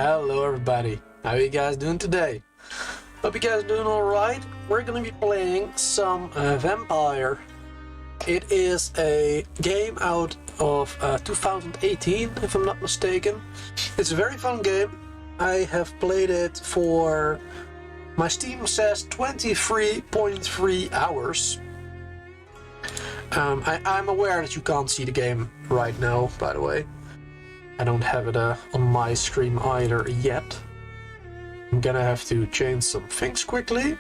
Hello everybody, how are you guys doing today? Hope you guys are doing alright. We're gonna be playing some Vampyr. It is a game out of 2018, if I'm not mistaken. It's a very fun game. I have played it for, my Steam says 23.3 hours. I'm aware that you can't see the game right now, by the way. I don't have it on my screen either yet. I'm gonna have to change some things quickly.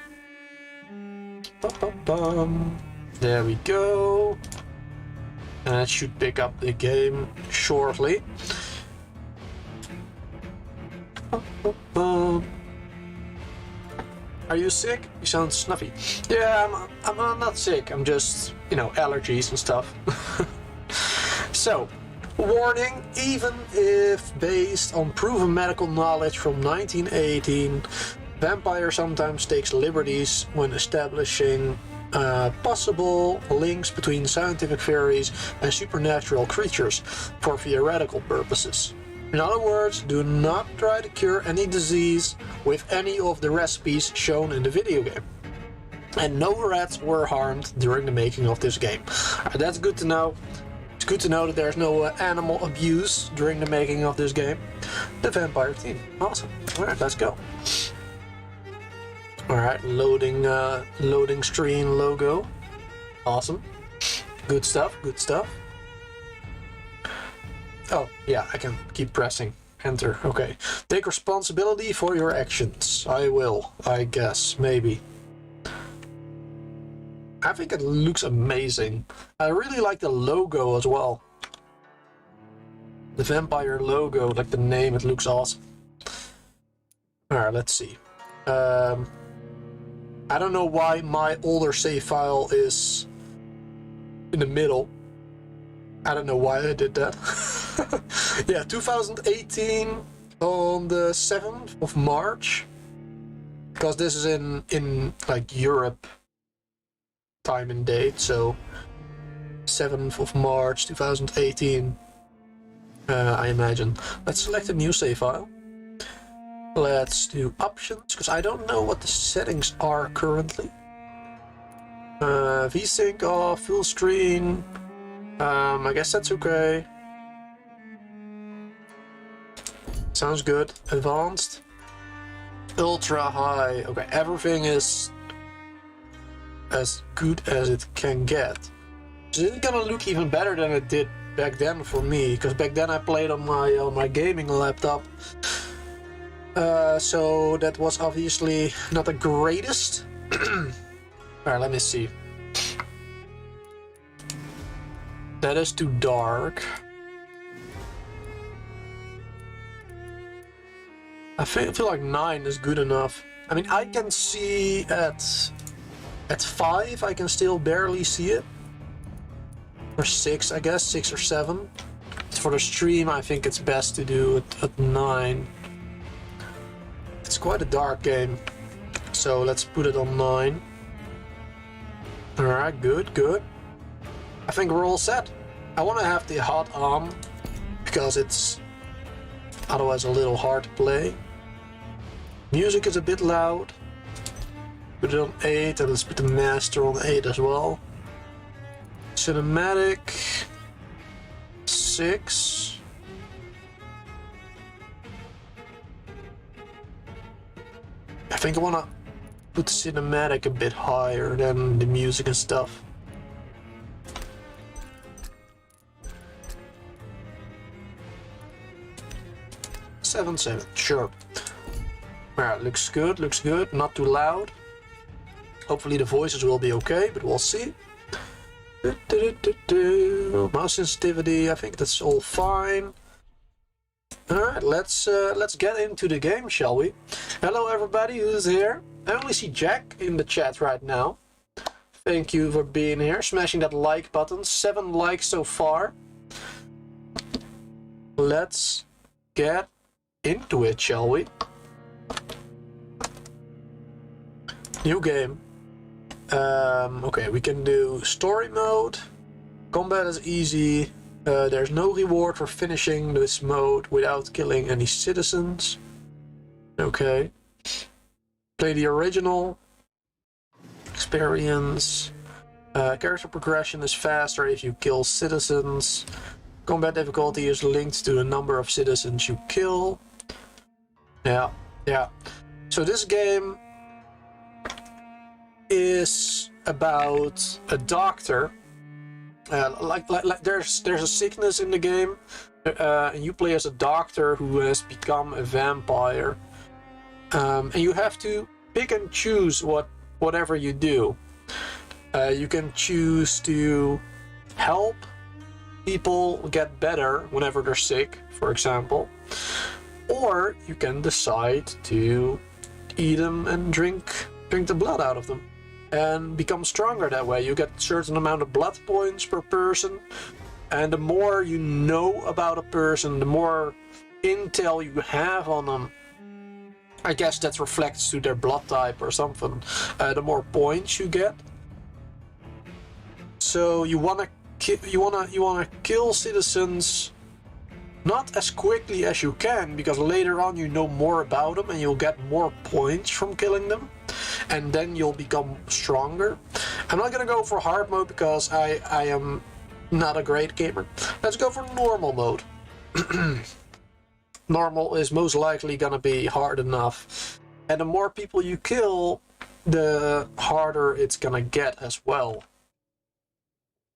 There we go. And it should pick up the game shortly. Are you sick? You sound snuffy. Yeah, I'm not sick. I'm just, you know, allergies and stuff. So, warning, even if based on proven medical knowledge from 1918, Vampyr sometimes takes liberties when establishing possible links between scientific theories and supernatural creatures for theoretical purposes. In other words, do not try to cure any disease with any of the recipes shown in the video game. And no rats were harmed during the making of this game. That's good to know. It's good to know that there's no animal abuse during the making of this game. The Vampyr theme. Awesome. Alright, let's go. Alright, loading screen logo. Awesome. Good stuff, good stuff. Oh, yeah, I can keep pressing enter. Okay. Take responsibility for your actions. I will, I guess, maybe. I think it looks amazing. I really like the logo as well. The Vampyr logo, like the name, it looks awesome. Alright, let's see. I don't know why my older save file is in the middle. I don't know why I did that. Yeah, 2018 on the 7th of March. Because this is in like Europe time and date, so 7th of March 2018, I imagine. Let's select a new save file. Let's do options, because I don't know what the settings are currently. VSync off, full screen. I guess that's okay. Sounds good. Advanced. Ultra high. Okay, everything is as good as it can get. So it's gonna look even better than it did back then for me, because back then I played on my gaming laptop. So that was obviously not the greatest. Alright, let me see. That is too dark. I feel like 9 is good enough. I mean, I can see at 5, I can still barely see it. Or 6, I guess, 6 or 7. For the stream, I think it's best to do it at 9. It's quite a dark game. So let's put it on 9. Alright, good, good. I think we're all set. I want to have the HUD on, because it's otherwise a little hard to play. Music is a bit loud. Put it on 8, and let's put the master on 8 as well. Cinematic 6. I think I want to put cinematic a bit higher than the music and stuff. Seven, sure. Alright, looks good, not too loud. Hopefully the voices will be okay, but we'll see. Mouse sensitivity, I think that's all fine. Alright, let's get into the game, shall we? Hello everybody who's here. I only see Jack in the chat right now. Thank you for being here, smashing that like button. 7 likes so far. Let's get into it, shall we? New game. Okay, we can do story mode. Combat is easy. There's no reward for finishing this mode without killing any citizens. Okay. Play the original. Experience. Character progression is faster if you kill citizens. Combat difficulty is linked to the number of citizens you kill. Yeah, yeah. So this game is about a doctor. Like there's a sickness in the game, and you play as a doctor who has become a vampire, and you have to pick and choose whatever you do. You can choose to help people get better whenever they're sick, for example, or you can decide to eat them and drink the blood out of them and become stronger that way. You get a certain amount of blood points per person, and the more you know about a person, the more intel you have on them, I guess that reflects to their blood type or something, the more points you get. So you wanna kill citizens not as quickly as you can, because later on you know more about them and you'll get more points from killing them, and then you'll become stronger. I'm not gonna go for hard mode because I am not a great gamer. Let's go for normal mode. Normal is most likely gonna be hard enough, and the more people you kill, the harder it's gonna get as well.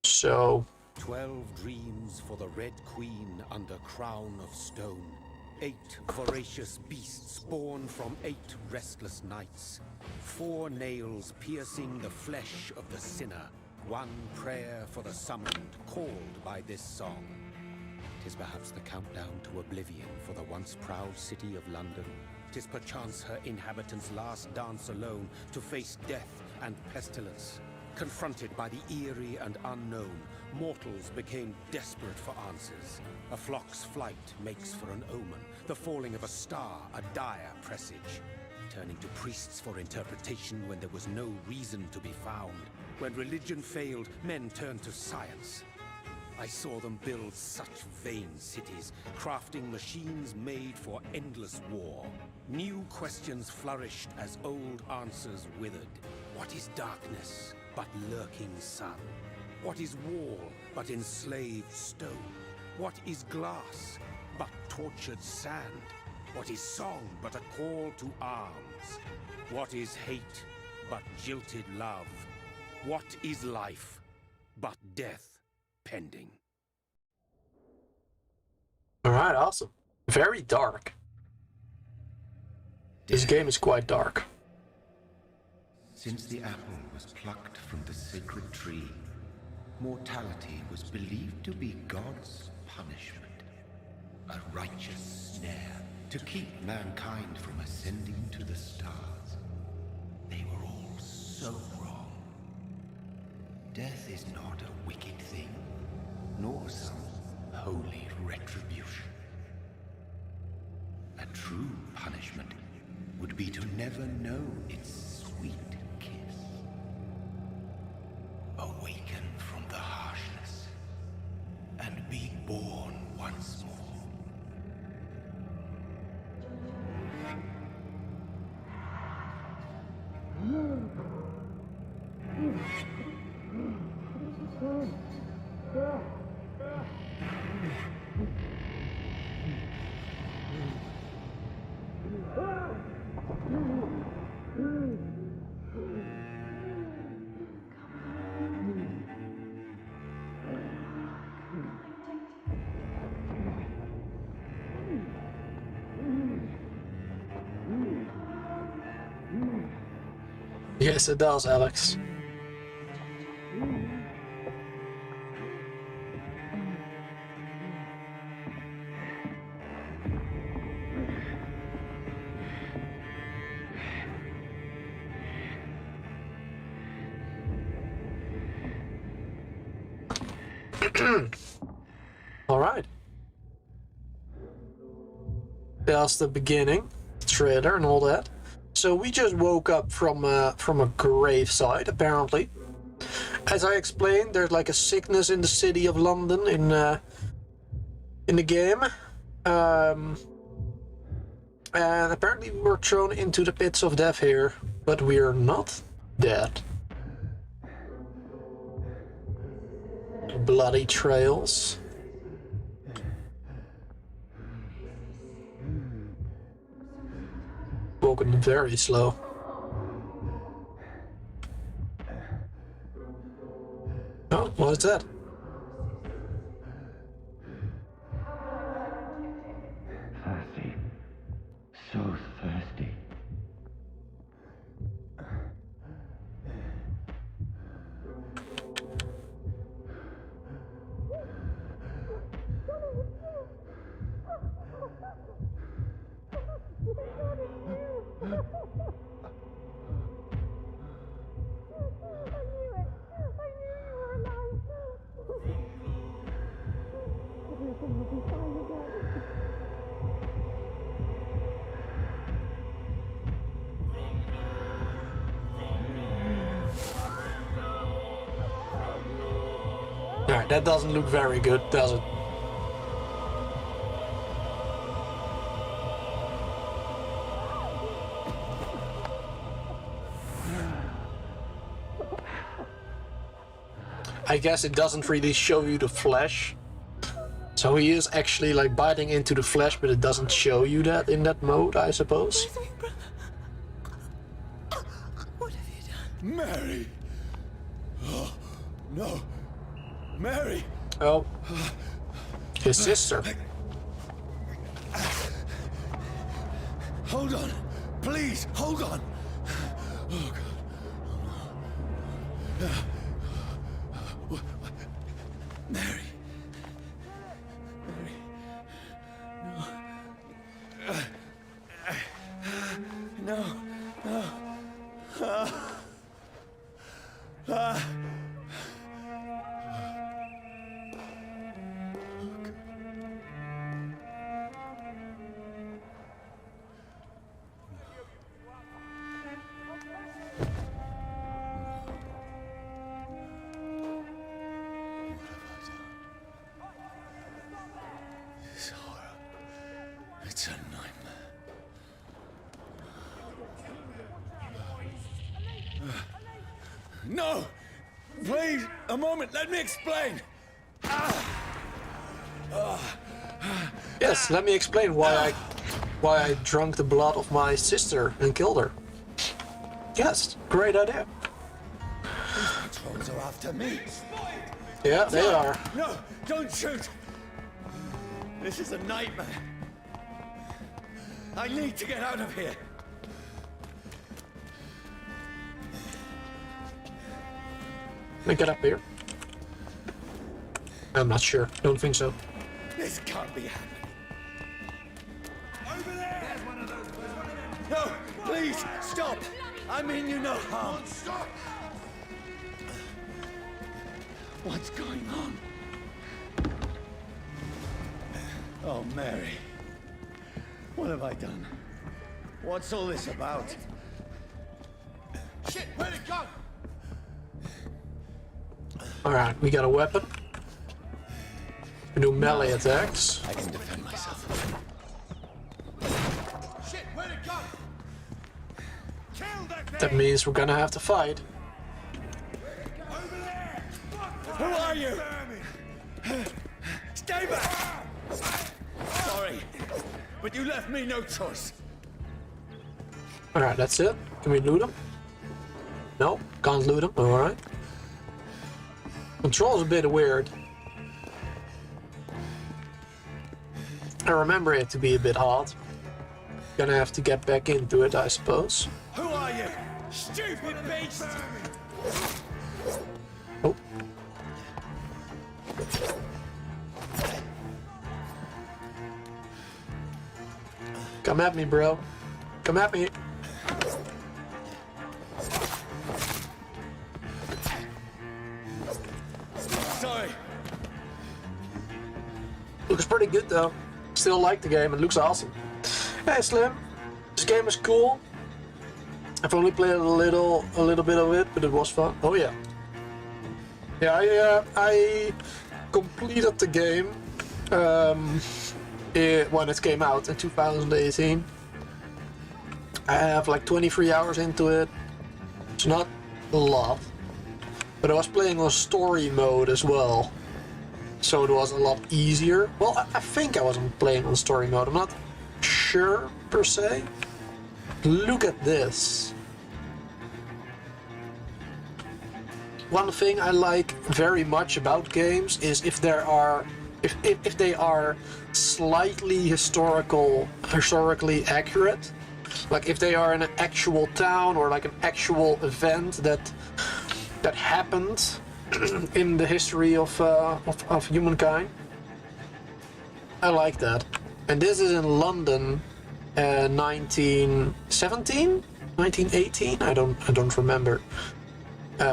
So 12 dreams for the Red Queen under crown of stone. 8 voracious beasts born from 8 restless nights. 4 nails piercing the flesh of the sinner. 1 prayer for the summoned, called by this song. 'Tis perhaps the countdown to oblivion for the once proud city of London. 'Tis perchance her inhabitants' last dance alone to face death and pestilence. Confronted by the eerie and unknown, mortals became desperate for answers. A flock's flight makes for an omen, the falling of a star a dire presage. Turning to priests for interpretation when there was no reason to be found. When religion failed, men turned to science. I saw them build such vain cities, crafting machines made for endless war. New questions flourished as old answers withered. What is darkness but lurking sun? What is wall but enslaved stone? What is glass but tortured sand? What is song but a call to arms? What is hate but jilted love? What is life but death pending? alright, awesome. Very dark. This game is quite dark. Since the apple was plucked from the sacred tree, mortality was believed to be God's punishment. A righteous snare to keep mankind from ascending to the stars. They were all so wrong. Death is not a wicked thing, nor some holy retribution. A true punishment would be to never know its sweet kiss. Awaken from the harshness and be born once more. Yes, it does, Alex. All right. That's the beginning, trailer and all that. So we just woke up from a gravesite, apparently. As I explained, there's like a sickness in the city of London in the game. And apparently we were thrown into the pits of death here, but we're not dead. Bloody trails. Walking very slow. Oh, what is that? Thirsty. So thirsty. Alright, that doesn't look very good, does it? I guess it doesn't really show you the flesh. So he is actually like biting into the flesh, but it doesn't show you that in that mode, I suppose. What have you done? Mary! Oh, no. Mary! Oh. His sister. Hold on. Please, hold on. Oh, God. Mary. Mary. No. No. No. It's a nightmare. No! Please, a moment, let me explain! Yes, let me explain why I drank the blood of my sister and killed her. Yes, great idea. These patrols are after me. Yeah, they are. No, don't shoot! This is a nightmare. I need to get out of here. Let me get up here. I'm not sure. Don't think so. This can't be happening. Over there! There's one of those. No, please, stop! I mean you no harm. Stop! What's going on? Oh, Mary. What have I done? What's all this about? Shit, where'd it go? Alright, we got a weapon. We do melee attacks. I can defend myself. Shit, where'd it go? Kill that thing! That means we're gonna have to fight. Over there! Who are you? Stay back! Sorry, but you left me no choice. Alright, that's it. Can we loot him? No, can't loot him. Alright. Control's a bit weird. I remember it to be a bit hard. Gonna have to get back into it, I suppose. Who are you? Stupid beast! Oh. Come at me, bro. Come at me. Sorry. Looks pretty good though. Still like the game, it looks awesome. Hey Slim, this game is cool. I've only played a little bit of it, but it was fun. Oh yeah. Yeah, I completed the game when it came out in 2018. I have like 23 hours into it. It's not a lot. But I was playing on story mode as well. So it was a lot easier. Well, I think I wasn't playing on story mode. I'm not sure per se. Look at this. One thing I like very much about games is if they are slightly historically accurate. Like if they are in an actual town or like an actual event that happened in the history of humankind. I like that. And this is in London, 1917, 1918. I don't remember.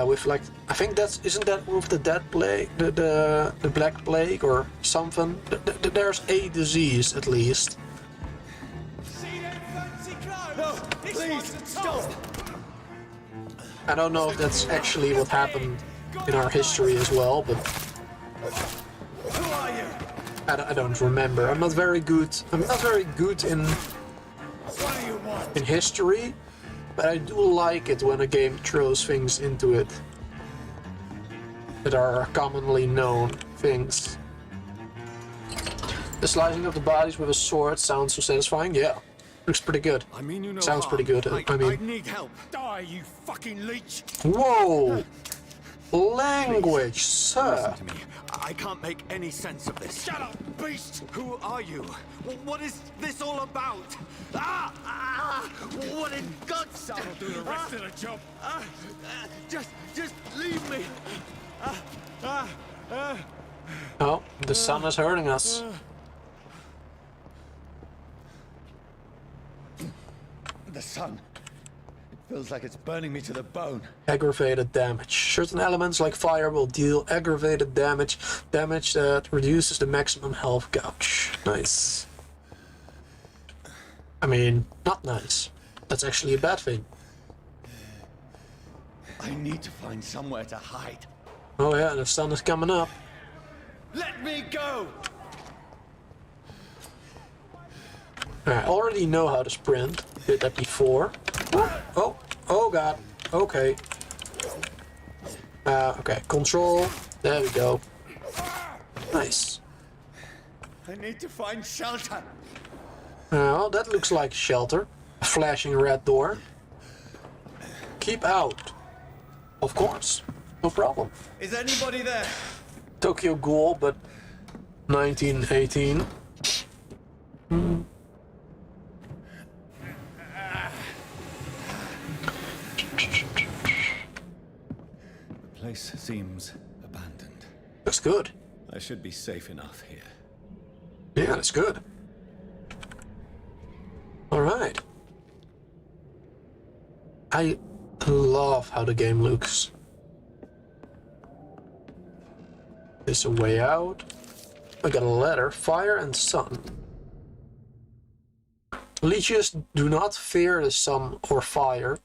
With like, I think isn't that with the Dead Plague, the Black Plague or something? There's a disease at least. No, please, stop! I don't know if that's actually what happened in our history as well, but Who are you? I don't remember. I'm not very good in What do you want? history, but I do like it when a game throws things into it that are commonly known things. The slicing of the bodies with a sword sounds so satisfying. Yeah, looks pretty good. I mean, you know, Sounds pretty good. I mean, I need help. Die, you fucking leech! whoa, language, sir. Listen to me. I can't make any sense of this. Shut up, beast! Who are you? What is this all about? What in God's name? That'll do the rest of the job. Just leave me. Oh, the sun is hurting us. The sun. It feels like it's burning me to the bone. Aggravated damage. Certain elements like fire will deal aggravated damage that reduces the maximum health gauge. Nice. I mean, not nice. That's actually a bad thing. I need to find somewhere to hide. Oh yeah, the sun is coming up. Let me go! I already know how to sprint. Did that before. Oh god. Okay. Okay, control. There we go. Nice. I need to find shelter. Well, that looks like shelter. A flashing red door. Keep out. Of course. No problem. Is anybody there? Tokyo Ghoul, but 1918. The place seems abandoned. That's good. I should be safe enough here. Yeah, that's good. Alright. I love how the game looks. There's a way out. I got a ladder. Fire and sun. Leeches do not fear the sun or fire,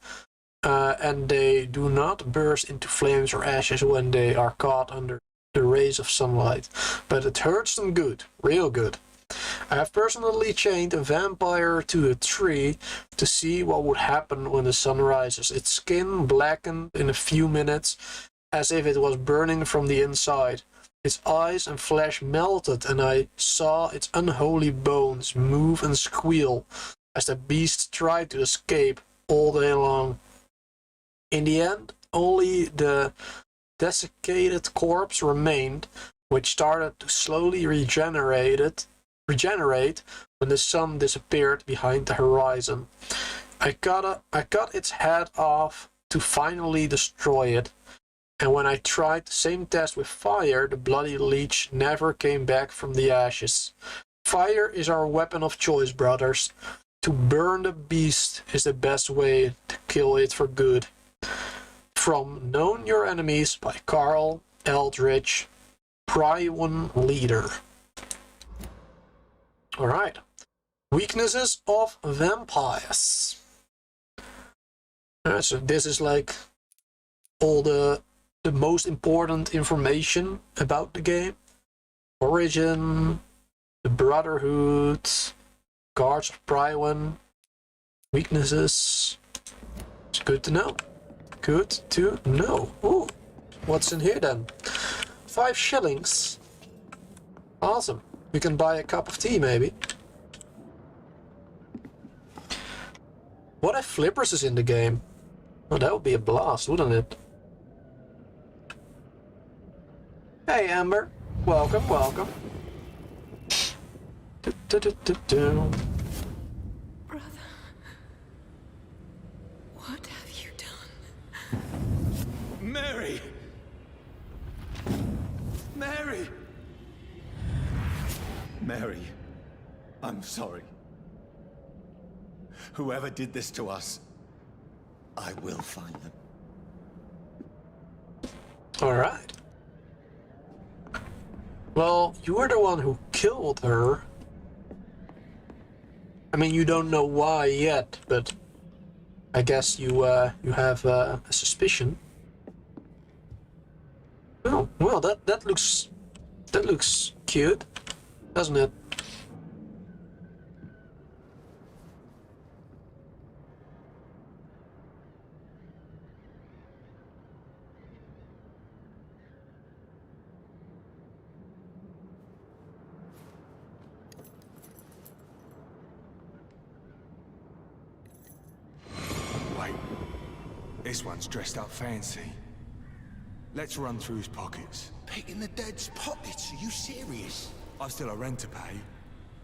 and they do not burst into flames or ashes when they are caught under the rays of sunlight. But it hurts them good, real good. I have personally chained a vampire to a tree to see what would happen when the sun rises. Its skin blackened in a few minutes as if it was burning from the inside. Its eyes and flesh melted, and I saw its unholy bones move and squeal as the beast tried to escape all day long. In the end, only the desiccated corpse remained, which started to slowly regenerate when the sun disappeared behind the horizon. I cut its head off to finally destroy it. And when I tried the same test with fire, the bloody leech never came back from the ashes. Fire is our weapon of choice, brothers. To burn the beast is the best way to kill it for good. From Known Your Enemies by Carl Eldridge, Prywin Leader. Alright. Weaknesses of vampires. So this is like all the most important information about the game. Origin, the Brotherhood, Guards of Prywin, Weaknesses. It's good to know. Good to know. Ooh, what's in here then? 5 shillings. Awesome. We can buy a cup of tea maybe. What if Flippers is in the game? Oh, that would be a blast, wouldn't it? Hey, Amber. Welcome, welcome. Brother, what have you done? Mary! Mary! Mary, I'm sorry. Whoever did this to us, I will find them. Alright. Well, you were the one who killed her. I mean, you don't know why yet, but I guess you have a suspicion. Oh, well, that looks cute, doesn't it? This one's dressed up fancy. Let's run through his pockets. Picking the dead's pockets? Are you serious? I've still a rent to pay.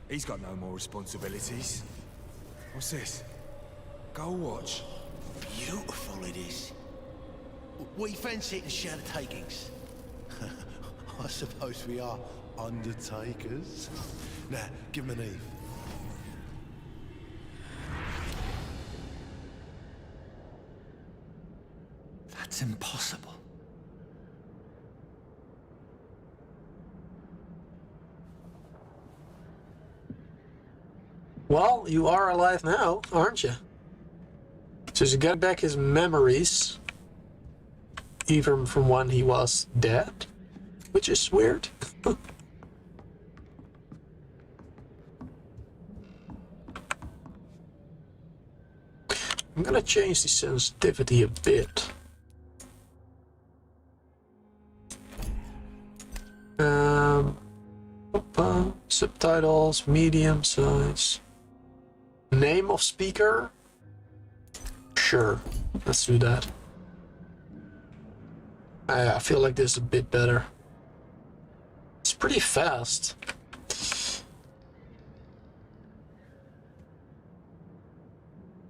He's got no more responsibilities. What's this? Gold watch. Beautiful it is. We fancy it and share the takings. I suppose we are undertakers. Now, give him an Eve. That's impossible. Well, you are alive now, aren't you? So you get back his memories, even from when he was dead, which is weird. I'm gonna change the sensitivity a bit. Subtitles, medium size. Name of speaker? Sure, let's do that. I feel like this is a bit better. It's pretty fast.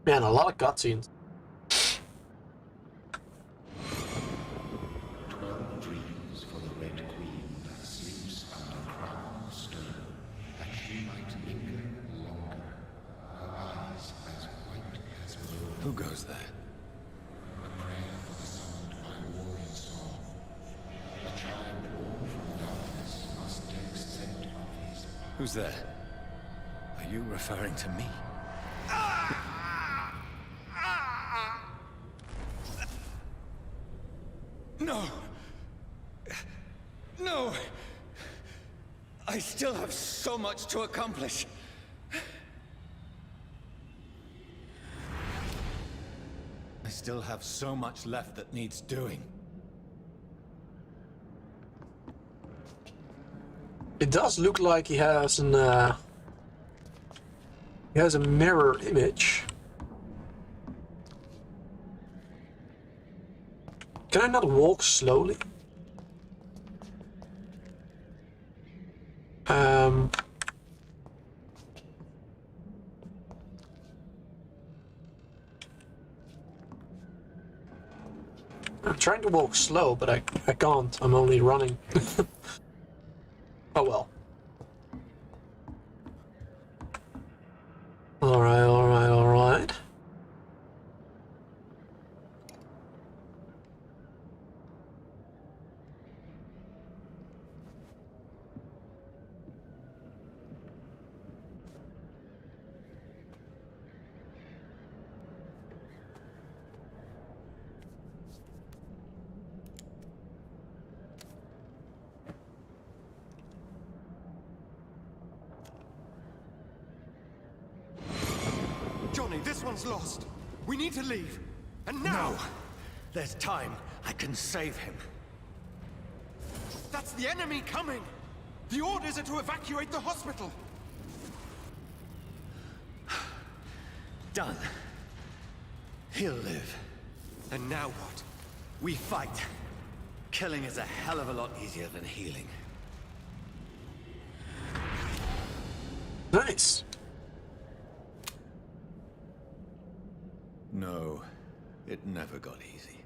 Man, a lot of cutscenes. 12 dreams for the Red Queen that sleeps under crown of stone, that she might linger longer, her eyes as white as wool. Who goes there? A prayer for the sound of my warring song. A child born from darkness must take scent of his path. Who's there? Are you referring to me? No! No! I still have so much to accomplish. I still have so much left that needs doing. It does look like he has an he has a mirror image. Can I not walk slowly? I'm trying to walk slow, but I can't. I'm only running. Oh well. Alright, alright, alright. Johnny, this one's lost. We need to leave. And now! No. There's time. I can save him. That's the enemy coming! The orders are to evacuate the hospital! Done. He'll live. And now what? We fight. Killing is a hell of a lot easier than healing. Nice. No, it never got easy.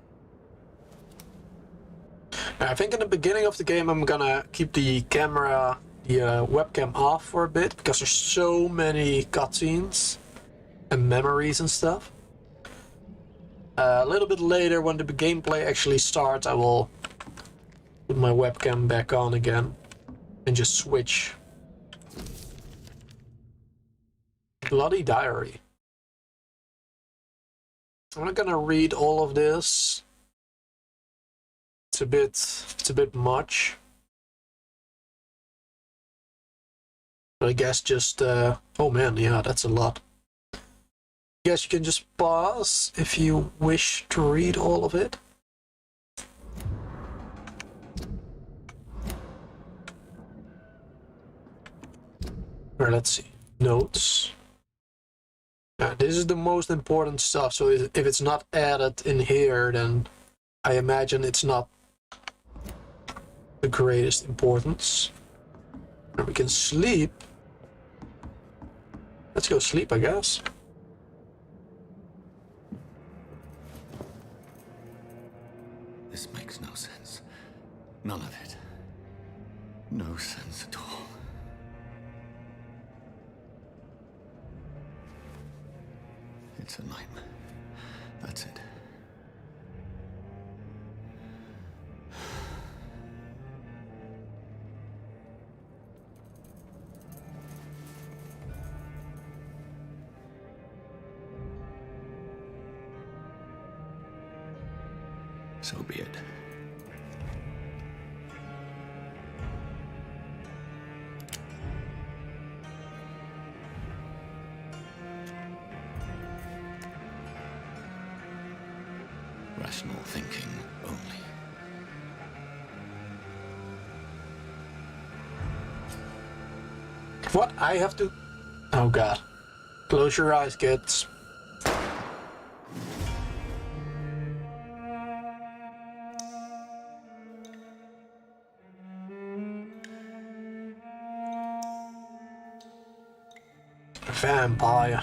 I think in the beginning of the game I'm gonna keep the camera, the webcam off for a bit, because there's so many cutscenes and memories and stuff. A little bit later, when the gameplay actually starts, I will put my webcam back on again and just switch. Bloody diary. I'm not gonna read all of this. It's a bit much. But I guess just oh man, yeah, that's a lot. I guess you can just pause if you wish to read all of it. Or let's see. Notes. This is the most important stuff, so if it's not added in here, then I imagine it's not the greatest importance. And we can sleep. Let's go sleep, I guess. This makes no sense. None of it. No sense at all. It's a nightmare. That's it. So be it. Rational thinking only. What? I have to... Oh god. Close your eyes, kids. Vampire.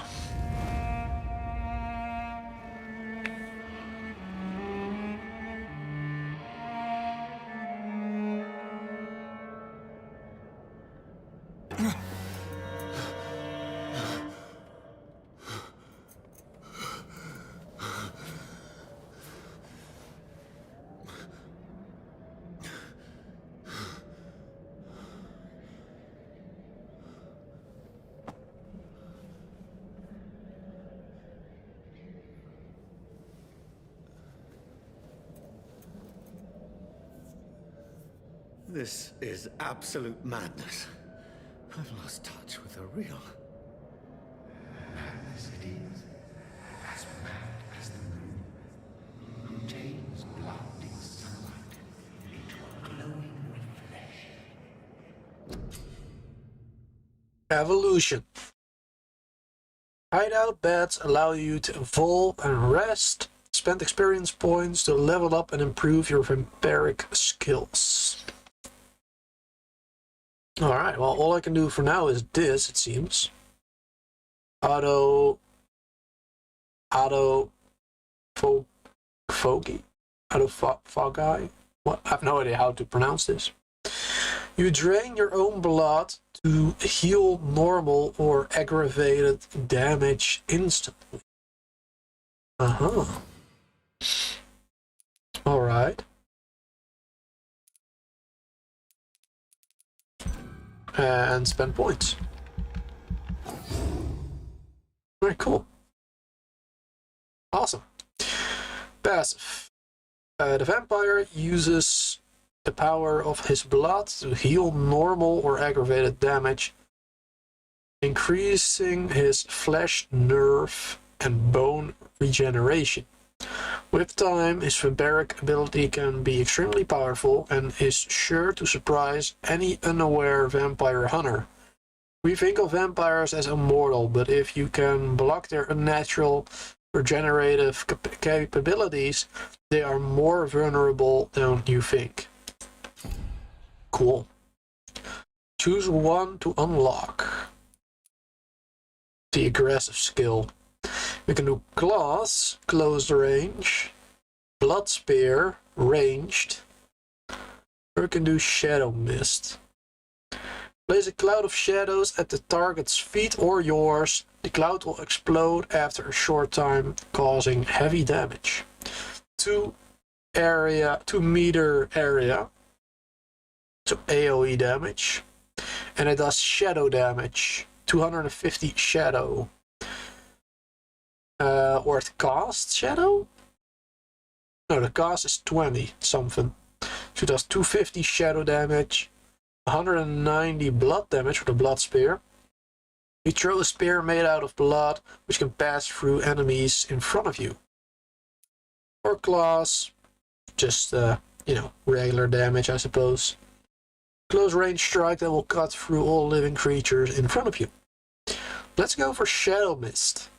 This is absolute madness. I've lost touch with the real. Madness it is, as mad as the moon, who tames blinding sunlight into a glowing reflection. Evolution. Hideout beds allow you to evolve and rest. Spend experience points to level up and improve your vampiric skills. Alright, well, all I can do for now is this, it seems. Foggy? What? I have no idea how to pronounce this. You drain your own blood to heal normal or aggravated damage instantly. Uh-huh. Alright. And spend points. Alright, cool. Awesome. Passive. The vampire uses the power of his blood to heal normal or aggravated damage increasing his flesh, nerve, and bone regeneration. With time, his vampiric ability can be extremely powerful and is sure to surprise any unaware vampire hunter. We think of vampires as immortal, but if you can block their unnatural regenerative capabilities, they are more vulnerable than you think. Cool. Choose one to unlock the aggressive skill. We can do class, close range, blood spear, ranged, or we can do shadow mist. Place a cloud of shadows at the target's feet or yours. The cloud will explode after a short time, causing heavy damage. 2 meter area, so AoE damage, and it does shadow damage, 250 shadow. Or it casts shadow? No, the cast is 20 something. So it does 250 shadow damage, 190 blood damage with a blood spear. You throw a spear made out of blood, which can pass through enemies in front of you. Or class, just regular damage, I suppose. Close range strike that will cut through all living creatures in front of you. Let's go for Shadow Mist.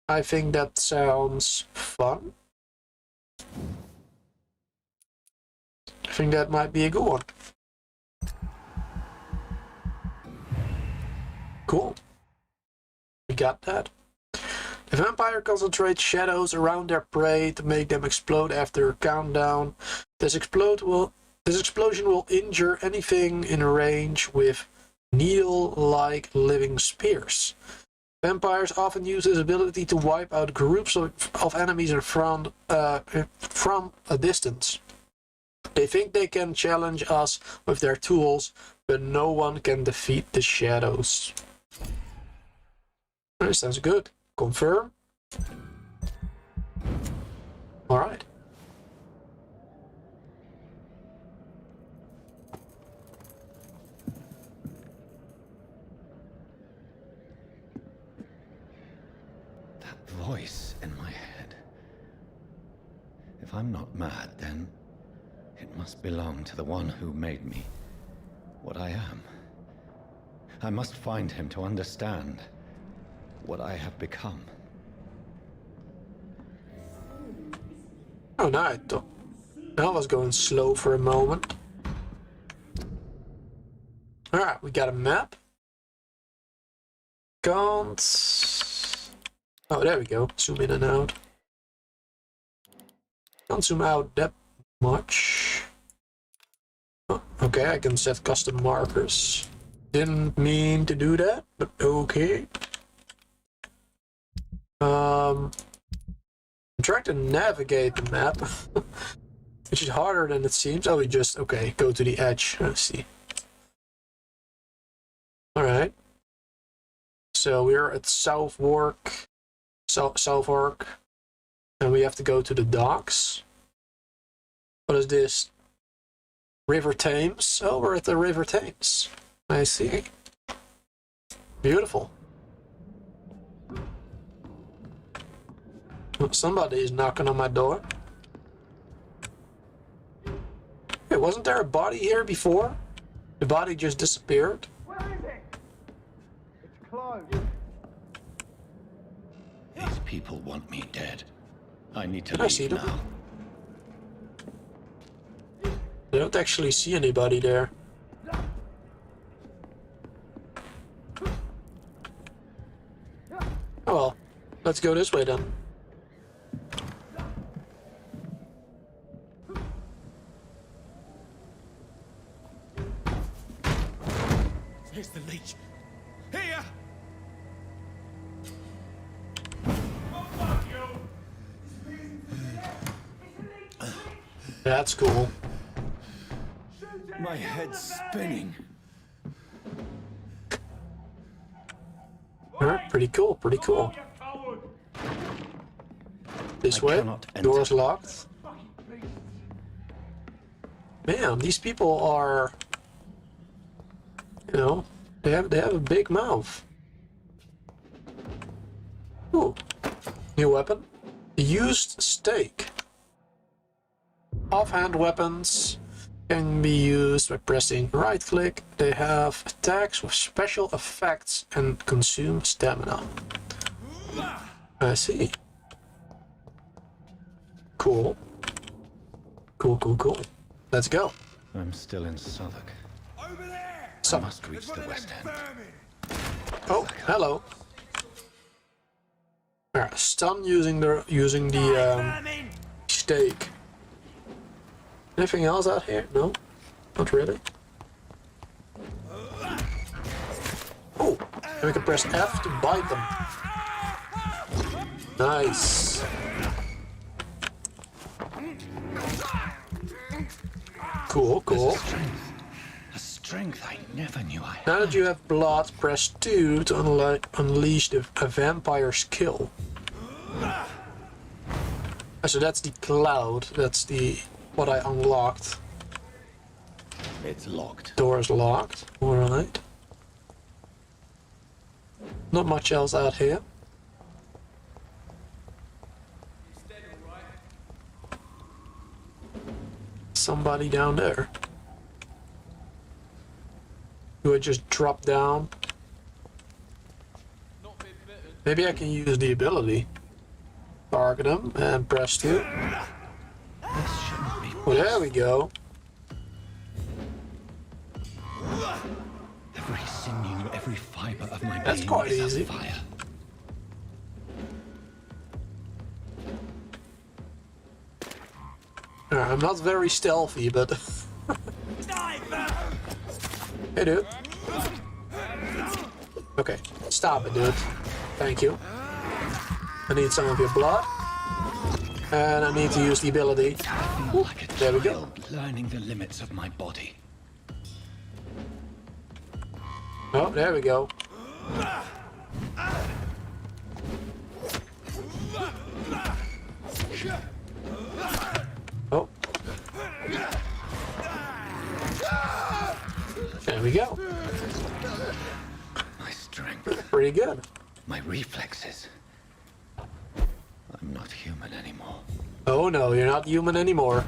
I think that sounds fun. I think that might be a good one. Cool. We got that. The vampire concentrates shadows around their prey to make them explode after a countdown. This explosion will injure anything in range with needle-like living spears. Vampires often use this ability to wipe out groups of enemies from a distance. They think they can challenge us with their tools, but no one can defeat the shadows. That sounds good. Confirm. Alright. That voice in my head. If I'm not mad, then it must belong to the one who made me what I am. I must find him to understand what I have become. Oh, no, I thought that was going slow for a moment. Alright, we got a map. Can't... Oh, there we go. Zoom in and out. Can't zoom out that much. Oh, okay, I can set custom markers. Didn't mean to do that, but okay. I'm trying to navigate the map, which is harder than it seems. Oh, we just, okay, go to the edge. Let's see. Alright. So we're at Southwark, and we have to go to the docks. What is this? River Thames? Oh, we're at the River Thames. I see. Beautiful. Somebody is knocking on my door. Hey, wasn't there a body here before? The body just disappeared. Where is it? It's closed. These people want me dead. I need to I see leave them. now. I don't actually see anybody there. Oh well, let's go this way then. Here's the leech. Here! That's cool. My head's spinning. Alright, pretty cool, pretty cool. This I way, cannot enter. door's locked. Man, these people are, you know, they have a big mouth. Ooh, new weapon. Used stake. Offhand weapons can be used by pressing right click. They have attacks with special effects and consume stamina. I see. Cool. Cool. Let's go. I'm still in Southwark. Over there! I must reach the West End. Oh, hello. Stun using the stake. Anything else out here? No, not really. Oh, and we can press F to bite them. Nice. Cool. A strength I never knew I had. Now that you have blood, press 2 to unleash a vampire's kill. So that's the cloud. That's the what I unlocked. It's locked. Door is locked. Alright. Not much else out here. Somebody down there. Do I just drop down? Maybe I can use the ability. Target them and press 2. Well, there we go. Every sinew, every fiber of my That's being quite is easy. on fire. I'm not very stealthy, but... Hey, dude. Okay, stop it, dude. Thank you. I need some of your blood. And I need to use the ability. Like a There we go. child learning the limits of my body. Oh, there we go. Oh. There we go. My strength, Pretty good. my reflexes. I'm not human anymore. Oh no, you're not human anymore.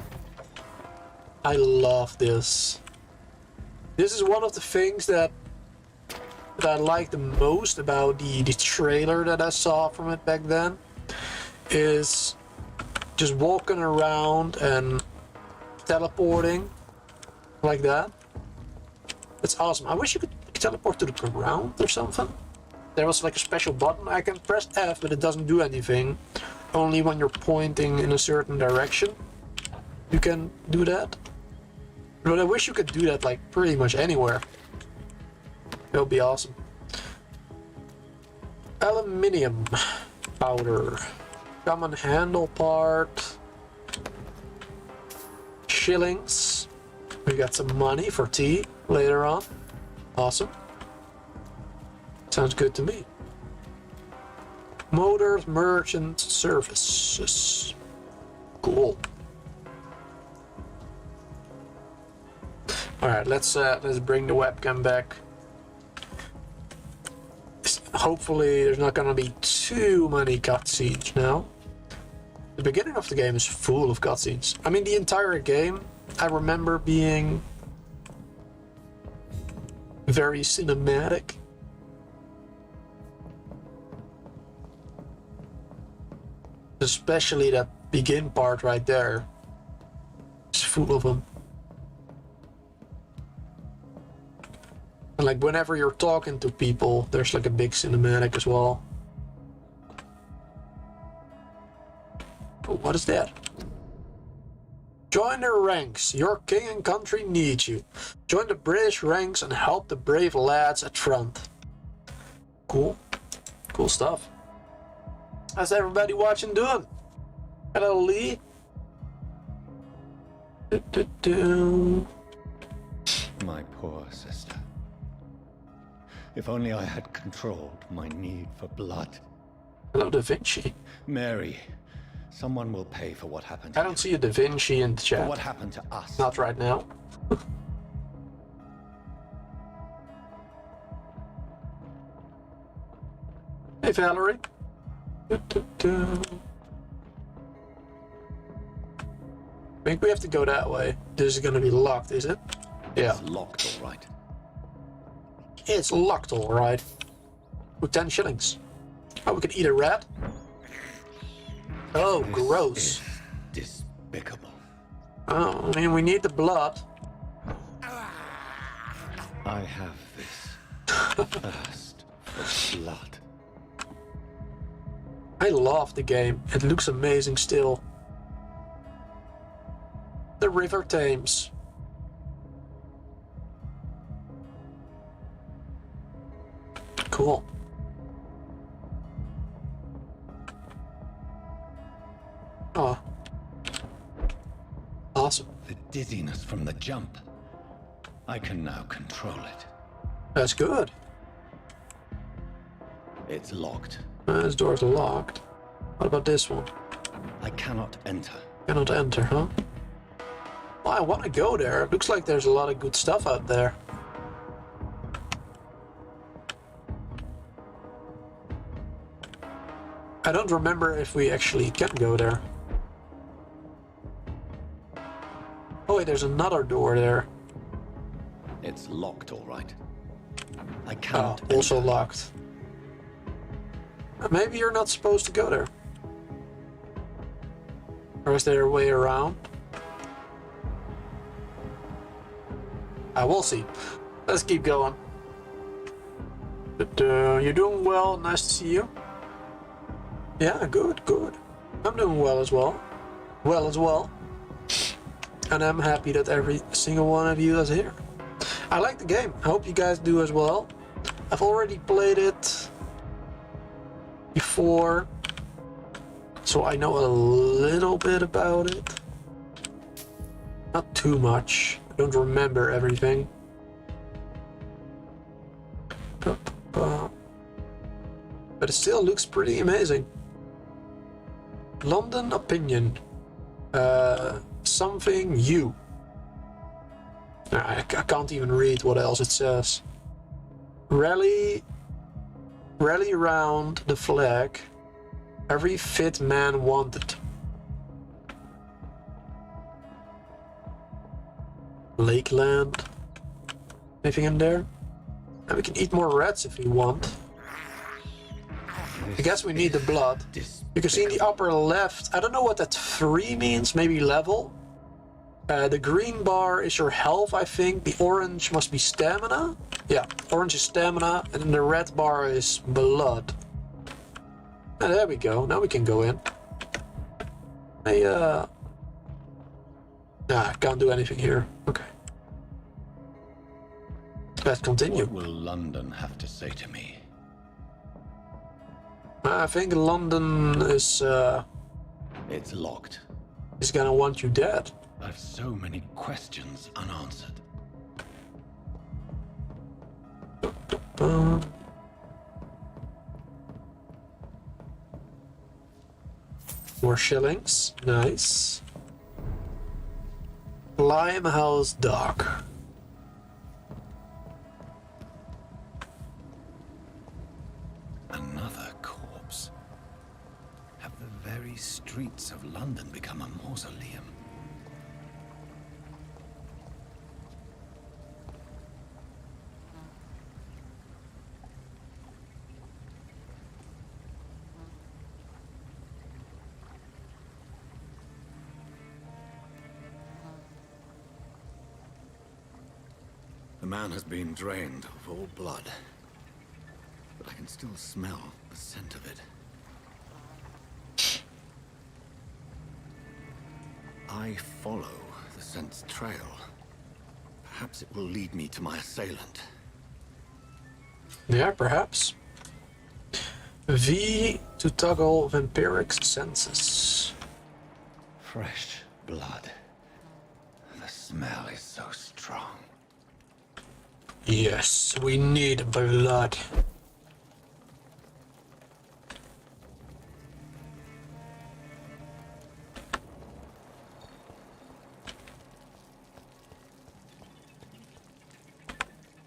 I love this. This is one of the things that I like the most about the trailer that I saw from it back then. Is just walking around and teleporting like that. That's awesome. I wish you could teleport to the ground or something. There was like a special button. I can press F, but it doesn't do anything. Only when you're pointing in a certain direction you can do that. But I wish you could do that like pretty much anywhere. It would be awesome. Aluminium powder. Common handle part. Shillings. We got some money for tea later on. Awesome. Sounds good to me. Motors, merchant services. Cool. All right, let's bring the webcam back. Hopefully, there's not gonna be too many cutscenes now. The beginning of the game is full of cutscenes. I mean, the entire game, I remember being very cinematic. Especially that begin part right there. It's full of them. And like whenever you're talking to people, there's like a big cinematic as well. Oh, what is that? Join their ranks. Your king and country need you. Join the British ranks and help the brave lads at front. Cool. Cool stuff. How's everybody watching doing? Hello, Lee. My poor sister. If only I had controlled my need for blood. Hello, Da Vinci. Mary, someone will pay for what happened to I don't see a Da Vinci in the for chat. what happened to us. Not right now. Hey, Valerie. I think we have to go that way. This is gonna be locked, is it? Yeah. It's locked, all right. It's locked, alright. With 10 shillings. Oh, we can eat a rat? Oh, This gross. is despicable. Oh, I mean, we need the blood. I have this thirst for blood. I love the game. It looks amazing still. The River Thames. Cool. Oh. Awesome. The dizziness from the jump. I can now control it. That's good. It's locked. This door's locked. What about this one? I cannot enter. Cannot enter, huh? Well, I want to go there. It looks like there's a lot of good stuff out there. I don't remember if we actually can go there. Oh wait, there's another door there. It's locked, all right. I Oh, cannot also enter. locked. Maybe you're not supposed to go there. Or is there a way around? We'll see. Let's keep going. But, you're doing well. Nice to see you. Yeah, good, good. I'm doing well as well. Well as well. And I'm happy that every single one of you is here. I like the game. I hope you guys do as well. I've already played it before, so I know a little bit about it. Not too much. I don't remember everything. But it still looks pretty amazing. London opinion. Something you. I can't even read what else it says. Rally round the flag. Every fit man wanted. Lakeland. Anything in there? And we can eat more rats if we want. I guess we need the blood. You can see in the upper left, I don't know what that 3 means, maybe level. The green bar is your health, I think. The orange must be stamina. Yeah, orange is stamina, and then the red bar is blood. And there we go, now we can go in. I can't do anything here. Okay. Let's continue. What will London have to say to me? I think London is It's locked. gonna want you dead. I've so many questions unanswered. More shillings, nice. Limehouse Dock. Another corpse. Have the very streets of London become a mausoleum? The man has been drained of all blood, but I can still smell the scent of it. I follow the scent's trail. Perhaps it will lead me to my assailant. Yeah, perhaps. V to toggle vampiric senses. Fresh blood. The smell is so strong. Yes, we need blood.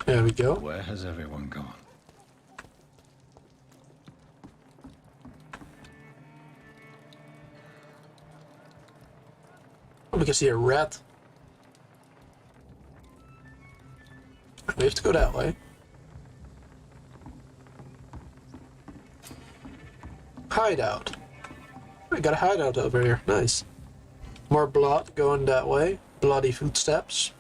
There we go. Where has everyone gone? we can see a rat. We have to go that way. Hideout. We got a hideout over here. Nice. More blood going that way. Bloody footsteps.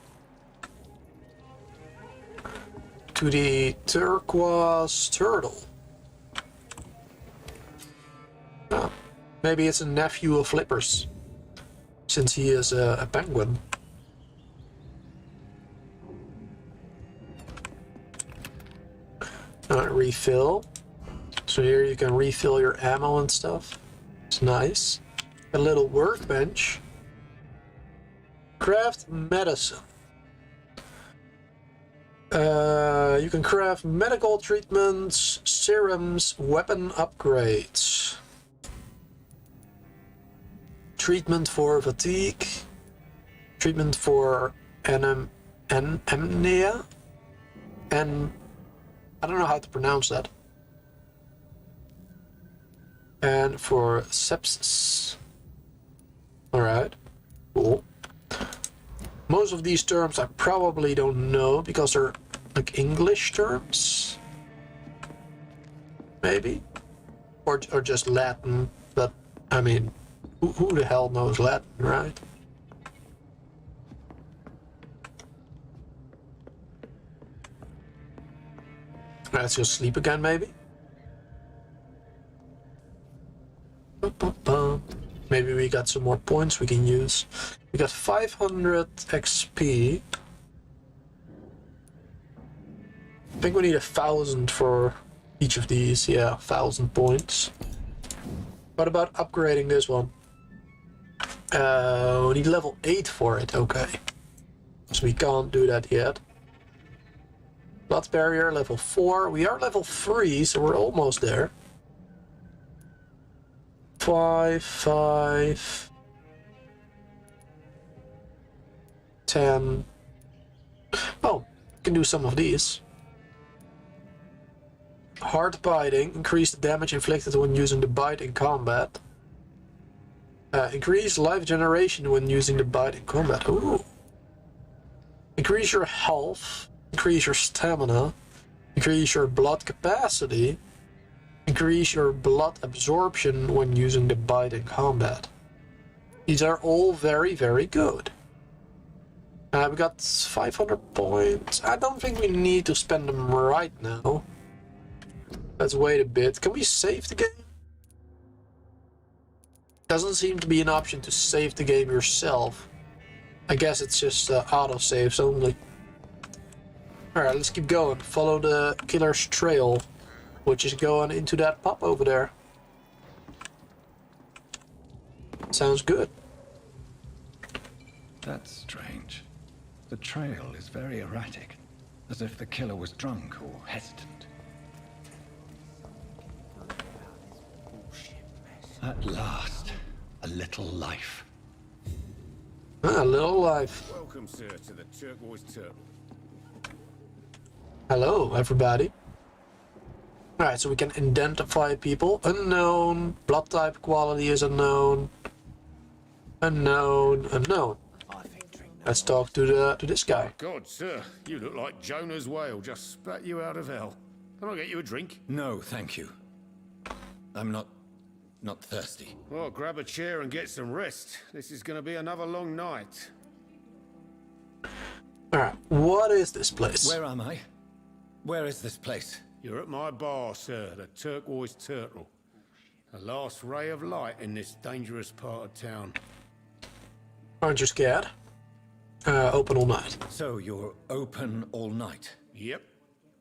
To the turquoise turtle. Oh, maybe it's a nephew of Flippers, since he is a penguin. Refill. So here you can refill your ammo and stuff. It's nice. A little workbench. Craft medicine. You can craft medical treatments, serums, weapon upgrades. Treatment for fatigue. Treatment for anemia. And I don't know how to pronounce that. And for sepsis. Alright. Cool. Most of these terms I probably don't know because they're like English terms. Maybe. Or just Latin. But I mean, who the hell knows Latin, right? Let's just sleep again, maybe. Maybe we got some more points we can use. We got 500 XP. I think we need 1,000 for each of these. Yeah, 1,000 points. What about upgrading this one? We need level 8 for it. Okay. So we can't do that yet. Blood barrier, level 4. We are level 3, so we're almost there. 5, 10. Oh, can do some of these. Hard biting. Increase the damage inflicted when using the bite in combat. Increase life generation when using the bite in combat. Ooh. Increase your health. Increase your stamina. Increase your blood capacity. Increase your blood absorption when using the bite in combat. These are all very, very good. We got 500 points. I don't think we need to spend them right now. Let's wait a bit. Can we save the game? Doesn't seem to be an option to save the game yourself. I guess it's just auto-saves only. Alright, let's keep going. Follow the killer's trail, which is going into that pub over there. Sounds good. That's strange. The trail is very erratic, as if the killer was drunk or hesitant. At last, a little life. A little life. Welcome, sir, to the Turquoise Turtle. Hello, everybody. Alright, so we can identify people. Unknown. Blood type quality is unknown. Unknown. Unknown. Let's talk to this guy. God, sir, you look like Jonah's whale just spat you out of hell. Can I get you a drink? No, thank you. I'm not thirsty. Well, grab a chair and get some rest. This is going to be another long night. Alright, what is this place? Where am I? Where is this place? You're at my bar, sir, the Turquoise Turtle. The last ray of light in this dangerous part of town. Aren't you scared? Open all night. So you're open all night? Yep.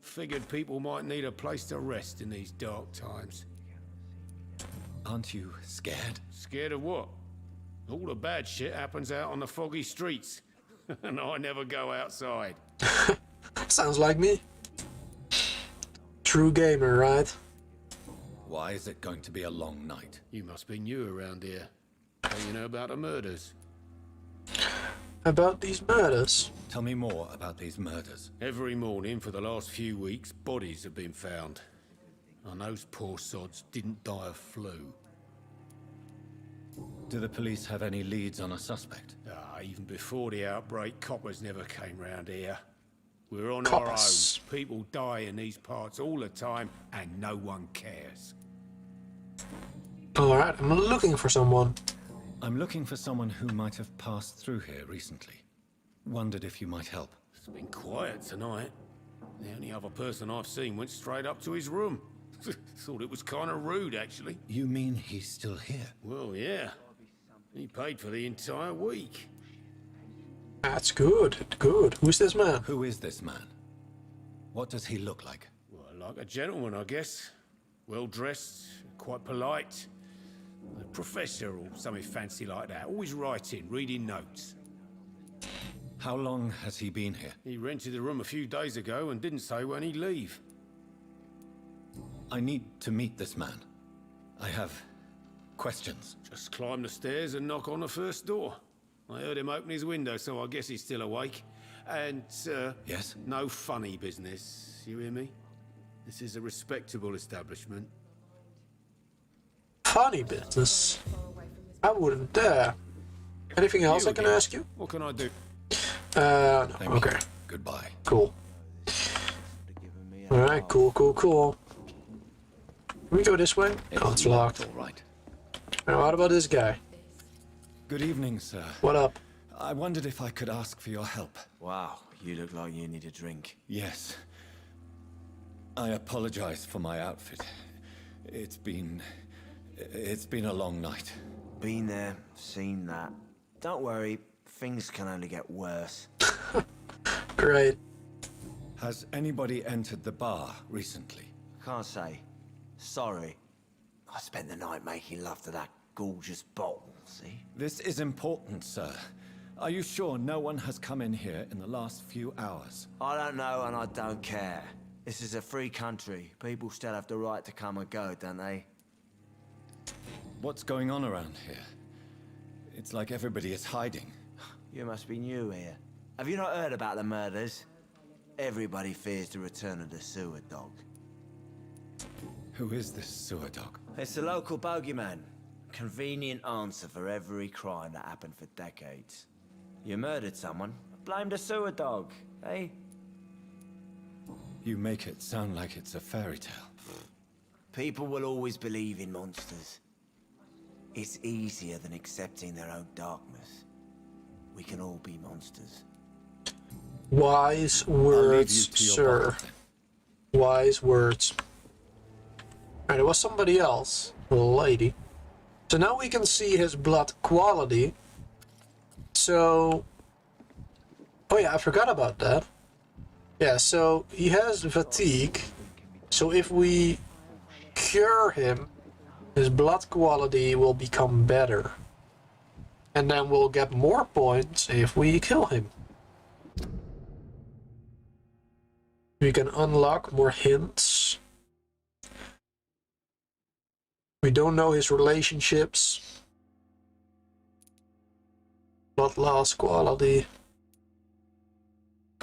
Figured people might need a place to rest in these dark times. Aren't you scared? Scared of what? All the bad shit happens out on the foggy streets. And I never go outside. Sounds like me. True gamer, right? Why is it going to be a long night? You must be new around here. How you know about the murders? About these murders? Tell me more about these murders. Every morning for the last few weeks, bodies have been found. And those poor sods didn't die of flu. Do the police have any leads on a suspect? Even before the outbreak, coppers never came round here. We're on Coppers. our own. People die in these parts all the time, and no one cares. Alright, I'm looking for someone. I'm looking for someone who might have passed through here recently. Wondered if you might help. It's been quiet tonight. The only other person I've seen went straight up to his room. Thought it was kind of rude, actually. You mean he's still here? Well, yeah. He paid for the entire week. That's good, good. Who's this man? Who is this man? What does he look like? Well, like a gentleman, I guess. Well-dressed, quite polite. A professor or something fancy like that. Always writing, reading notes. How long has he been here? He rented the room a few days ago and didn't say when he'd leave. I need to meet this man. I have questions. Just climb the stairs and knock on the first door. I heard him open his window, so I guess he's still awake. And, Yes? no funny business, you hear me? This is a respectable establishment. Funny business. I wouldn't dare. Anything else I can ask you? What can I do? No. Thank Okay. you. Goodbye. Cool. Alright, cool. Can we go this way? No, it's locked. All right. Now, what about this guy? Good evening, sir. What up? I wondered if I could ask for your help. Wow, you look like you need a drink. Yes. I apologize for my outfit. It's been a long night. Been there, seen that. Don't worry, things can only get worse. Great. Has anybody entered the bar recently? Can't say. Sorry. I spent the night making love to that gorgeous bottle, see? This is important, sir. Are you sure no one has come in here in the last few hours? I don't know and I don't care. This is a free country. People still have the right to come and go, don't they? What's going on around here? It's like everybody is hiding. You must be new here. Have you not heard about the murders? Everybody fears the return of the sewer dog. Who is this sewer dog? It's the local bogeyman. Convenient answer for every crime that happened for decades. You murdered someone, blame the sewer dog, eh? You make it sound like it's a fairy tale. People will always believe in monsters. It's easier than accepting their own darkness. We can all be monsters. Wise I'll leave you words, to your sir. bottle, then. Wise words. Alright, there was somebody else. A lady. So now we can see his blood quality. So... Oh yeah, I forgot about that. Yeah, so he has fatigue. So if we cure him, his blood quality will become better. And then we'll get more points if we kill him. We can unlock more hints. We don't know his relationships. Blood loss quality.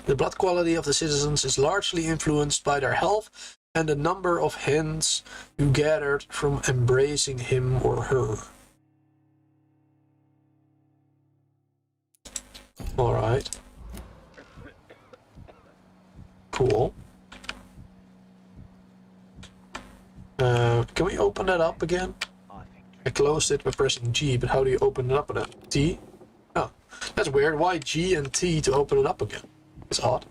The blood quality of the citizens is largely influenced by their health and the number of hints you gathered from embracing him or her. Alright. Cool. Can we open that up again? I closed it by pressing G, but how do you open it up again? T? Oh, that's weird. Why G and T to open it up again? It's odd.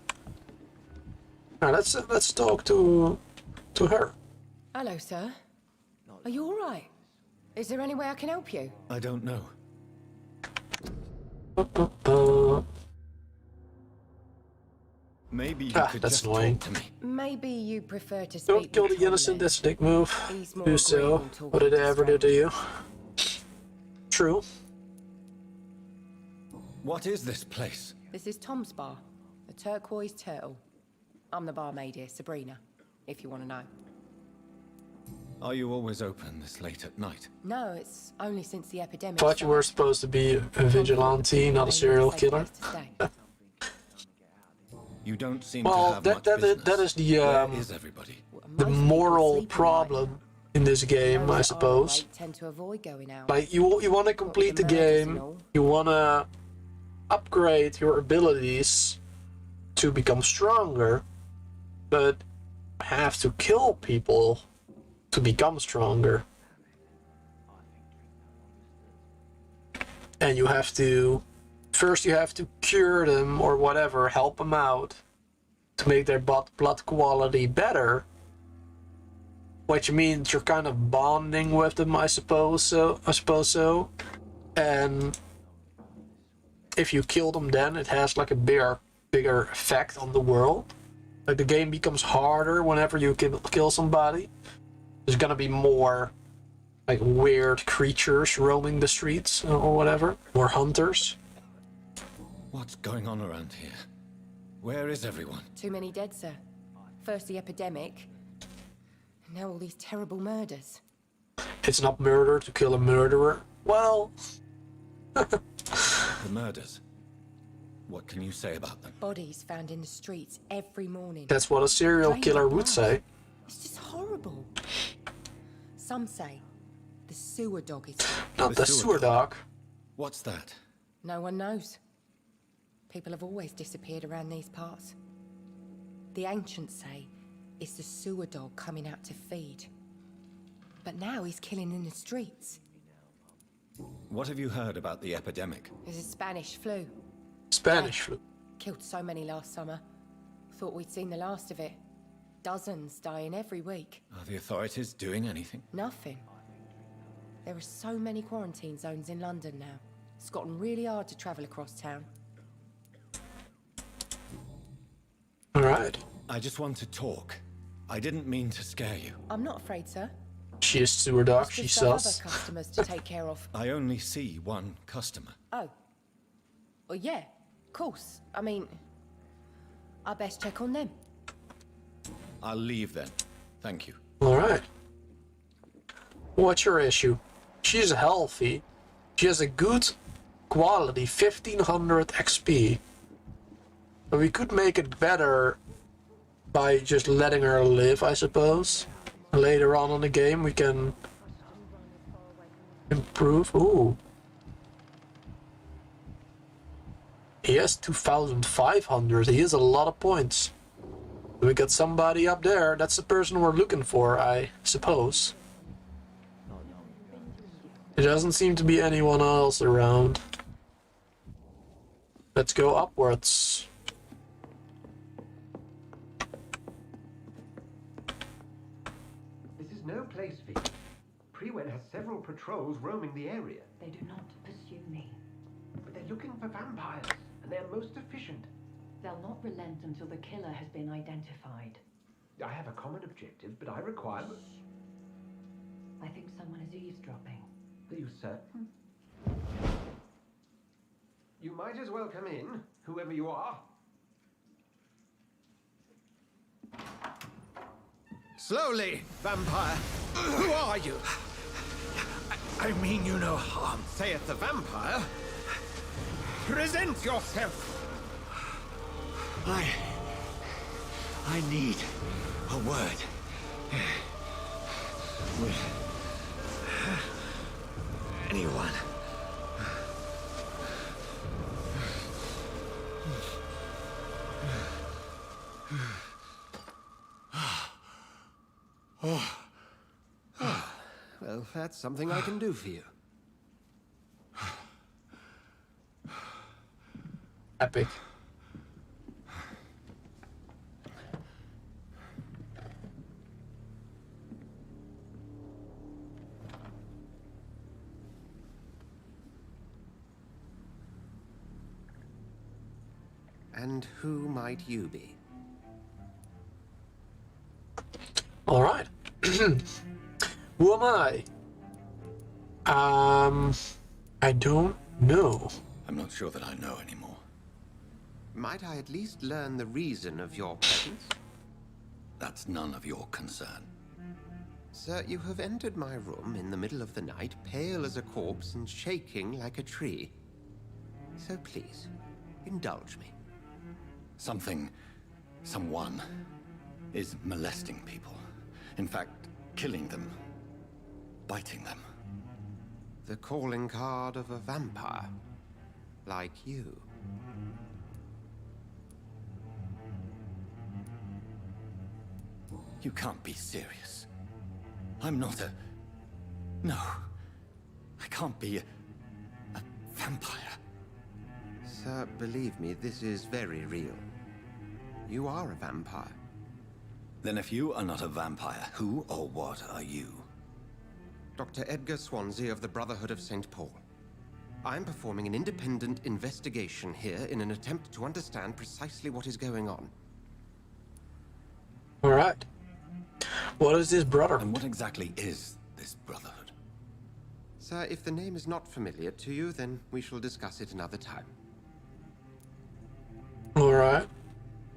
Alright, let's talk to her. Hello, sir. Are you all right? Is there any way I can help you? I don't know. Maybe you could that's just annoying. talk to me. Maybe you prefer to speak. Don't kill with the innocent, Tommy. that's a dick move. He's more Do so. agreeable to What did I ever do to you? True. What is this place? This is Tom's bar, the Turquoise Turtle. I'm the barmaid here, Sabrina, if you want to know. Are you always open this late at night? No, it's only since the epidemic. Thought you were supposed to be a vigilante, not a serial killer. You don't seem to Well, have much that business. is the Where is everybody? the moral problem in this game, I Those at our suppose. rate tend to avoid going out. Like you want to complete the game, you want to upgrade your abilities to become stronger, but have to kill people to become stronger. And you have to first cure them or whatever, help them out to make their blood quality better. Which means you're kind of bonding with them, I suppose so. And if you kill them, then it has like a bigger effect on the world. Like the game becomes harder whenever you kill somebody. There's gonna be more like weird creatures roaming the streets or whatever, or hunters. What's going on around here? Where is everyone? Too many dead, sir. First the epidemic, and now all these terrible murders. It's not murder to kill a murderer. Well... The murders. What can you say about them? Bodies found in the streets every morning. That's what a serial Drained killer with would blood. say. It's just horrible. Some say the sewer dog is... Not the sewer dog. What's that? No one knows. People have always disappeared around these parts. The ancients say it's the sewer dog coming out to feed. But now he's killing in the streets. What have you heard about the epidemic? There's a Spanish flu. Spanish flu. Killed so many last summer. Thought we'd seen the last of it. Dozens dying every week. Are the authorities doing anything? Nothing. There are so many quarantine zones in London now. It's gotten really hard to travel across town. Alright. I just want to talk. I didn't mean to scare you. I'm not afraid, sir. She is sewer dog, It's she just our says. other customers to take care of. I only see one customer. Oh. Well, yeah, of course. I mean, I best check on them. I'll leave then. Thank you. Alright. What's your issue? She's healthy. She has a good quality, 1500 XP. But we could make it better by just letting her live, I suppose. Later on in the game we can improve. Ooh. He has 2500. He has a lot of points. We got somebody up there. That's the person we're looking for, I suppose. There doesn't seem to be anyone else around. Let's go upwards. This is no place for you. Prewen has several patrols roaming the area. They do not pursue me. But they're looking for vampires, and they're most efficient. They'll not relent until the killer has been identified. I have a common objective, but I require... I think someone is eavesdropping. Are you certain? You might as well come in, whoever you are. Slowly, vampire. Who are you? I mean you no harm. Saith the vampire. Present yourself. I need a word. With anyone. Well, that's something I can do for you. Epic. And who might you be? All right. Who am I? I don't know. I'm not sure that I know anymore. Might I at least learn the reason of your presence? That's none of your concern. Sir, you have entered my room in the middle of the night, pale as a corpse and shaking like a tree. So please, indulge me. Someone is molesting people. In fact, killing them biting them. The calling card of a vampire. Like you. You can't be serious. I'm not a... No. I can't be a vampire. Sir, believe me, this is very real. You are a vampire. Then if you are not a vampire, who or what are you? Dr. Edgar Swansea of the Brotherhood of St. Paul. I'm performing an independent investigation here in an attempt to understand precisely what is going on. Alright. What is this brother? And what exactly is this Brotherhood? Sir, if the name is not familiar to you, then we shall discuss it another time. Alright.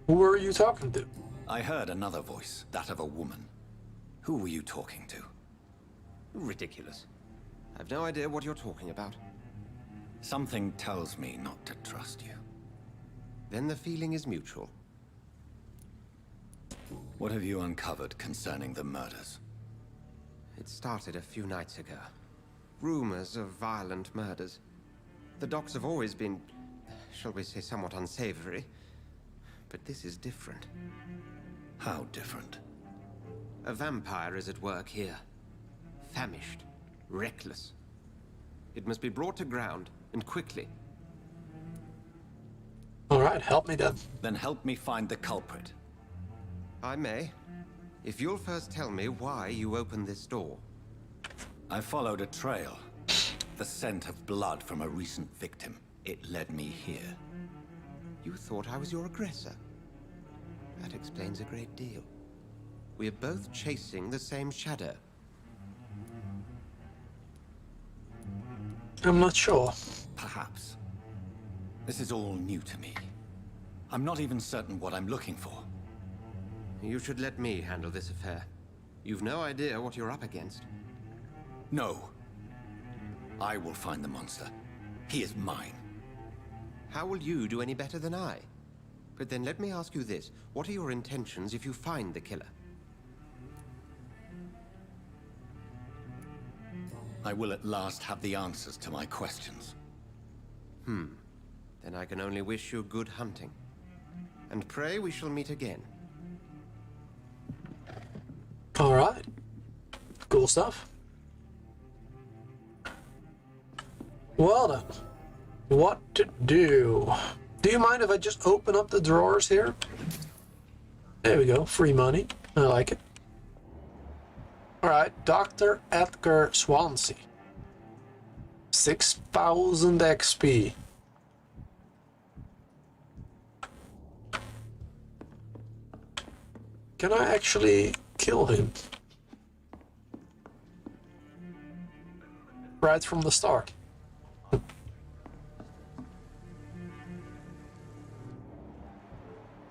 Who were you talking to? I heard another voice, that of a woman. Who were you talking to? Ridiculous. I've no idea what you're talking about. Something tells me not to trust you. Then the feeling is mutual. What have you uncovered concerning the murders? It started a few nights ago. Rumors of violent murders. The docs have always been, shall we say, somewhat unsavory. But this is different. How different? A vampire is at work here. Famished. Reckless. It must be brought to ground, and quickly. Alright, help me then. Then help me find the culprit. I may. If you'll first tell me why you opened this door. I followed a trail. The scent of blood from a recent victim. It led me here. You thought I was your aggressor. That explains a great deal. We are both chasing the same shadow. I'm not sure. Perhaps. This is all new to me. I'm not even certain what I'm looking for. You should let me handle this affair. You've no idea what you're up against. No. I will find the monster. He is mine. How will you do any better than I? But then let me ask you this. What are your intentions if you find the killer? I will at last have the answers to my questions. Then I can only wish you good hunting. And pray we shall meet again. Alright. Cool stuff. Well then. What to do? Do you mind if I just open up the drawers here? There we go. Free money. I like it. Alright. Dr. Edgar Swansea. 6,000 XP. Can I actually kill him? Right from the start.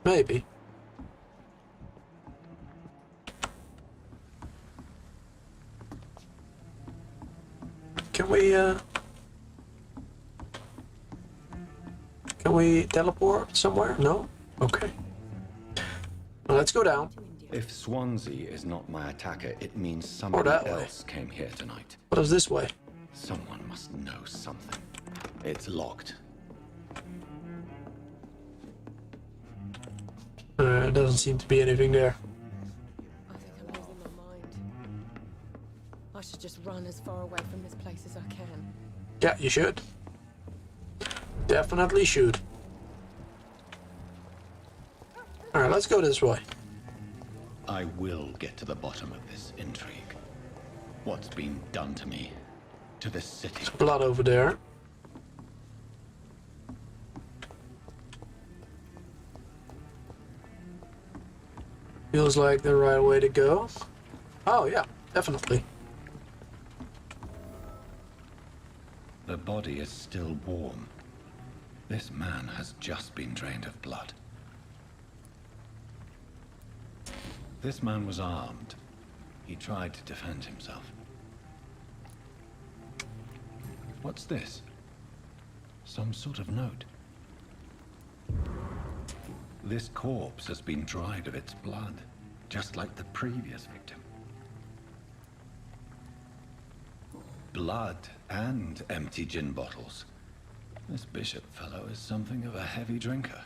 Maybe. Can we teleport somewhere? No? Okay. Well, let's go down. If Swansea is not my attacker, it means somebody that way. else came here tonight. What is this way? Someone must know something. It's locked. Doesn't seem to be anything there. I think I'm losing my mind. I should just run as far away from this place as I can. Yeah, you should. Definitely should. Alright, let's go this way. I will get to the bottom of this intrigue. What's been done to me, to this city. There's blood over there. Feels like the right way to go. Oh yeah, definitely. The body is still warm. This man has just been drained of blood. This man was armed. He tried to defend himself. What's this? Some sort of note. This corpse has been dried of its blood, just like the previous victim. blood and empty gin bottles. This bishop fellow is something of a heavy drinker.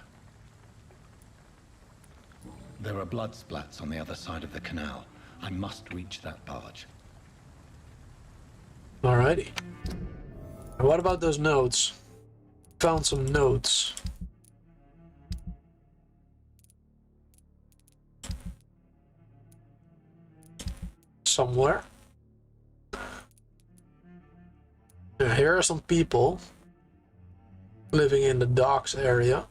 There are blood splats on the other side of the canal. I must reach that barge. Alrighty. And what about those notes? Found some notes. Somewhere. Yeah, here are some people living in the docks area.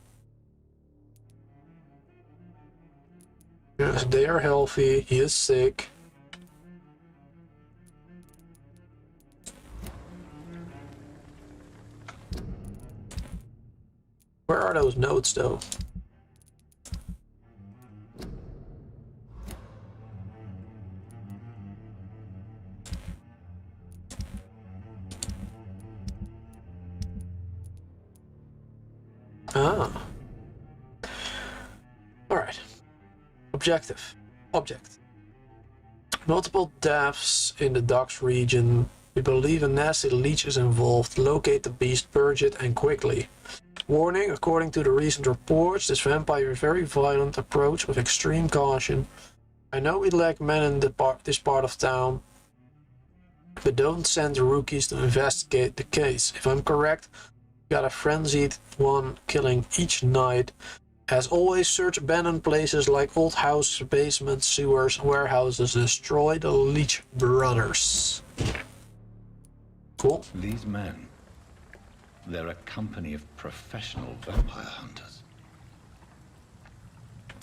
Yes, they are healthy. He is sick. Where are those notes, though? Ah. Alright. Objective. Object. Multiple deaths in the docks region. We believe a nasty leech is involved. Locate the beast, purge it, and quickly. Warning, according to the recent reports, this vampire is very violent. Approach with extreme caution. I know we lack men in this part of town, but don't send rookies to investigate the case. If I'm correct, we got a frenzied one killing each night. As always, search abandoned places like old houses, basements, sewers, warehouses. Destroy the Leech Brothers. Cool. These men, they're a company of professional vampire hunters.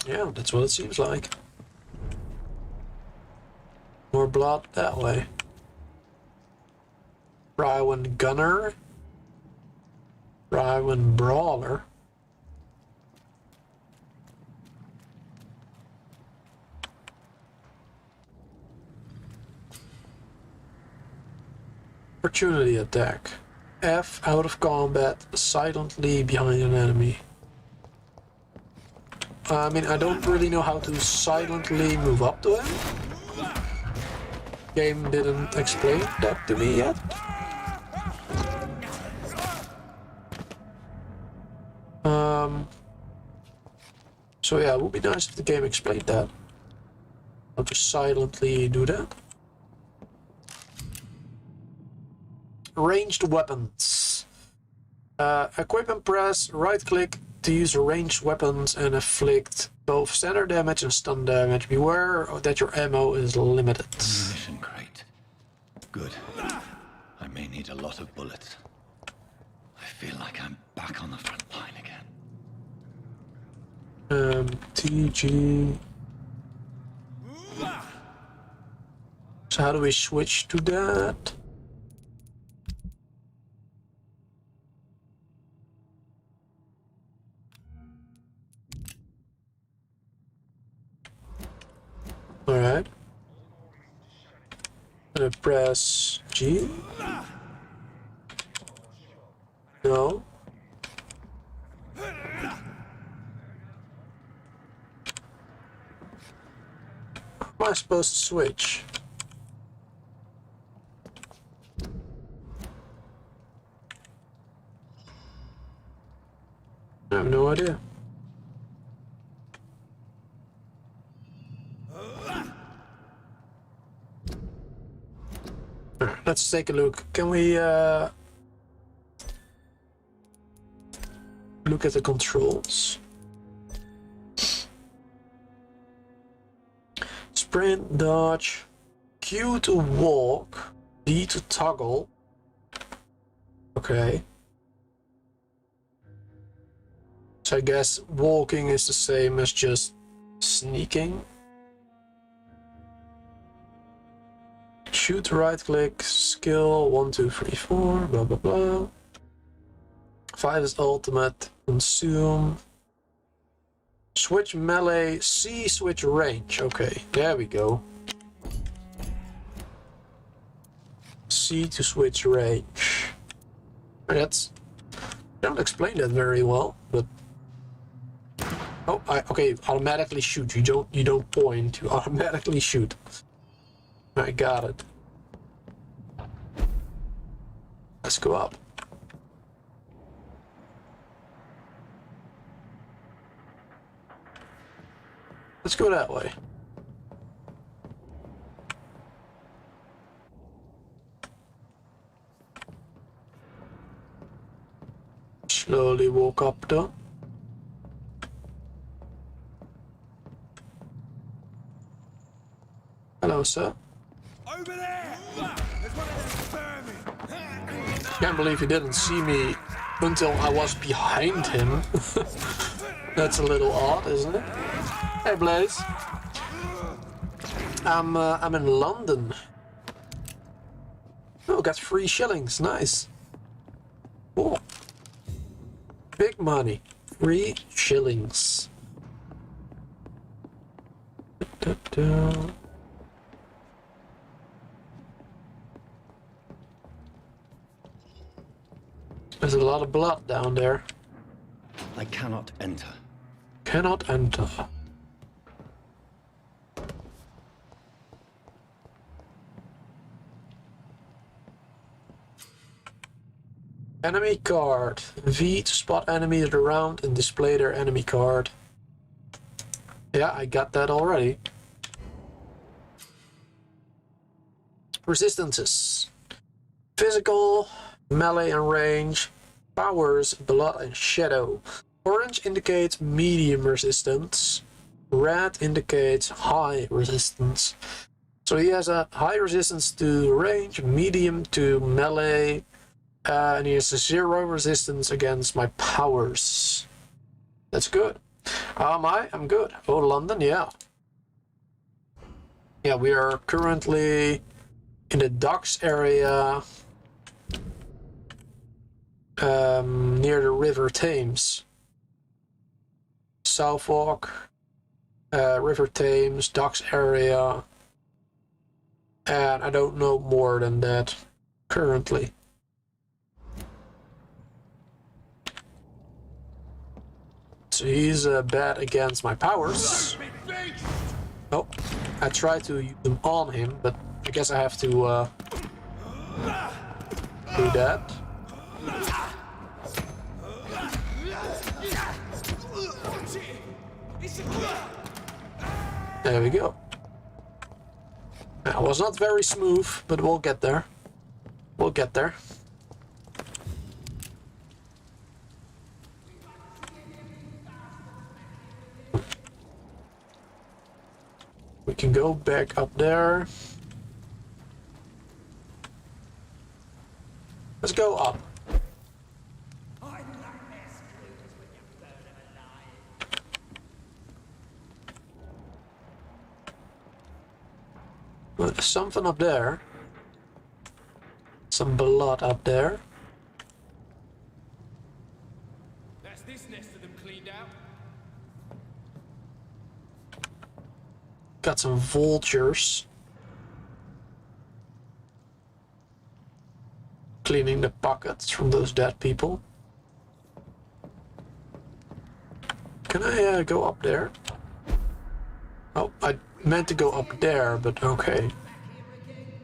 Yeah, that's what it seems like. More blood that way. Rowan Gunner. Rowan Brawler. Opportunity attack. F out of combat, silently behind an enemy. I mean, I don't really know how to silently move up to him. Game didn't explain that to me yet. So yeah, it would be nice if the game explained that. How to silently do that. Ranged weapons. Equip and press right click to use ranged weapons and inflict both standard damage and stun damage. Beware that your ammo is limited. Ammunition crate. Good. I may need a lot of bullets. I feel like I'm back on the front line again. TG. So how do we switch to that? Alright. Gonna press G. No. How am I supposed to switch? I have no idea. Let's take a look. Can we look at the controls? Sprint, dodge, Q to walk, D to toggle. Okay. So I guess walking is the same as just sneaking. Shoot, right click, skill, 1, 2, 3, 4, blah blah blah. 5 is ultimate, consume. Switch melee, C switch range. Okay, there we go. C to switch range. That's, I don't explain that very well, but oh, okay, automatically shoot. You don't point. You automatically shoot. I got it. Let's go up. Let's go that way. Slowly walk up though. Hello, sir. Over there! There's one of them vermin! Can't believe he didn't see me until I was behind him. That's a little odd, isn't it? Hey, Blaze. I'm in London. Oh, got 3 shillings. Nice. Cool. Big money. 3 shillings. There's a lot of blood down there. I cannot enter. Cannot enter. Enemy card. V to spot enemies around and display their enemy card. Yeah, I got that already. Resistances. Physical, melee and range. Powers, blood and shadow. Orange indicates medium resistance. Red indicates high resistance. So he has a high resistance to range, medium to melee, and he has a 0 resistance against my powers. That's good. I'm good. Oh, London, yeah. Yeah, we are currently in the docks area near the River Thames. Southwark, River Thames, docks area, and I don't know more than that currently. So he's bad against my powers. Oh, I tried to use them on him, but I guess I have to do that. There we go. That was not very smooth, but we'll get there. We'll get there. We can go back up there. Let's go up. Well, there's something up there. Some blood up there. That's this nest of them cleaned out. Got some vultures. Cleaning the pockets from those dead people. Can I go up there? Oh, I meant to go up there, but okay.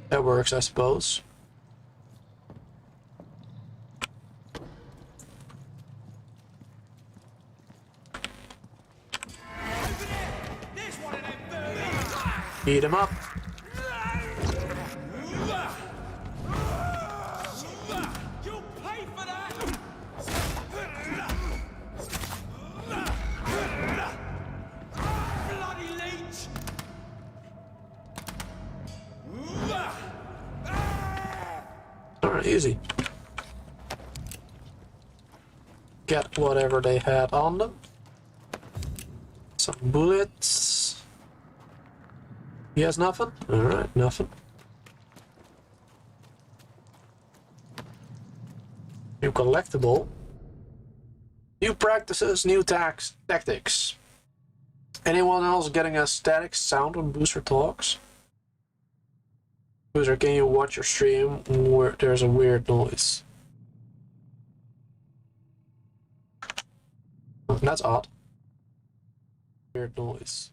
That works, I suppose. Beat him up. You'll pay for that! Bloody leech! Alright, easy. Get whatever they had on them. Some bullets. He has nothing? Alright, nothing. New collectible. New practices, new tactics. Anyone else getting a static sound on Booster Talks? Booster, can you watch your stream where there's a weird noise? Oh, that's odd. Weird noise.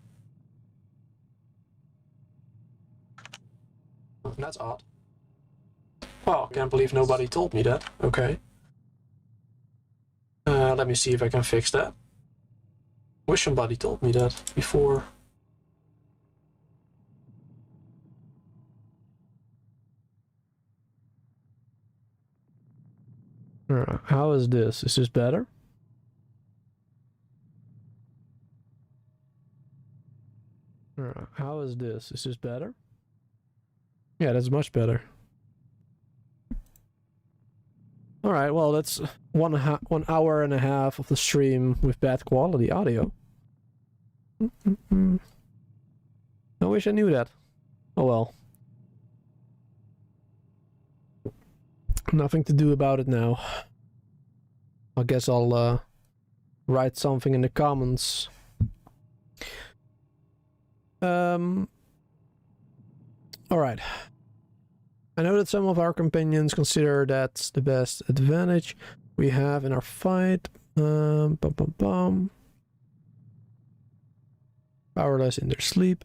Oh, that's odd. Oh, can't believe nobody told me that. Okay. Let me see if I can fix that. Wish somebody told me that before. How is this? Is this better? How is this? Is this better? Yeah, that's much better. Alright, well, that's 1 hour and a half of the stream with bad quality audio. I wish I knew that. Oh well. Nothing to do about it now. I guess I'll write something in the comments. Alright. I know that some of our companions consider that's the best advantage we have in our fight. Powerless in their sleep.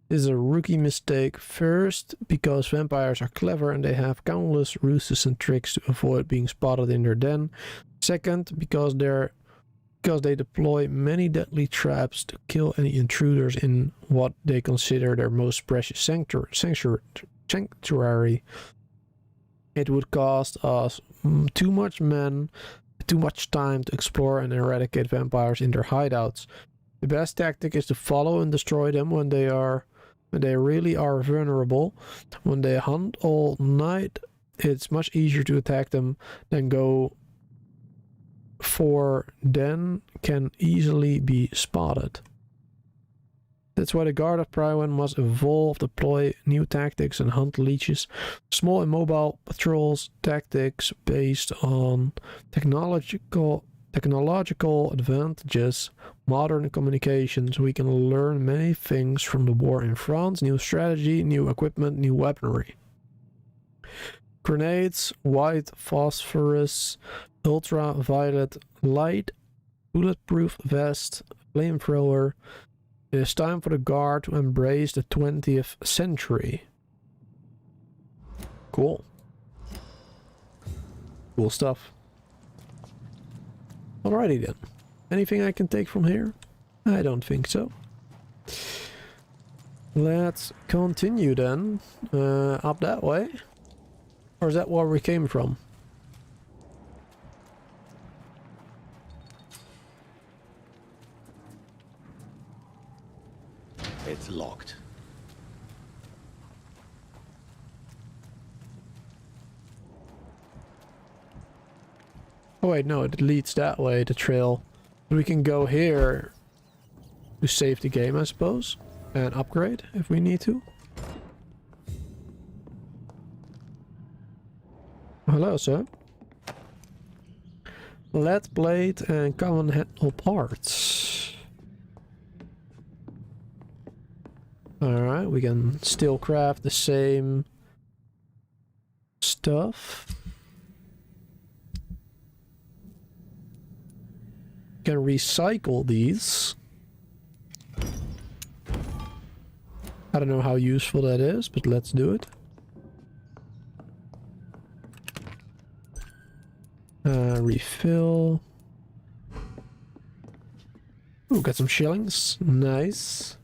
This is a rookie mistake. First, because vampires are clever and they have countless ruses and tricks to avoid being spotted in their den. Second, because they deploy many deadly traps to kill any intruders in what they consider their most precious sanctuary. It would cost us too much time to explore and eradicate vampires in their hideouts. The best tactic is to follow and destroy them when they really are vulnerable. When they hunt all night, it's much easier to attack them than go for den can easily be spotted. That's why the Guard of Priwen must evolve, deploy new tactics and hunt leeches. Small and mobile patrols, tactics based on technological advantages, modern communications. We can learn many things from the war in France, new strategy, new equipment, new weaponry. Grenades, white phosphorus, ultraviolet light, bulletproof vest, flamethrower. It is time for the Guard to embrace the 20th century. Cool. Cool stuff. Alrighty then. Anything I can take from here? I don't think so. Let's continue then. Up that way. Or is that where we came from? It's locked. Oh wait, no, it leads that way, the trail. We can go here to save the game, I suppose, and upgrade if we need to. Hello, sir. Lead blade and common handle parts. Alright, we can still craft the same stuff. Can recycle these. I don't know how useful that is, but let's do it. Refill. Ooh, got some shillings. Nice.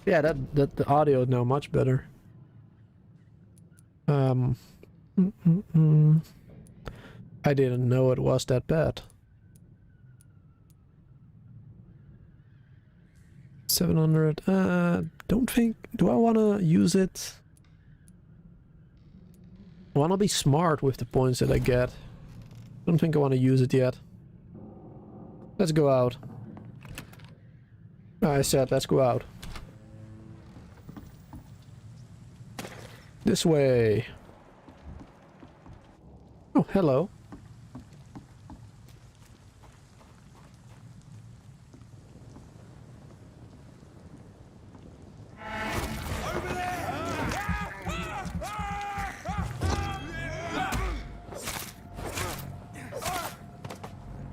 Yeah, that the audio is now much better. I didn't know it was that bad. 700. Don't think. Do I want to use it? I want to be smart with the points that I get. Don't think I want to use it yet. Let's go out. I said let's go out. This way. Oh, hello.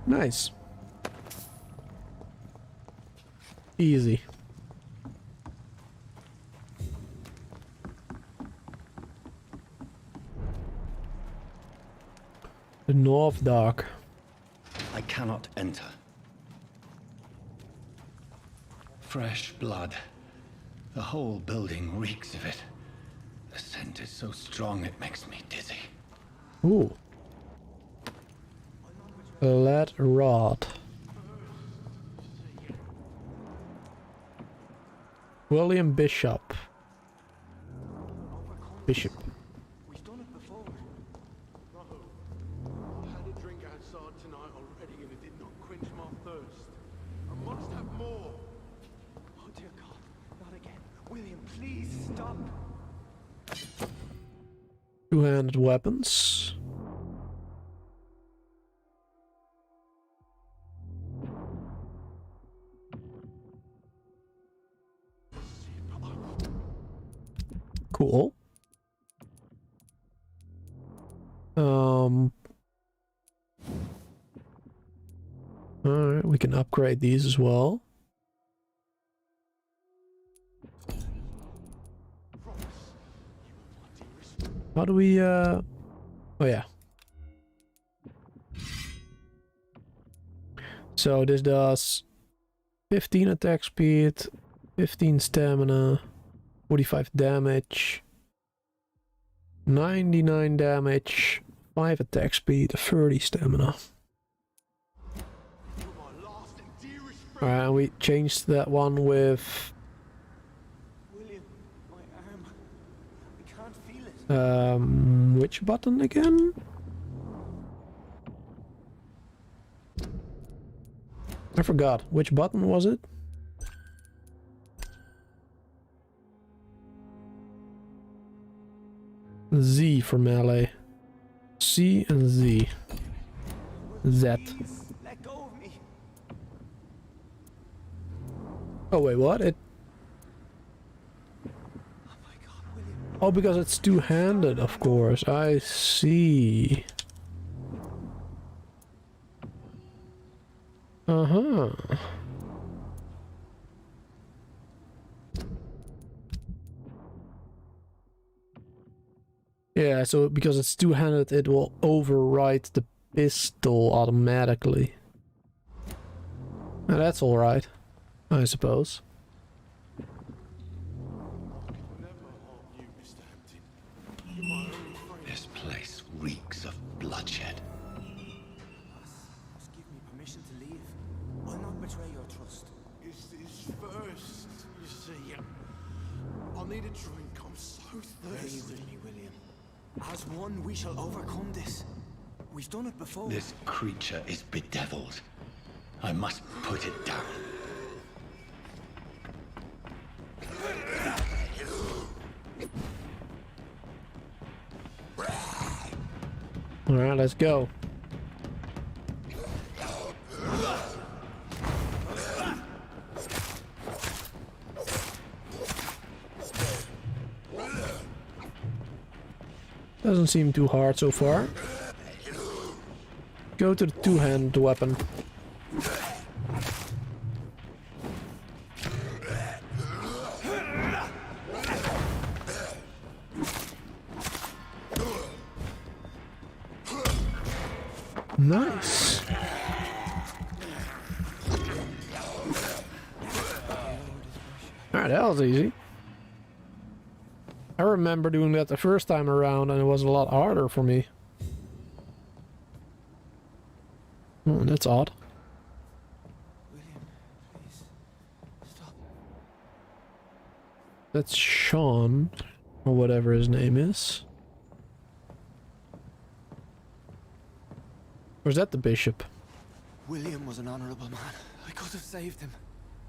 Nice. The North Dock. I cannot enter. Fresh blood. The whole building reeks of it. The scent is so strong it makes me dizzy. Ooh. A lead rod. William Bishop. Bishop. We've done it before. No. I had a drink outside tonight already and it did not quench my thirst. I must have more. Oh dear God, not again. William, please stop. Two-handed weapons. Cool. Alright, we can upgrade these as well. How do we, oh yeah. So this does 15 attack speed, 15 stamina, 45 damage, 99 damage, 5 attack speed, 30 stamina. Alright, and we changed that one with William, my arm. I can't feel it. which button again? I forgot. Which button was it? Z for melee. C and Z. Z. Let go of me. Oh wait, what? It. Oh, because it's two-handed, of course. I see. Uh-huh. Yeah, so because it's two-handed, it will override the pistol automatically. Now that's alright, I suppose. This place reeks of bloodshed. Just give me permission to leave. I'll not betray your trust. It's first, you see. I'll need a drink. I'm so thirsty. Stay with me, William. As one, we shall overcome this. We've done it before. This creature is bedeviled. I must put it down. Alright, let's go. Doesn't seem too hard so far. Go to the two-handed weapon. Nice. Alright, that was easy. I remember doing that the first time around and it was a lot harder for me. Oh, that's odd. William, please. Stop. That's Sean, or whatever his name is. Or is that the bishop? William was an honorable man. I could have saved him.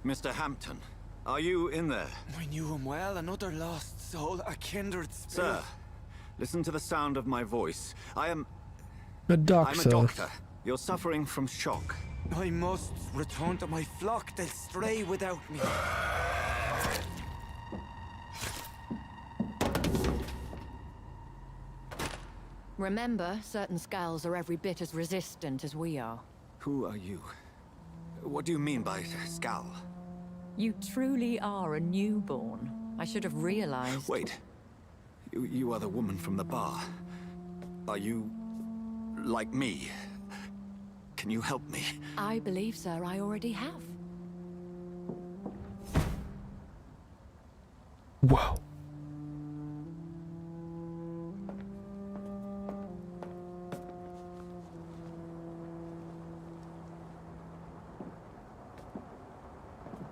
Mr. Hampton, are you in there? I knew him well, another lost soul, a kindred spirit. Sir, listen to the sound of my voice. I'm A a doctor. doctor. You're suffering from shock. I must return to my flock. They'll stray without me. Remember, certain skulls are every bit as resistant as we are. Who are you? What do you mean by scowl? You truly are a newborn. I should have realized. Wait. You are the woman from the bar. Are you like me. Can you help me? I believe, sir, I already have. Whoa.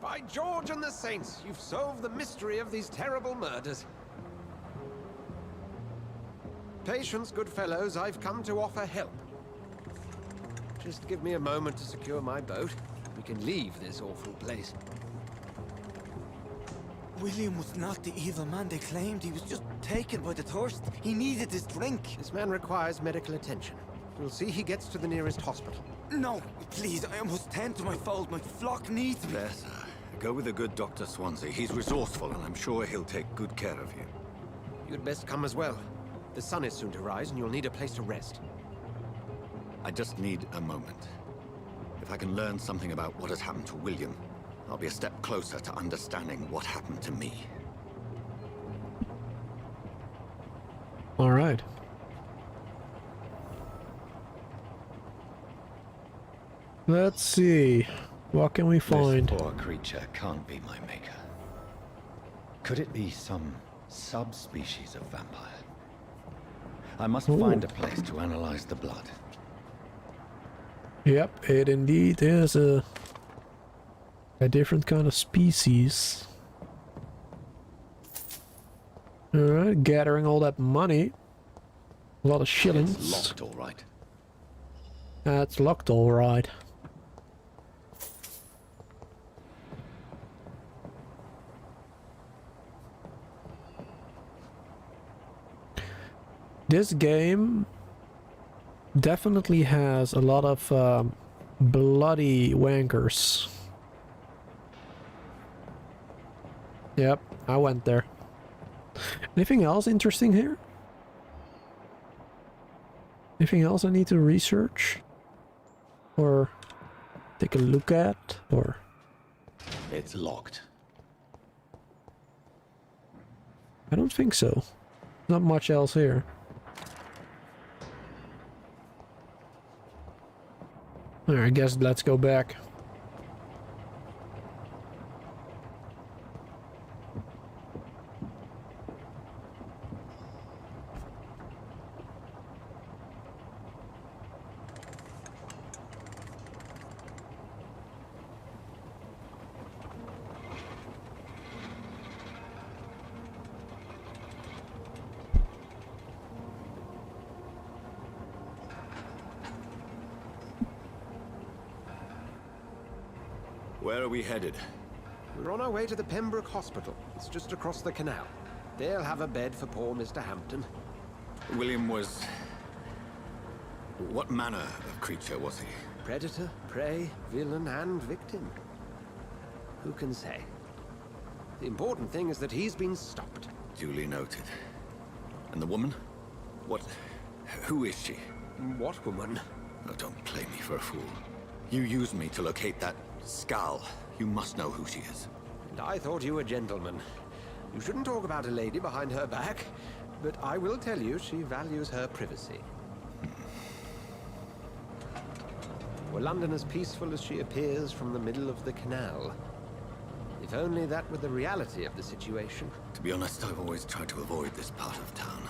By George and the Saints, you've solved the mystery of these terrible murders. Patience, good fellows, I've come to offer help. Just give me a moment to secure my boat. We can leave this awful place. William was not the evil man they claimed. He was just taken by the thirst. He needed this drink. This man requires medical attention. We'll see he gets to the nearest hospital. No, please, I must tend to my fold. My flock needs me. Better. Go with the good Dr. Swansea. He's resourceful, and I'm sure he'll take good care of you. You'd best come as well. The sun is soon to rise, and you'll need a place to rest. I just need a moment. If I can learn something about what has happened to William, I'll be a step closer to understanding what happened to me. All right. Let's see. What can we find? This poor creature can't be my maker. Could it be some subspecies of vampire? I must find a place to analyze the blood. Yep, it indeed is a different kind of species. Alright, gathering all that money. A lot of shillings. It's locked, all right. It's locked, all right. This game definitely has a lot of bloody wankers. Yep, I went there. Anything else interesting here? Anything else I need to research? Or take a look at? Or... It's locked. I don't think so. Not much else here. Alright, I guess let's go back. Where are we headed? We're on our way to the Pembroke Hospital. It's just across the canal. They'll have a bed for poor Mr. Hampton. William was... What manner of creature was he? Predator, prey, villain, and victim. Who can say? The important thing is that he's been stopped. Duly noted. And the woman? What... Who is she? What woman? Oh, don't play me for a fool. You used me to locate that skull. You must know who she is. And I thought you a gentleman. You shouldn't talk about a lady behind her back, but I will tell you she values her privacy. Were London as peaceful as she appears from the middle of the canal? If only that were the reality of the situation. To be honest, I've always tried to avoid this part of town.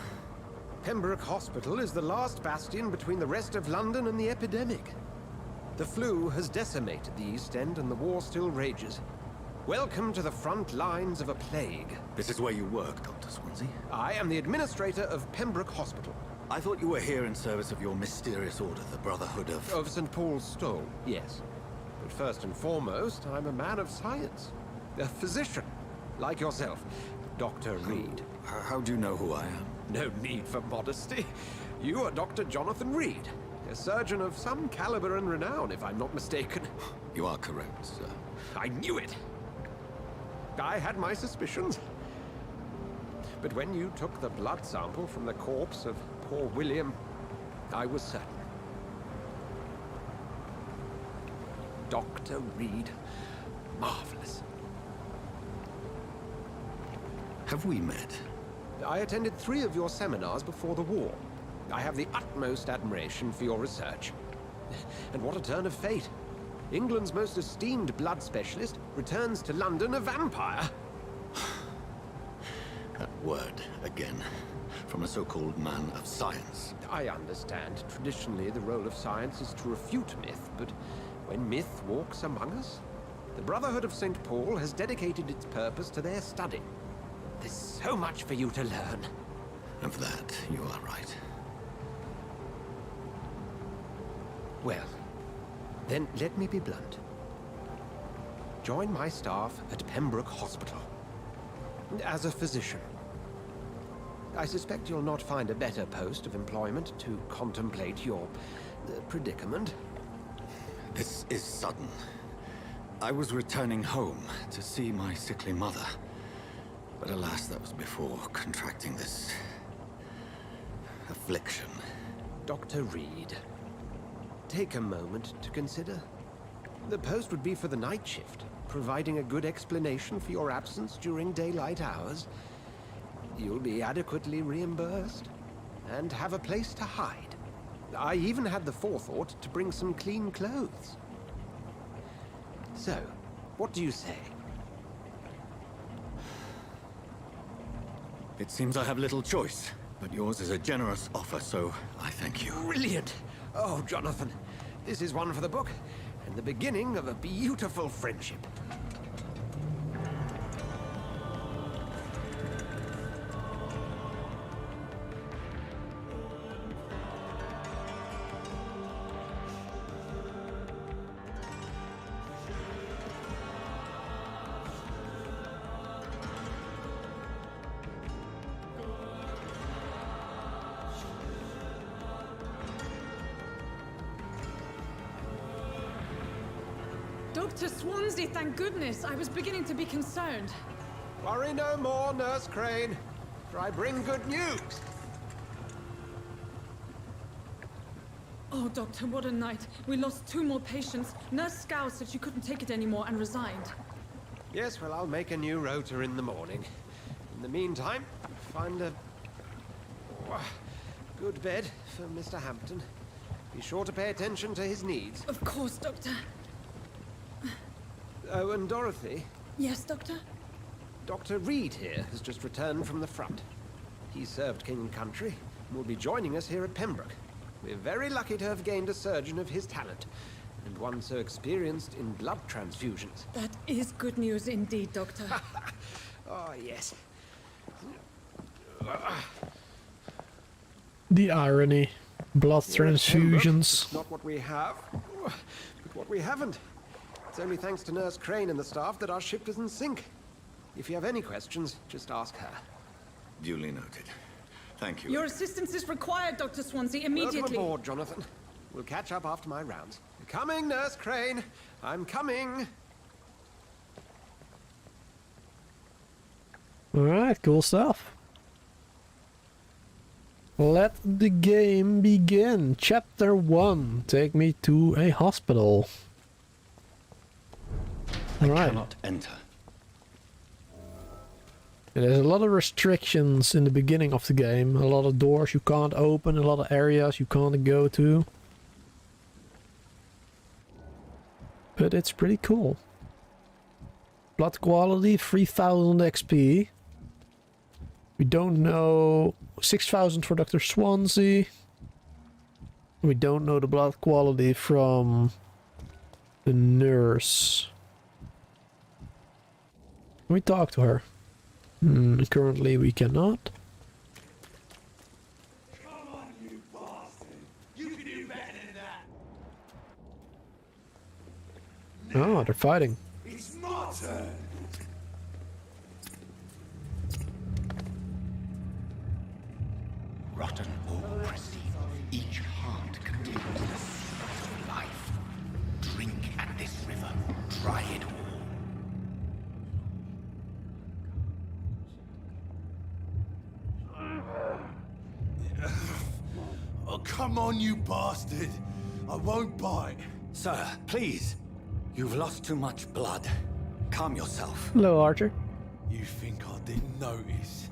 Pembroke Hospital is the last bastion between the rest of London and the epidemic. The flu has decimated the East End and the war still rages. Welcome to the front lines of a plague. This is where you work, Dr. Swansea? I am the administrator of Pembroke Hospital. I thought you were here in service of your mysterious order, the Brotherhood of... Of St. Paul's Stole, yes. But first and foremost, I'm a man of science. A physician, like yourself, Dr. Reid. How do you know who I am? No need for modesty. You are Dr. Jonathan Reid. A surgeon of some caliber and renown, if I'm not mistaken. You are correct, sir. I knew it! I had my suspicions. But when you took the blood sample from the corpse of poor William, I was certain. Dr. Reid. Marvelous. Have we met? I attended 3 of your seminars before the war. I have the utmost admiration for your research. And what a turn of fate. England's most esteemed blood specialist returns to London a vampire. That word again. From a so-called man of science. I understand. Traditionally, the role of science is to refute myth, but when myth walks among us, the Brotherhood of St. Paul has dedicated its purpose to their study. There's so much for you to learn. And for that, you are right. Well, then let me be blunt. Join my staff at Pembroke Hospital. As a physician. I suspect you'll not find a better post of employment to contemplate your predicament. This is sudden. I was returning home to see my sickly mother. But alas, that was before contracting this affliction. Dr. Reid, take a moment to consider. The post would be for the night shift, providing a good explanation for your absence during daylight hours. You'll be adequately reimbursed, and have a place to hide. I even had the forethought to bring some clean clothes. So, what do you say? It seems I have little choice, but yours is a generous offer, so I thank you. Brilliant! Oh, Jonathan, this is one for the book, and the beginning of a beautiful friendship. Dr. Swansea, thank goodness. I was beginning to be concerned. Worry no more, Nurse Crane, for I bring good news. Oh, Doctor, what a night. We lost 2 more patients. Nurse Scow said she couldn't take it anymore and resigned. Yes, well, I'll make a new rota in the morning. In the meantime, find a good bed for Mr. Hampton. Be sure to pay attention to his needs. Of course, Doctor. Oh, and Dorothy? Yes, Doctor? Dr. Reid here has just returned from the front. He served King and Country and will be joining us here at Pembroke. We're very lucky to have gained a surgeon of his talent, and one so experienced in blood transfusions. That is good news indeed, Doctor. Oh, yes. The irony. Blood transfusions. It's not what we have, but what we haven't. It's only thanks to Nurse Crane and the staff that our ship doesn't sink. If you have any questions, just ask her. Duly noted. Thank you. Your assistance is required, Dr. Swansea, immediately. Welcome aboard, Jonathan. We'll catch up after my rounds. Coming, Nurse Crane. I'm coming. Alright, cool stuff. Let the game begin. Chapter 1. Take me to a hospital. I cannot enter. There's a lot of restrictions in the beginning of the game. A lot of doors you can't open, a lot of areas you can't go to. But it's pretty cool. Blood quality 3000 XP. We don't know 6000 for Dr. Swansea. We don't know the blood quality from the nurse. Can we talk to her? Currently we cannot. Come on, you bastard! You can do better than that! Oh, they're fighting. It's my turn! Rotten or pristine, each heart contains the source of life. Drink at this river, try it all. Oh, come on, you bastard! I won't bite. Sir, please. You've lost too much blood. Calm yourself. Hello, Archer. You think I didn't notice?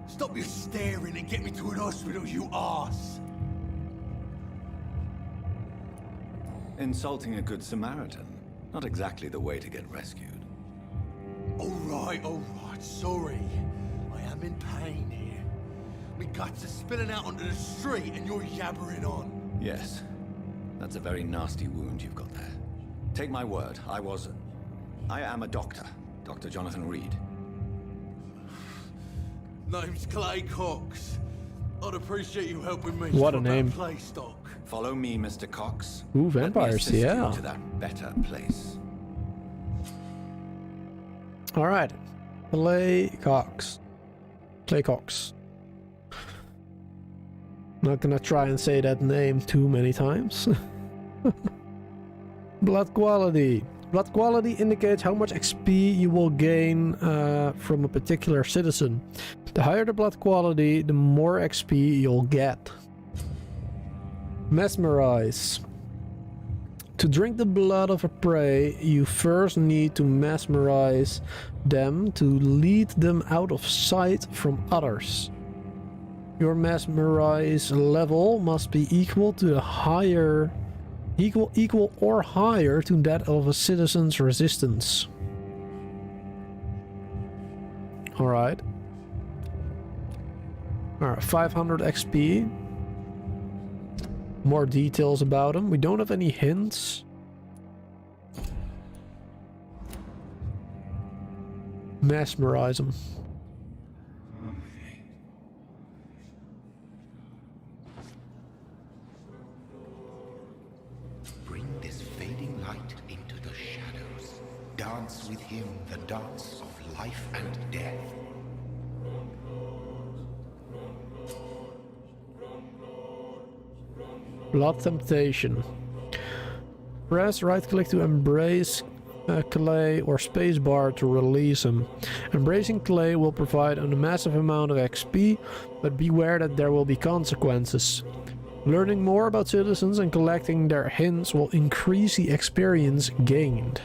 It's Stop your staring and get me to an hospital, you arse! Insulting a good Samaritan. Not exactly the way to get rescued. Alright, sorry. I am in pain here. My guts are spilling out onto the street and you're yabbering on. Yes. That's a very nasty wound you've got there. Take my word, I am a doctor. Dr. Jonathan Reid. Name's Clay Cox. I'd appreciate you helping me. What a name. Place, Doc. Follow me, Mr. Cox. Ooh, vampires, Let me assist yeah. you to that better place. Alright. Clay Cox. Clay Cox. Not gonna try and say that name too many times. Blood quality. Blood quality indicates how much XP you will gain from a particular citizen. The higher the blood quality, the more XP you'll get. Mesmerize. To drink the blood of a prey, you first need to mesmerize them to lead them out of sight from others. Your mesmerize level must be equal to the higher equal or higher to that of a citizen's resistance. Alright. Alright, 500 XP. More details about him. We don't have any hints. Mesmerize him. Bring this fading light into the shadows. Dance with him the dance of life and death. Blood temptation. Press right click to embrace Clay or spacebar to release him. Embracing Clay will provide a massive amount of XP, but beware that there will be consequences. Learning more about citizens and collecting their hints will increase the experience gained.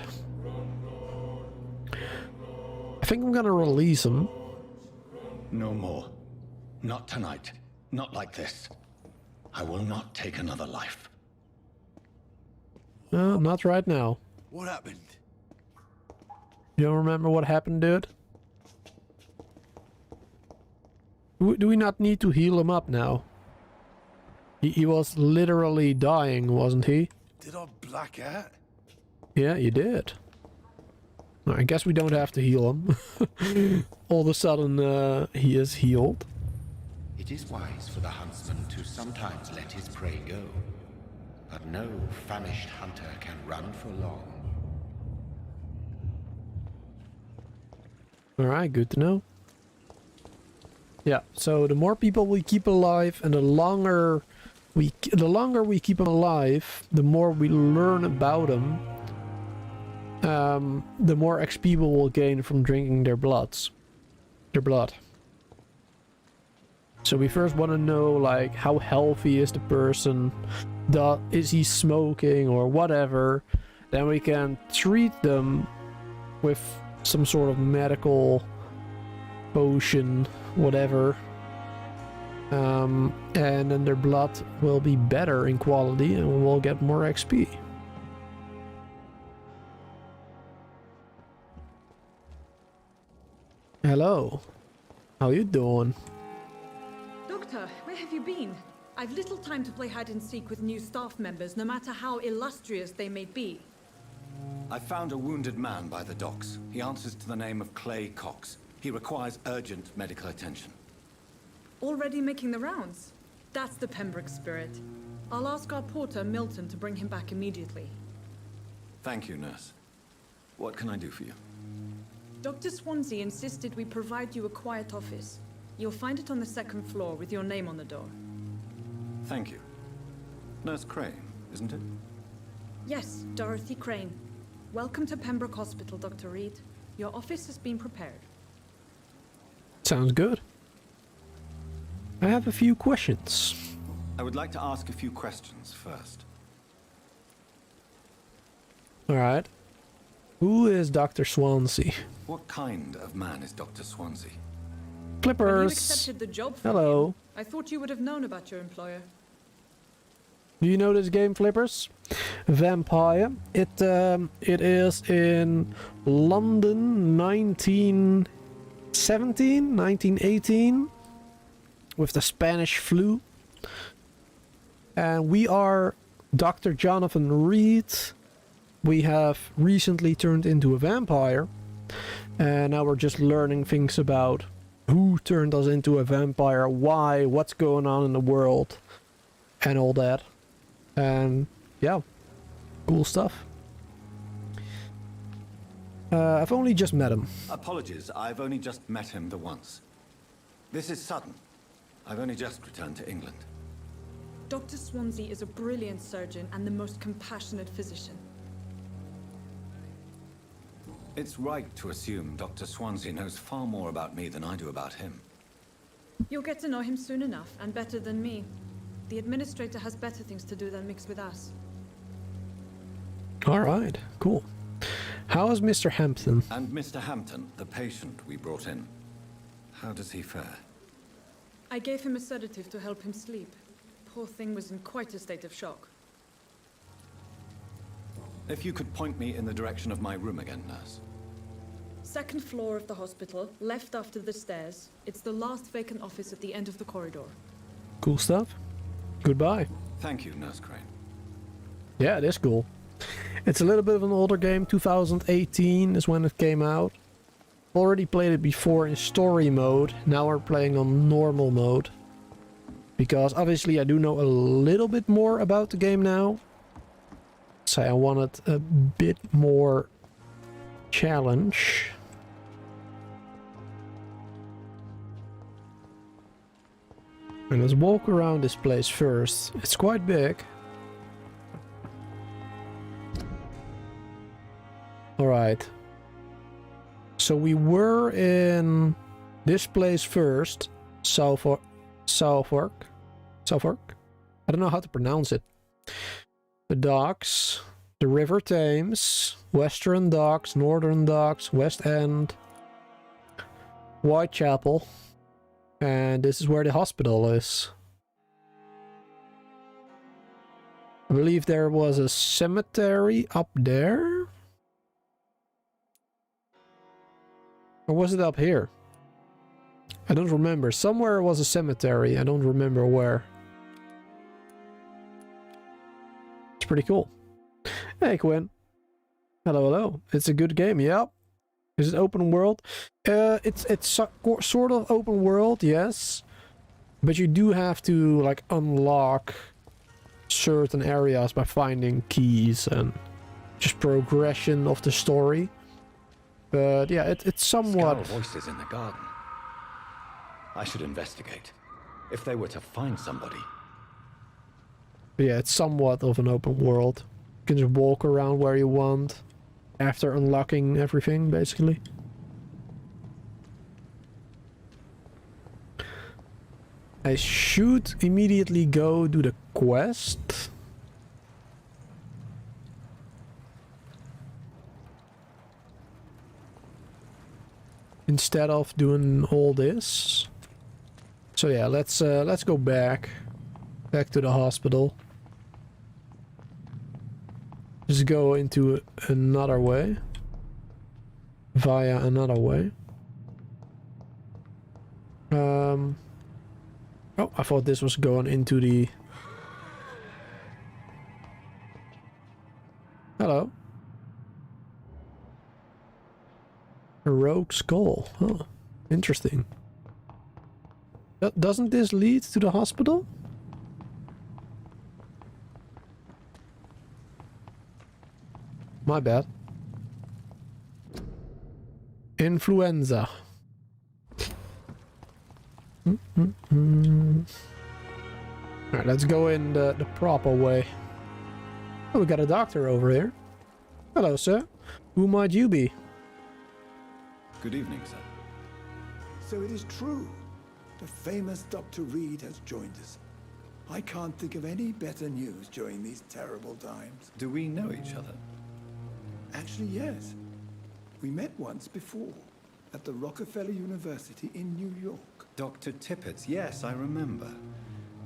I think I'm gonna release him. No more. Not tonight. Not like this. I will not take another life. No, not right now. What happened? You don't remember what happened, dude? Do we not need to heal him up now? He was literally dying, wasn't he? Did I black out? Yeah, you did. I guess we don't have to heal him. All of a sudden, he is healed. It is wise for the huntsman to sometimes let his prey go, but no famished hunter can run for long. Alright, good to know. Yeah, so the more people we keep alive and the longer we keep them alive, the more we learn about them, the more XP we will gain from drinking their blood. So we first want to know, like, how healthy is the person, is he smoking or whatever. Then we can treat them with some sort of medical potion, whatever. And then their blood will be better in quality and we will get more XP. Hello. How you doing? Doctor, where have you been? I've little time to play hide and seek with new staff members, no matter how illustrious they may be. I found a wounded man by the docks. He answers to the name of Clay Cox. He requires urgent medical attention. Already making the rounds? That's the Pembroke spirit. I'll ask our porter, Milton, to bring him back immediately. Thank you, nurse. What can I do for you? Dr. Swansea insisted we provide you a quiet office. You'll find it on the second floor with your name on the door. Thank you. Nurse Crane, isn't it? Yes, Dorothy Crane. Welcome to Pembroke Hospital, Dr. Reid. Your office has been prepared. Sounds good. I have a few questions. I would like to ask a few questions first. Alright. Who is Dr. Swansea? What kind of man is Dr. Swansea? When you Clippers. accepted the job for Hello. him, I thought you would have known about your employer. Do you know this game, Flippers? Vampire. It is in London, 1917, 1918, with the Spanish flu. And we are Dr. Jonathan Reid. We have recently turned into a vampire. And now we're just learning things about who turned us into a vampire, why, what's going on in the world, and all that. And yeah, cool stuff. I've only just met him. Apologies, I've only just met him the once. This is sudden. I've only just returned to England. Dr. Swansea is a brilliant surgeon and the most compassionate physician. It's right to assume Dr. Swansea knows far more about me than I do about him. You'll get to know him soon enough, and better than me. The administrator has better things to do than mix with us. Alright, cool. How is Mr. Hampton? And Mr. Hampton, the patient we brought in. How does he fare? I gave him a sedative to help him sleep. Poor thing was in quite a state of shock. If you could point me in the direction of my room again, nurse. Second floor of the hospital, left after the stairs. It's the last vacant office at the end of the corridor. Cool stuff. Goodbye. Thank you, Nurse Crane. Yeah, it is cool. It's a little bit of an older game. 2018 is when it came out. Already played it before in story mode. Now we're playing on normal mode. Because obviously I do know a little bit more about the game now. So I wanted a bit more challenge. And let's walk around this place first. It's quite big. Alright. So we were in this place first. Southwark. I don't know how to pronounce it. The docks. The River Thames. Western Docks. Northern Docks. West End. Whitechapel. And this is where the hospital is. I believe there was a cemetery up there. Or was it up here? I don't remember. Somewhere was a cemetery. I don't remember where. It's pretty cool. Hey, Quinn. Hello, hello. It's a good game, yep. Is it open world? It's sort of open world, yes. But you do have to, like, unlock certain areas by finding keys and just progression of the story. But yeah, it's somewhat... Skull voices in the garden. I should investigate. If they were to find somebody. Yeah, it's somewhat of an open world. You can just walk around where you want after unlocking everything, basically. I should immediately go do the quest. Instead of doing all this. So yeah, let's go back to the hospital. Just go into another way. Via another way. Oh, I thought this was going into the... Hello. A rogue skull. Huh. Interesting. Doesn't this lead to the hospital? My bad. Influenza. Alright, let's go in the proper way. Oh, we got a doctor over here. Hello, sir. Who might you be? Good evening, sir. So it is true. The famous Dr. Reid has joined us. I can't think of any better news during these terrible times. Do we know each other? Actually, yes. We met once before, at the Rockefeller University in New York. Dr. Tippett's, yes, I remember.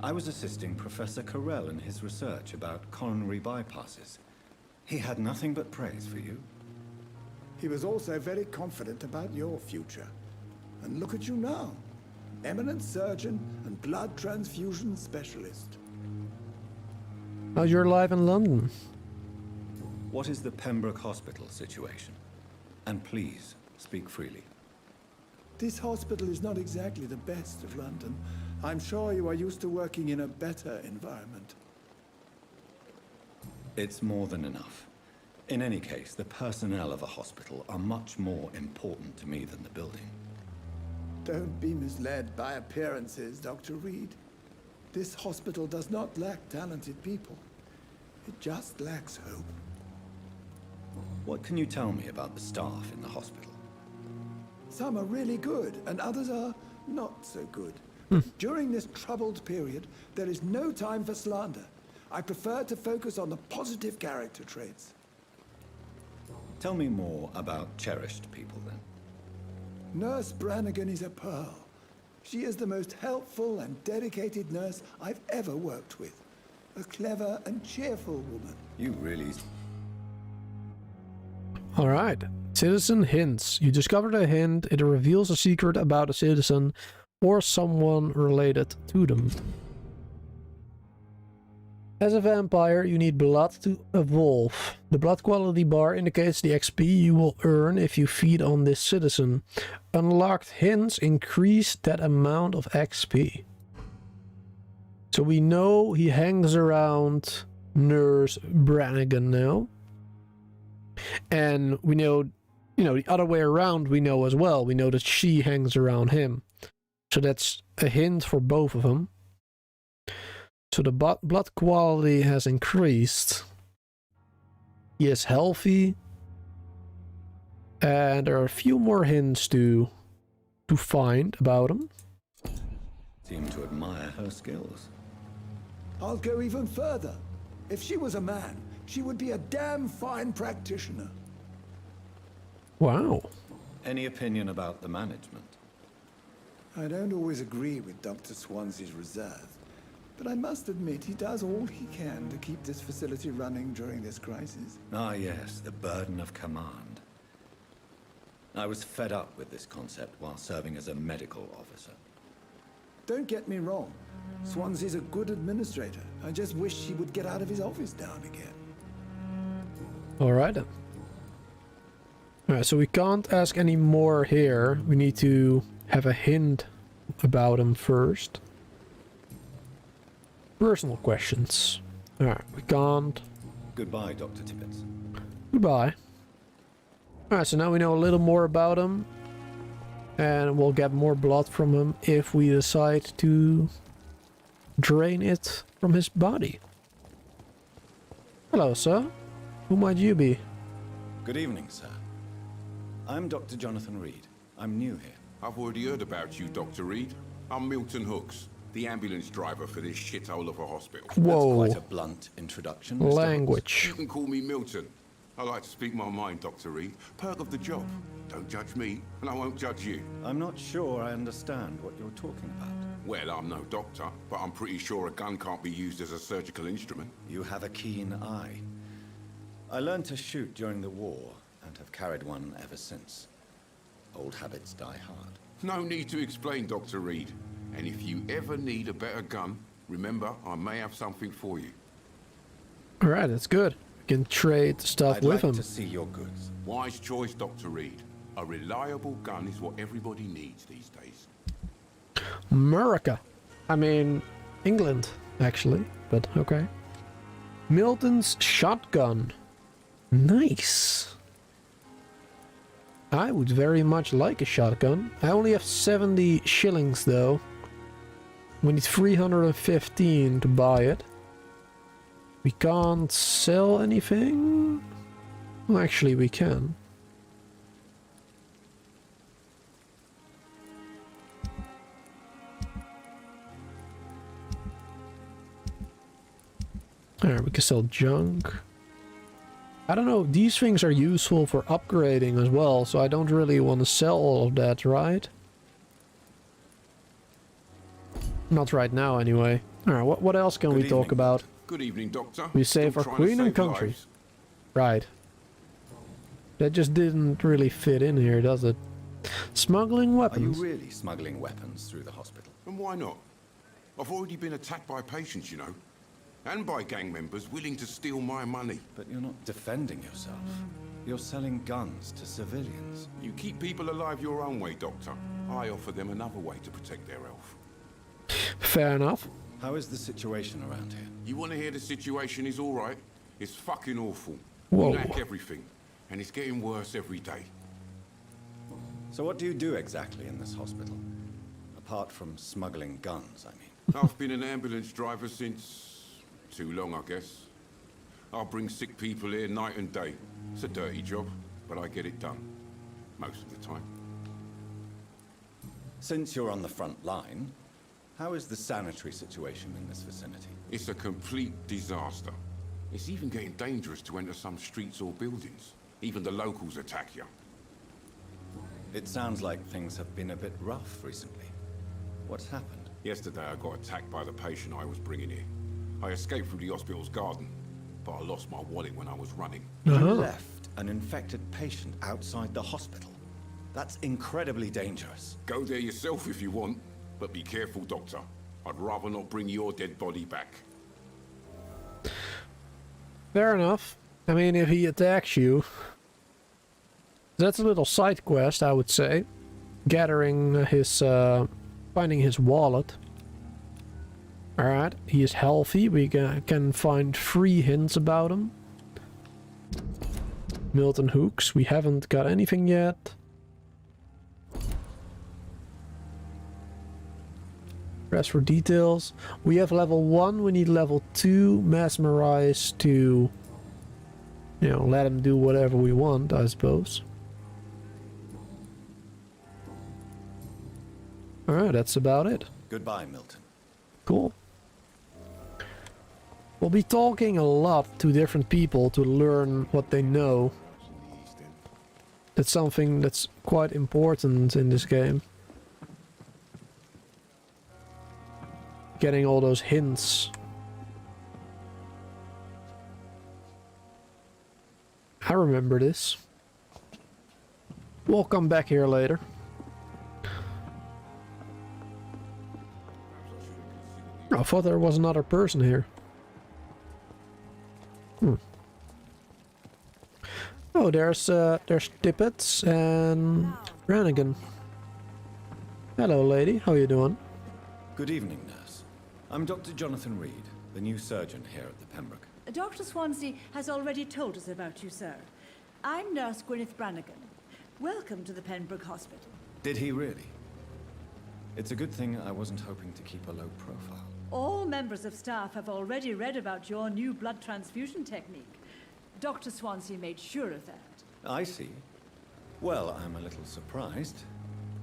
I was assisting Professor Carell in his research about coronary bypasses. He had nothing but praise for you. He was also very confident about your future. And look at you now. Eminent surgeon and blood transfusion specialist. How's your life in London? What is the Pembroke Hospital situation? And please, speak freely. This hospital is not exactly the best of London. I'm sure you are used to working in a better environment. It's more than enough. In any case, the personnel of a hospital are much more important to me than the building. Don't be misled by appearances, Dr. Reid. This hospital does not lack talented people. It just lacks hope. What can you tell me about the staff in the hospital? Some are really good, and others are not so good. During this troubled period, there is no time for slander. I prefer to focus on the positive character traits. Tell me more about cherished people, then. Nurse Brannigan is a pearl. She is the most helpful and dedicated nurse I've ever worked with. A clever and cheerful woman. You really... Alright. Citizen hints. You discovered a hint. It reveals a secret about a citizen or someone related to them. As a vampire, you need blood to evolve. The blood quality bar indicates the XP you will earn if you feed on this citizen. Unlocked hints increase that amount of XP. So we know he hangs around Nurse Brannigan now. And we know, the other way around we know as well. We know that she hangs around him. So that's a hint for both of them. So the blood quality has increased. He is healthy. And there are a few more hints to find about him. Seem to admire her skills. I'll go even further. If she was a man, she would be a damn fine practitioner. Wow. Any opinion about the management? I don't always agree with Dr. Swansea's reserve, but I must admit he does all he can to keep this facility running during this crisis. Ah yes, the burden of command. I was fed up with this concept while serving as a medical officer. Don't get me wrong. Swansea's a good administrator. I just wish he would get out of his office now and again. Alright then. Alright, so we can't ask any more here. We need to have a hint about him first. Personal questions. Alright, we can't. Goodbye, Dr. Tippett. Goodbye. Alright, so now we know a little more about him. And we'll get more blood from him if we decide to drain it from his body. Hello, sir. Who might you be? Good evening, sir. I'm Dr. Jonathan Reid. I'm new here. I've already heard about you, Dr. Reid. I'm Milton Hooks, the ambulance driver for this shithole of a hospital. Whoa. That's quite a blunt introduction, Mr. Language. Hooks. You can call me Milton. I like to speak my mind, Dr. Reid. Perk of the job. Don't judge me, and I won't judge you. I'm not sure I understand what you're talking about. Well, I'm no doctor, but I'm pretty sure a gun can't be used as a surgical instrument. You have a keen eye. I learned to shoot during the war, and have carried one ever since. Old habits die hard. No need to explain, Dr. Reid. And if you ever need a better gun, remember, I may have something for you. Alright, that's good. We can trade stuff with him. I'd like to see your goods. Wise choice, Dr. Reid. A reliable gun is what everybody needs these days. America. I mean, England, actually. But okay. Milton's shotgun. Nice. I would very much like a shotgun. I only have 70 shillings though. We need 315 to buy it. We can't sell anything? Well, actually we can. Alright, we can sell junk. I don't know, these things are useful for upgrading as well, so I don't really want to sell all of that, right? Not right now, anyway. Alright, what else can we talk about? Good evening, Doctor. We save our queen and country. Right. That just didn't really fit in here, does it? Smuggling weapons. Are you really smuggling weapons through the hospital? And why not? I've already been attacked by patients, you know. And by gang members willing to steal my money. But you're not defending yourself. You're selling guns to civilians. You keep people alive your own way, Doctor. I offer them another way to protect their health. Fair enough. How is the situation around here? You want to hear the situation is all right? It's fucking awful. Whoa. We lack everything. And it's getting worse every day. So what do you do exactly in this hospital? Apart from smuggling guns, I mean. I've been an ambulance driver since... too long, I guess. I'll bring sick people here night and day. It's a dirty job, but I get it done. Most of the time. Since you're on the front line, how is the sanitary situation in this vicinity? It's a complete disaster. It's even getting dangerous to enter some streets or buildings. Even the locals attack you. It sounds like things have been a bit rough recently. What's happened? Yesterday I got attacked by the patient I was bringing here. I escaped through the hospital's garden, but I lost my wallet when I was running. You left an infected patient outside the hospital? That's incredibly dangerous. Go there yourself if you want, but be careful, Doctor. I'd rather not bring your dead body back. Fair enough. I mean, if he attacks you... That's a little side quest, I would say. Gathering his... finding his wallet. Alright, he is healthy. We can find 3 hints about him. Milton hooks. We haven't got anything yet. Press for details. We have level 1. We need level 2. Mesmerize to... you know, let him do whatever we want, I suppose. Alright, that's about it. Goodbye, Milton. Cool. We'll be talking a lot to different people to learn what they know. That's something that's quite important in this game. Getting all those hints. I remember this. We'll come back here later. I thought there was another person here. Oh, there's Tippett and Brannigan. Hello, lady. How you doing? Good evening, nurse. I'm Dr. Jonathan Reid, the new surgeon here at the Pembroke. Dr. Swansea has already told us about you, sir. I'm Nurse Gwyneth Brannigan. Welcome to the Pembroke Hospital. Did he really? It's a good thing I wasn't hoping to keep a low profile. All members of staff have already read about your new blood transfusion technique. Dr. Swansea made sure of that. I see. Well, I'm a little surprised,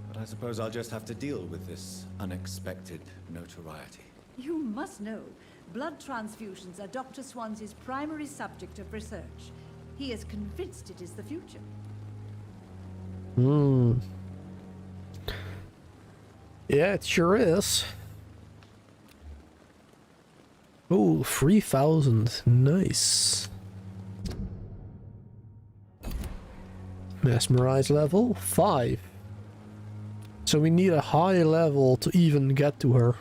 but I suppose I'll just have to deal with this unexpected notoriety. You must know, blood transfusions are Dr. Swansea's primary subject of research. He is convinced it is the future. Yeah, it sure is. Oh, 3,000. Nice. Mesmerize level 5. So we need a high level to even get to her.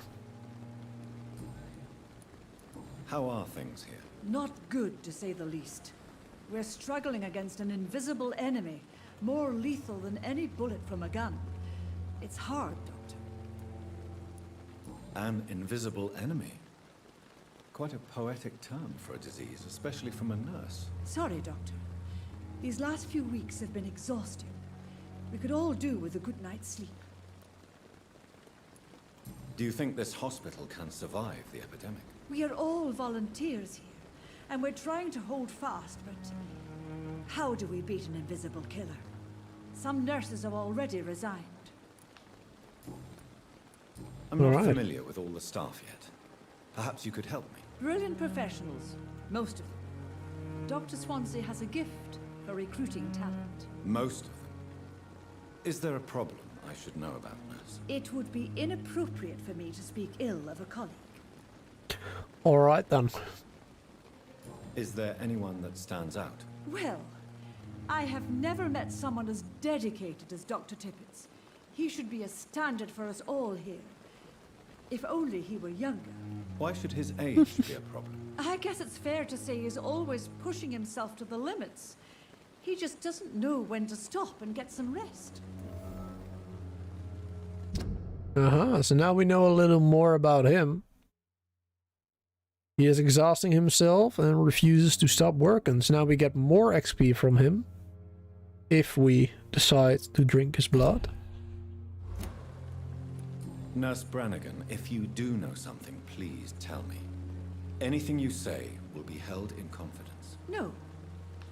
How are things here? Not good, to say the least. We're struggling against an invisible enemy, more lethal than any bullet from a gun. It's hard, Doctor. An invisible enemy? Quite a poetic term for a disease, especially from a nurse. Sorry, Doctor. These last few weeks have been exhausting. We could all do with a good night's sleep. Do you think this hospital can survive the epidemic? We are all volunteers here, and we're trying to hold fast, but how do we beat an invisible killer? Some nurses have already resigned. I'm not familiar with all the staff yet. Perhaps you could help me. Brilliant professionals, most of them. Dr. Swansea has a gift for recruiting talent. Most of them. Is there a problem I should know about, nurse? It would be inappropriate for me to speak ill of a colleague. Alright then. Is there anyone that stands out? Well, I have never met someone as dedicated as Dr. Tippett's. He should be a standard for us all here. If only he were younger. Why should his age be a problem? I guess it's fair to say he's always pushing himself to the limits. He just doesn't know when to stop and get some rest. So now we know a little more about him. He is exhausting himself and refuses to stop working. So now we get more XP from him. If we decide to drink his blood. Nurse Brannigan, if you do know something, please tell me. Anything you say will be held in confidence. No.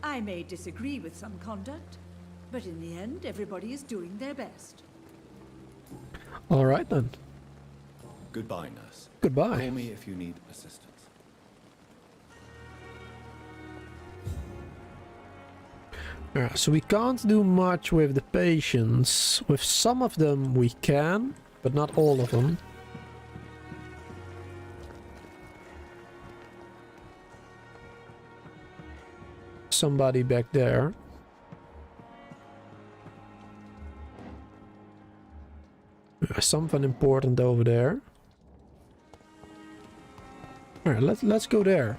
I may disagree with some conduct, but in the end, everybody is doing their best. Alright then. Goodbye, nurse. Goodbye. Call me if you need assistance. Yeah, so we can't do much with the patients. With some of them we can, but not all of them. Somebody back there. Something important over there. Alright, let's go there.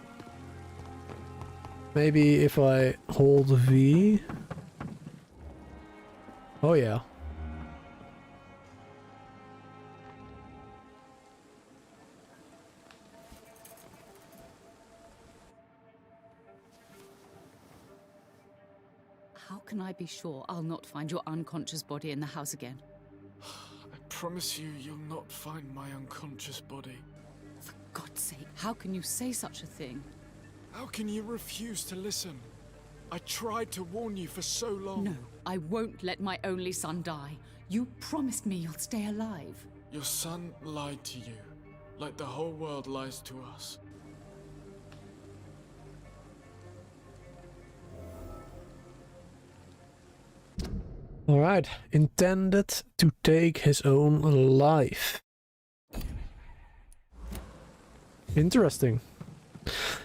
Maybe if I hold V. Oh yeah. How can I be sure I'll not find your unconscious body in the house again? I promise you, you'll not find my unconscious body. For God's sake, how can you say such a thing? How can you refuse to listen? I tried to warn you for so long. No, I won't let my only son die. You promised me you'll stay alive. Your son lied to you, like the whole world lies to us. Alright, intended to take his own life. Interesting.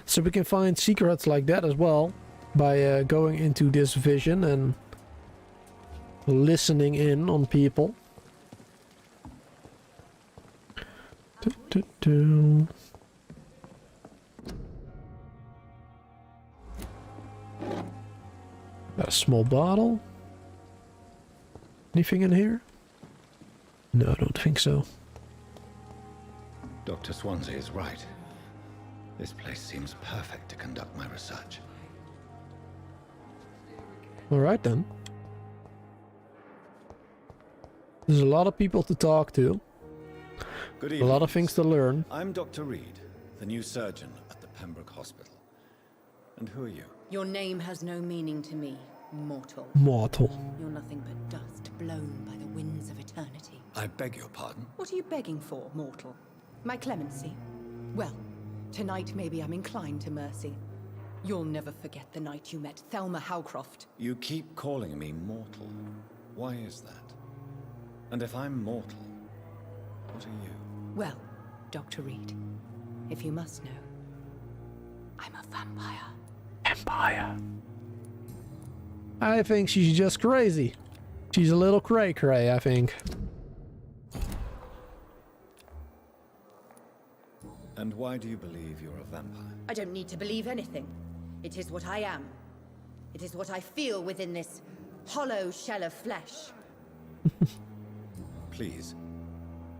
So we can find secrets like that as well by going into this vision and listening in on people. Got a small bottle. Anything in here? No, I don't think so. Dr. Swansea is right. This place seems perfect to conduct my research. Alright then. There's a lot of people to talk to. Good A evening. lot of things to learn. I'm Dr. Reid, the new surgeon at the Pembroke Hospital. And who are you? Your name has no meaning to me, mortal. Mortal. You're nothing but dust blown by the winds of eternity. I beg your pardon? What are you begging for, mortal? My clemency? Well, tonight maybe I'm inclined to mercy. You'll never forget the night you met Thelma Howcroft. You keep calling me mortal. Why is that? And if I'm mortal, what are you? Well, Dr. Reid, if you must know, I'm a vampire. Vampire. I think she's just crazy. She's a little cray-cray, I think. And why do you believe you're a vampire? I don't need to believe anything. It is what I am. It is what I feel within this hollow shell of flesh. Please,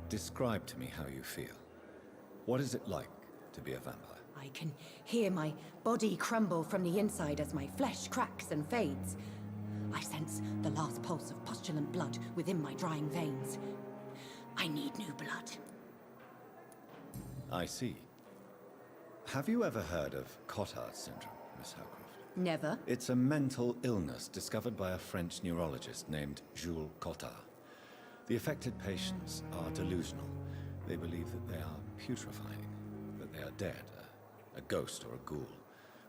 describe to me how you feel. What is it like to be a vampire? I can hear my body crumble from the inside as my flesh cracks and fades. I sense the last pulse of postulant blood within my drying veins. I need new blood. I see. Have you ever heard of Cotard syndrome, Miss Howcroft? Never. It's a mental illness discovered by a French neurologist named Jules Cotard. The affected patients are delusional. They believe that they are putrefying, that they are dead, a ghost or a ghoul,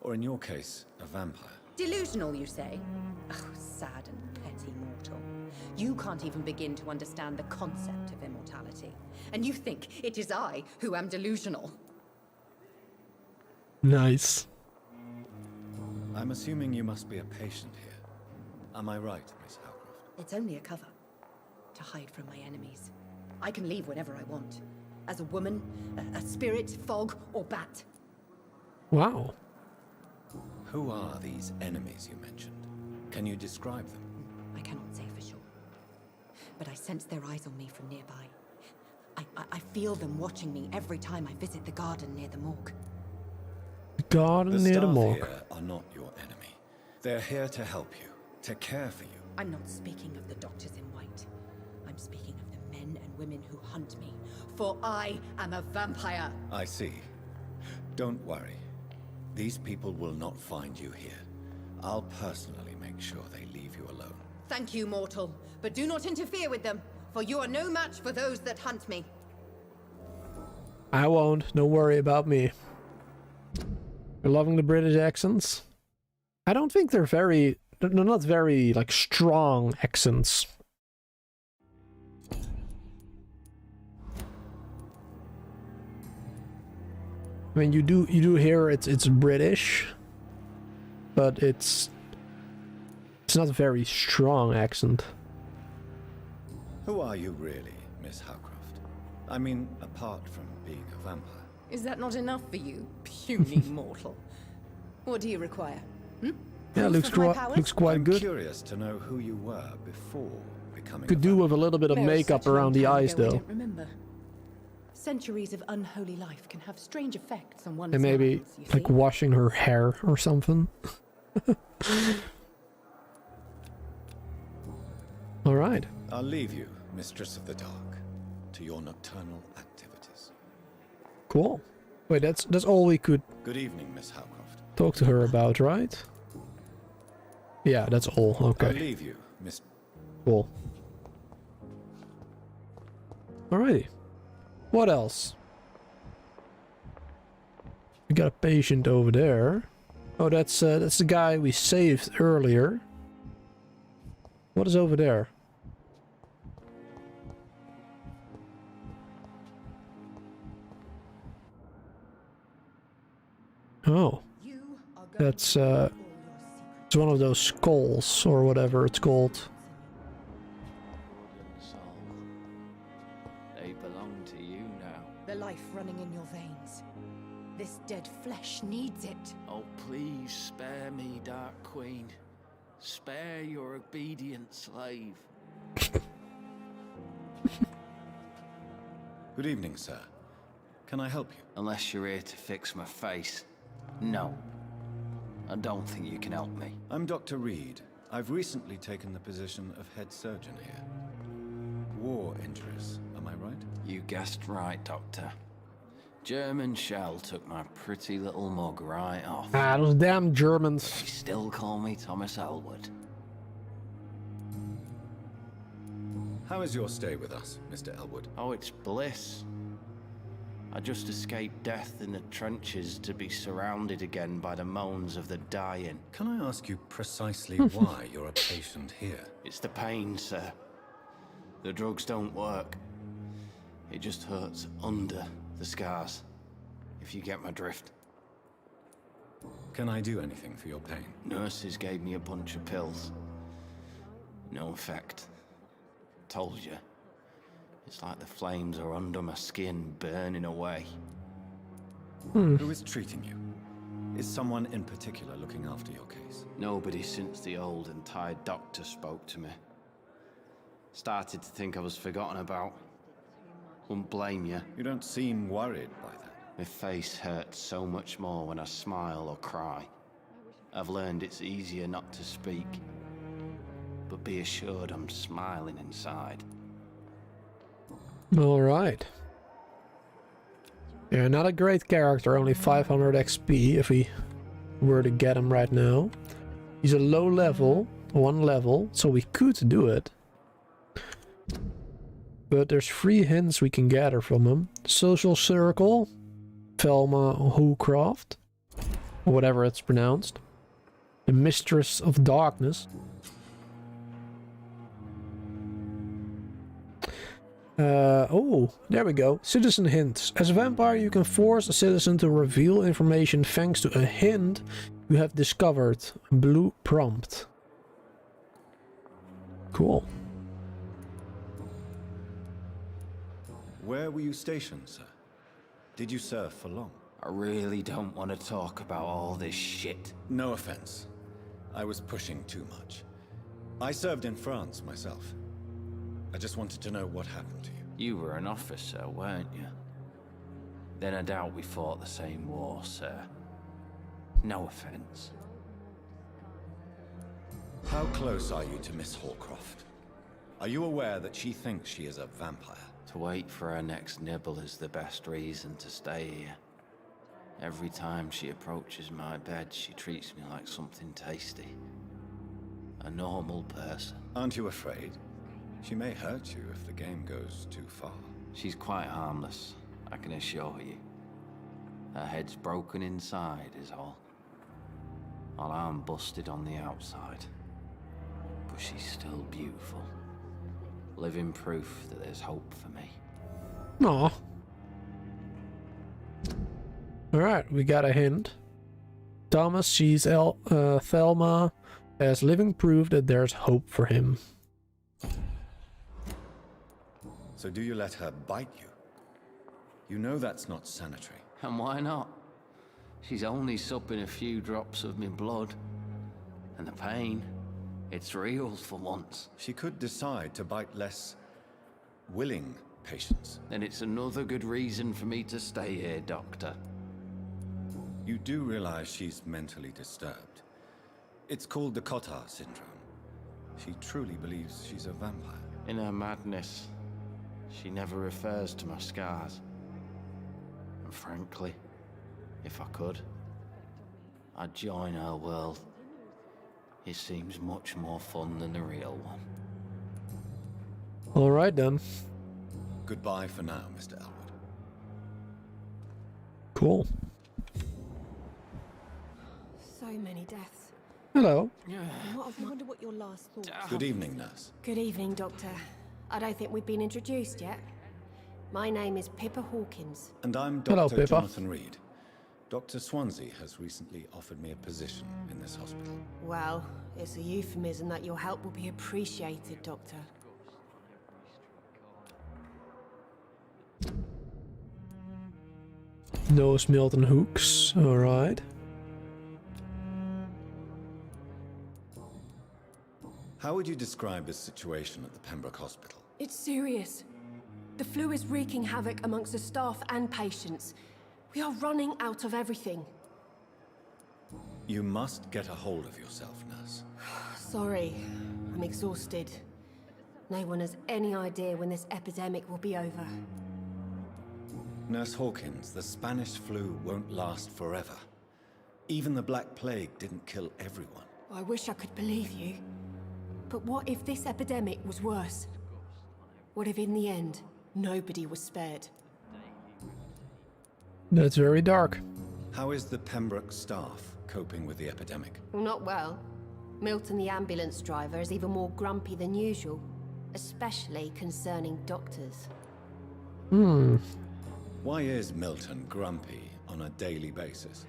Or in your case, a vampire. Delusional, you say? Oh, sad and petty mortal. You can't even begin to understand the concept of immortality. And you think it is I who am delusional. Nice. I'm assuming you must be a patient here. Am I right, Miss Howcroft? It's only a cover. To hide from my enemies. I can leave whenever I want. As a woman, a spirit, fog, or bat. Wow. Who are these enemies you mentioned? Can you describe them? I cannot say for sure. But I sense their eyes on me from nearby. I feel them watching me every time I visit the garden near the morgue. The garden near the morgue. Here are not your enemy. They're here to help you, to care for you. I'm not speaking of the doctors in white. I'm speaking of the men and women who hunt me. For I am a vampire. I see. Don't worry. These people will not find you here. I'll personally make sure they leave you alone. Thank you, mortal. But do not interfere with them, for you are no match for those that hunt me. I won't. Don't worry about me. You're loving the British accents? I don't think they're not very, like, strong accents. I mean, you do hear it's British, but it's not a very strong accent. Who are you really, Miss Howcroft? I mean, apart from being a vampire. Is that not enough for you, puny mortal? What do you require? Yeah, looks quite good. I'm curious to know who you were before becoming. Could do with a little bit of makeup around the eyes, though. I don't remember. Centuries of unholy life can have strange effects on one's And maybe minds, you like see? washing her hair or something. All right. I'll leave you, Mistress of the Dark, to your nocturnal activities. Cool. Wait, that's all we could Good evening, Miss Howcroft. talk to her about, right? Yeah, that's all. I'll Okay. leave you, Miss. Cool. Alrighty. What else? We got a patient over there. Oh, that's the guy we saved earlier. What is over there? Oh, that's it's one of those skulls or whatever it's called. They belong to you now. The life running in your veins. This dead flesh needs it. Oh, please spare me, Dark Queen. Spare your obedient slave. Good evening, sir. Can I help you? Unless you're here to fix my face. No. I don't think you can help me. I'm Dr. Reid. I've recently taken the position of head surgeon here. War injuries, am I right? You guessed right, Doctor. German shell took my pretty little mug right off. Ah, those damn Germans. They still call me Thomas Elwood. How is your stay with us, Mr. Elwood? Oh, it's bliss. I just escaped death in the trenches to be surrounded again by the moans of the dying. Can I ask you precisely why you're a patient here? It's the pain, sir. The drugs don't work. It just hurts under the scars, if you get my drift. Can I do anything for your pain? Nurses gave me a bunch of pills. No effect. Told you. It's like the flames are under my skin, burning away. Who is treating you? Is someone in particular looking after your case? Nobody since the old and tired doctor spoke to me. Started to think I was forgotten about. Wouldn't blame you. You don't seem worried by that. My face hurts so much more when I smile or cry. I've learned it's easier not to speak. But be assured I'm smiling inside. Alright. Yeah, not a great character, only 500 XP if we were to get him right now. He's a low level, 1 level, so we could do it. But there's 3 hints we can gather from him. Social Circle, Velma Howcroft. or whatever it's pronounced. The Mistress of Darkness. Oh, there we go. Citizen hints. As a vampire, you can force a citizen to reveal information thanks to a hint you have discovered. Blue prompt. Cool. Where were you stationed, sir? Did you serve for long? I really don't want to talk about all this shit. No offense. I was pushing too much. I served in France myself. I just wanted to know what happened to you. You were an officer, weren't you? Then I doubt we fought the same war, sir. No offense. How close are you to Miss Hallcroft? Are you aware that she thinks she is a vampire? To wait for her next nibble is the best reason to stay here. Every time she approaches my bed, she treats me like something tasty. A normal person. Aren't you afraid? She may hurt you if the game goes too far. She's quite harmless, I can assure you. Her head's broken inside is all. While I'm busted on the outside. But she's still beautiful. Living proof that there's hope for me. Aw. Alright, we got a hint. Thomas sees Thelma as living proof that there's hope for him. So do you let her bite you? You know that's not sanitary. And why not? She's only supping a few drops of me blood. And the pain, it's real for once. She could decide to bite less willing patients. Then it's another good reason for me to stay here, Doctor. You do realize she's mentally disturbed. It's called the Cotard syndrome. She truly believes she's a vampire. In her madness, she never refers to my scars. And frankly, if I could, I'd join her world. It seems much more fun than the real one. Alright then. Goodbye for now, Mr. Elwood. Cool. So many deaths. Hello. I wonder what your last thoughts. Good evening, nurse. Good evening, Doctor. I don't think we've been introduced yet. My name is Pippa Hawkins. And I'm Hello, Dr. Pippa. Jonathan Reid. Dr. Swansea has recently offered me a position in this hospital. Well, it's a euphemism that your help will be appreciated, Doctor. Nose Milton Hooks. Alright. How would you describe the situation at the Pembroke Hospital? It's serious. The flu is wreaking havoc amongst the staff and patients. We are running out of everything. You must get a hold of yourself, nurse. Sorry, I'm exhausted. No one has any idea when this epidemic will be over. Nurse Hawkins, the Spanish flu won't last forever. Even the Black Plague didn't kill everyone. I wish I could believe you. But what if this epidemic was worse? What if in the end, nobody was spared? That's very dark. How is the Pembroke staff coping with the epidemic? Well, not well. Milton, the ambulance driver, is even more grumpy than usual. Especially concerning doctors. Why is Milton grumpy on a daily basis?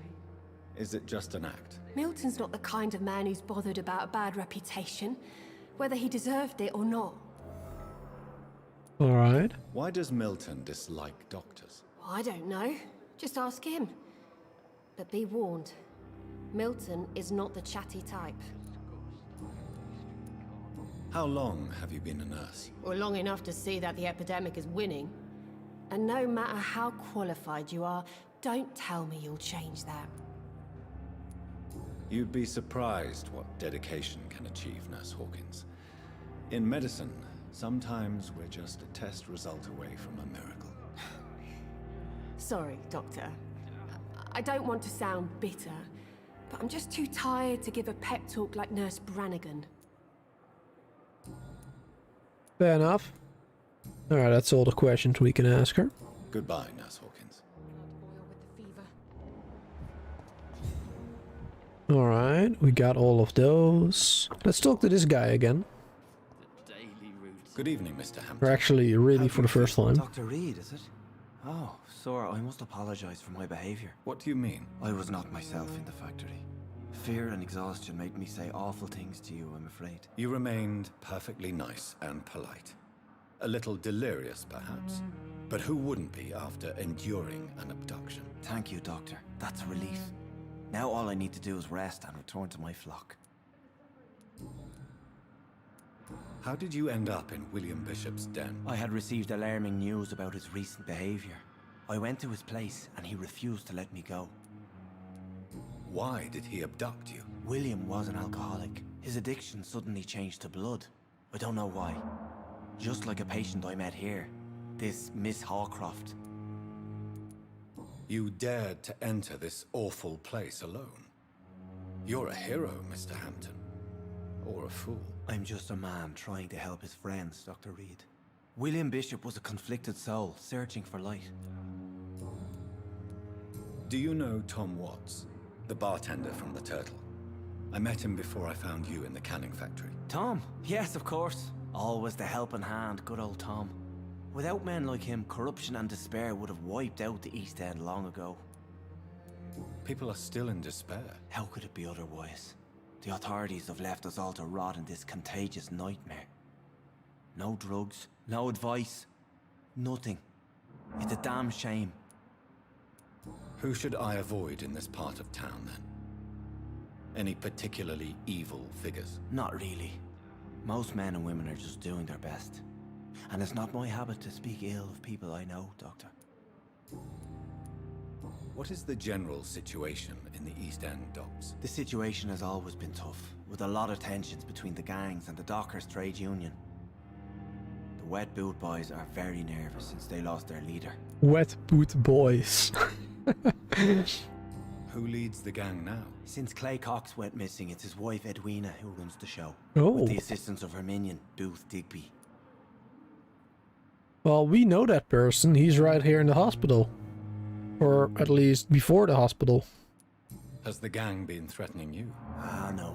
Is it just an act? Milton's not the kind of man who's bothered about a bad reputation, whether he deserved it or not. Alright. Why does Milton dislike doctors? I don't know. Just ask him. But be warned, Milton is not the chatty type. How long have you been a nurse? Well, long enough to see that the epidemic is winning. And no matter how qualified you are, don't tell me you'll change that. You'd be surprised what dedication can achieve, Nurse Hawkins. In medicine, sometimes we're just a test result away from a miracle. Sorry, Doctor. I don't want to sound bitter, but I'm just too tired to give a pep talk like Nurse Brannigan. Fair enough. Alright, that's all the questions we can ask her. Goodbye, Nurse Hawkins. Alright, we got all of those. Let's talk to this guy again. Good evening, Mr. Hampton. We're actually really for the first time. Dr. Reid, is it? Oh, sir, I must apologize for my behavior. What do you mean? I was not myself in the factory. Fear and exhaustion made me say awful things to you, I'm afraid. You remained perfectly nice and polite. A little delirious, perhaps. But who wouldn't be after enduring an abduction? Thank you, Doctor. That's a relief. Now all I need to do is rest and return to my flock. How did you end up in William Bishop's den? I had received alarming news about his recent behavior. I went to his place and he refused to let me go. Why did he abduct you? William was an alcoholic. His addiction suddenly changed to blood. I don't know why. Just like a patient I met here. This Miss Hawcroft. You dared to enter this awful place alone. You're a hero, Mr. Hampton. Or a fool. I'm just a man trying to help his friends, Dr. Reid. William Bishop was a conflicted soul, searching for light. Do you know Tom Watts, the bartender from the Turtle? I met him before I found you in the canning factory. Tom? Yes, of course. Always the helping hand, good old Tom. Without men like him, corruption and despair would have wiped out the East End long ago. People are still in despair. How could it be otherwise? The authorities have left us all to rot in this contagious nightmare. No drugs, no advice, nothing. It's a damn shame. Who should I avoid in this part of town, then? Any particularly evil figures? Not really. Most men and women are just doing their best. And it's not my habit to speak ill of people I know, Doctor. What is the general situation in the East End docks? The situation has always been tough, with a lot of tensions between the gangs and the Dockers' trade union. The Wet Boot Boys are very nervous since they lost their leader. Wet Boot Boys. Who leads the gang now? Since Clay Cox went missing, it's his wife Edwina who runs the show. Oh. With the assistance of her minion, Booth Digby. Well, we know that person. He's right here in the hospital. Or at least before the hospital. Has the gang been threatening you? Ah, no.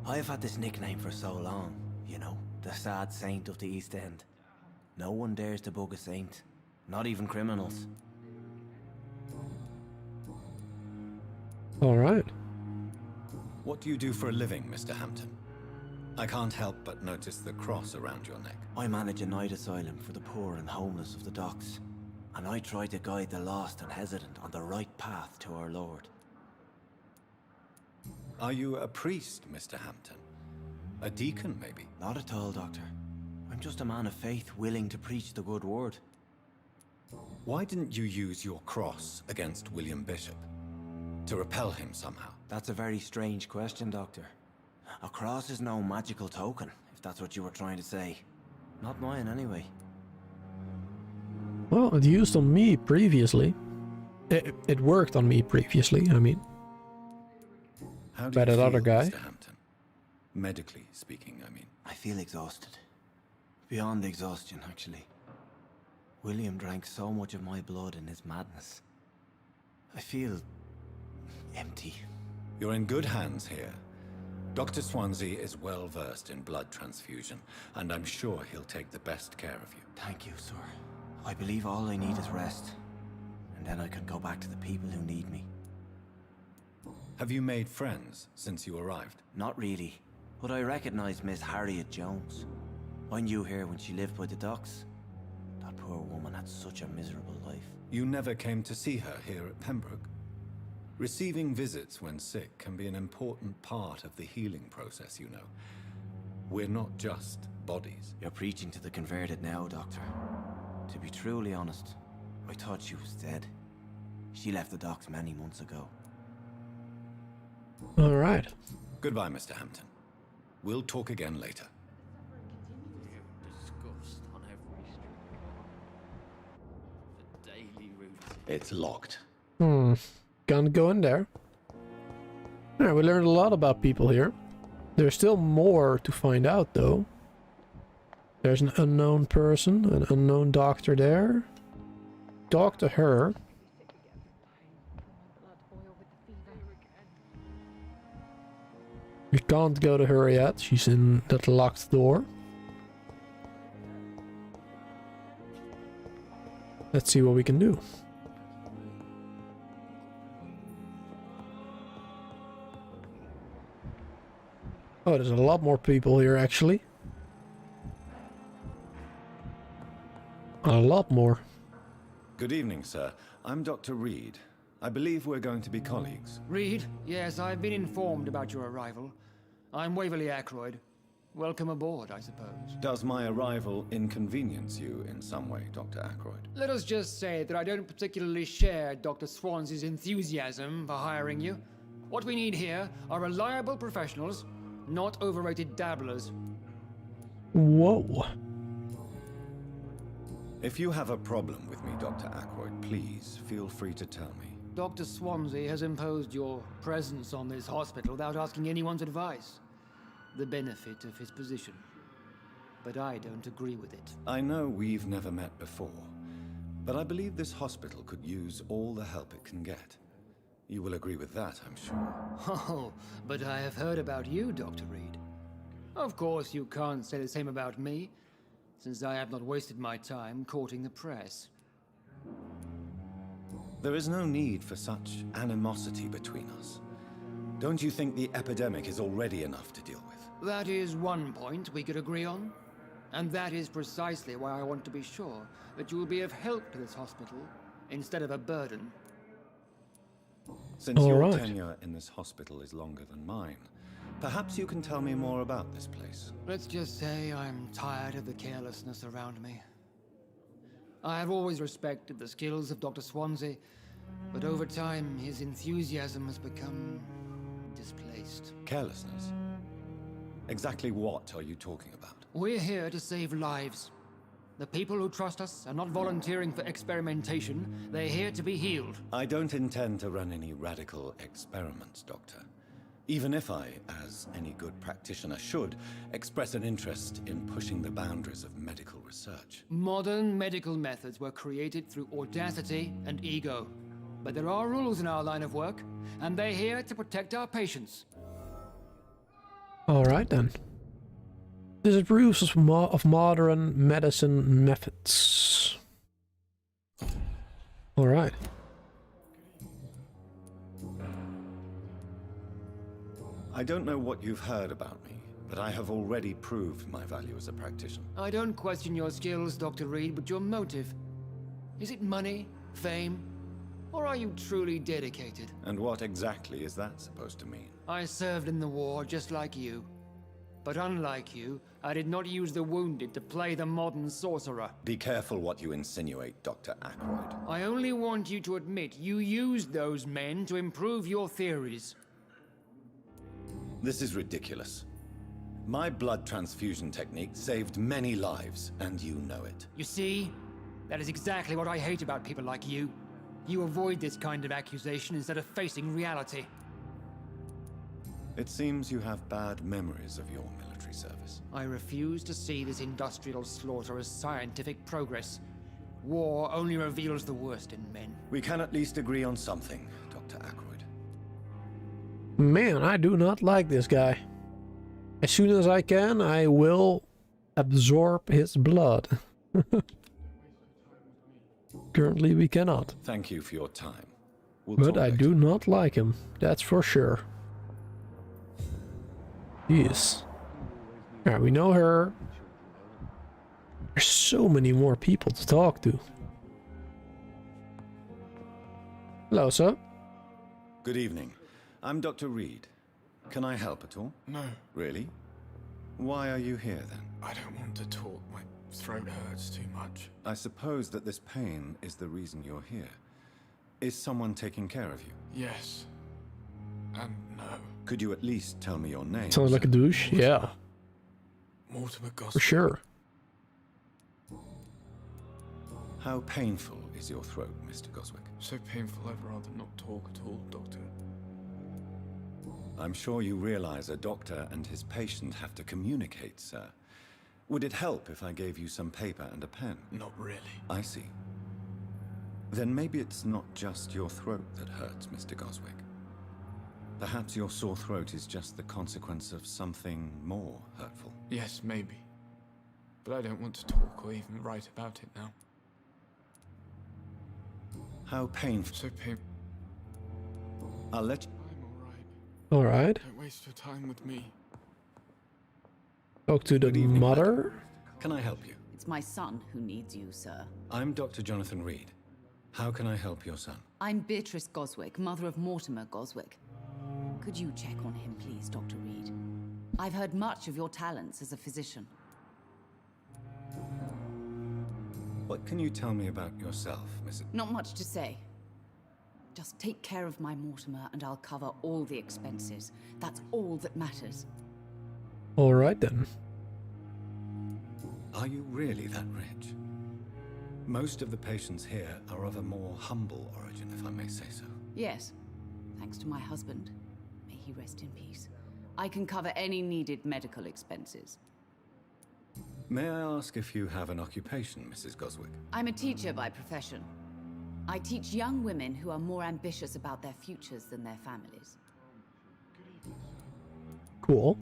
I've had this nickname for so long. You know, the sad saint of the East End. No one dares to bug a saint. Not even criminals. Alright. What do you do for a living, Mr. Hampton? I can't help but notice the cross around your neck. I manage a night asylum for the poor and homeless of the docks. And I try to guide the lost and hesitant on the right path to our Lord. Are you a priest, Mr. Hampton? A deacon, maybe? Not at all, Doctor. I'm just a man of faith willing to preach the good word. Why didn't you use your cross against William Bishop? To repel him somehow? That's a very strange question, Doctor. A cross is no magical token, if that's what you were trying to say. Not mine, anyway. Well, it used on me previously. It worked on me previously, I mean. How do By you that feel, other guy. Mr. Hampton? Medically speaking, I mean. I feel exhausted. Beyond exhaustion, actually. William drank so much of my blood in his madness. I feel empty. You're in good hands here. Dr. Swansea is well versed in blood transfusion, and I'm sure he'll take the best care of you. Thank you, sir. I believe all I need is rest. And then I can go back to the people who need me. Have you made friends since you arrived? Not really. But I recognize Miss Harriet Jones. I knew her when she lived by the docks. That poor woman had such a miserable life. You never came to see her here at Pembroke? Receiving visits when sick can be an important part of the healing process, you know. We're not just bodies. You're preaching to the converted now, Doctor. To be truly honest, I thought she was dead. She left the docks many months ago. Alright. Goodbye, Mr. Hampton. We'll talk again later. It's locked. Can't go in there. Alright, we learned a lot about people here. There's still more to find out, though. There's an unknown person, an unknown doctor there. Talk to her. We can't go to her yet. She's in that locked door. Let's see what we can do. Oh, there's a lot more people here actually. A lot more. Good evening, sir. I'm Dr. Reid. I believe we're going to be colleagues. Reid? Yes, I've been informed about your arrival. I'm Waverly Ackroyd. Welcome aboard, I suppose. Does my arrival inconvenience you in some way, Dr. Ackroyd? Let us just say that I don't particularly share Dr. Swansea's enthusiasm for hiring you. What we need here are reliable professionals, not overrated dabblers. Whoa. If you have a problem with me, Dr. Ackroyd, please feel free to tell me. Dr. Swansea has imposed your presence on this hospital without asking anyone's advice. The benefit of his position. But I don't agree with it. I know we've never met before, but I believe this hospital could use all the help it can get. You will agree with that, I'm sure. Oh, but I have heard about you, Dr. Reid. Of course, you can't say the same about me, since I have not wasted my time courting the press. There is no need for such animosity between us. Don't you think the epidemic is already enough to deal with? That is one point we could agree on. And that is precisely why I want to be sure that you will be of help to this hospital, instead of a burden. Since your tenure in this hospital is longer than mine, perhaps you can tell me more about this place. Let's just say I'm tired of the carelessness around me. I have always respected the skills of Dr. Swansea, but over time his enthusiasm has become displaced. Carelessness? Exactly what are you talking about? We're here to save lives. The people who trust us are not volunteering for experimentation. They're here to be healed. I don't intend to run any radical experiments, Doctor. Even if I, as any good practitioner should, express an interest in pushing the boundaries of medical research. Modern medical methods were created through audacity and ego. But there are rules in our line of work, and they're here to protect our patients. Alright then. Disapproves of modern medicine methods. Alright. I don't know what you've heard about me, but I have already proved my value as a practitioner. I don't question your skills, Dr. Reid, but your motive. Is it money, fame, or are you truly dedicated? And what exactly is that supposed to mean? I served in the war just like you. But unlike you, I did not use the wounded to play the modern sorcerer. Be careful what you insinuate, Dr. Ackroyd. I only want you to admit you used those men to improve your theories. This is ridiculous. My blood transfusion technique saved many lives, and you know it. You see? That is exactly what I hate about people like you. You avoid this kind of accusation instead of facing reality. It seems you have bad memories of your military service. I refuse to see this industrial slaughter as scientific progress. War only reveals the worst in men. We can at least agree on something, Dr. Ackroyd. Man, I do not like this guy. As soon as I can, I will absorb his blood. Currently, we cannot. Thank you for your time. But I do not like him, that's for sure. Yes. Alright, we know her. There's so many more people to talk to. Hello, sir. Good evening. I'm Dr. Reid. Can I help at all? No. Really? Why are you here then? I don't want to talk. My throat hurts too much. I suppose that this pain is the reason you're here. Is someone taking care of you? Yes. And no. Could you at least tell me your name? Sounds like a douche, yeah. Mortimer Gospel. For sure. How painful is your throat, Mr. Goswick? So painful I'd rather not talk at all, Doctor. I'm sure you realize a doctor and his patient have to communicate, sir. Would it help if I gave you some paper and a pen? Not really. I see. Then maybe it's not just your throat that hurts, Mr. Goswick. Perhaps your sore throat is just the consequence of something more hurtful. Yes, maybe. But I don't want to talk or even write about it now. How painful. So painful. I'll let you... I'm alright. Alright. Don't waste your time with me. Talk to the mother. Can I help you? It's my son who needs you, sir. I'm Dr. Jonathan Reid. How can I help your son? I'm Beatrice Goswick, mother of Mortimer Goswick. Could you check on him, please, Dr. Reid? I've heard much of your talents as a physician. What can you tell me about yourself, Mrs. Not much to say. Just take care of my Mortimer and I'll cover all the expenses. That's all that matters. Alright then. Are you really that rich? Most of the patients here are of a more humble origin, if I may say so. Yes, thanks to my husband. May he rest in peace. I can cover any needed medical expenses. May I ask if you have an occupation, Mrs. Goswick? I'm a teacher by profession. I teach young women who are more ambitious about their futures than their families. Cool.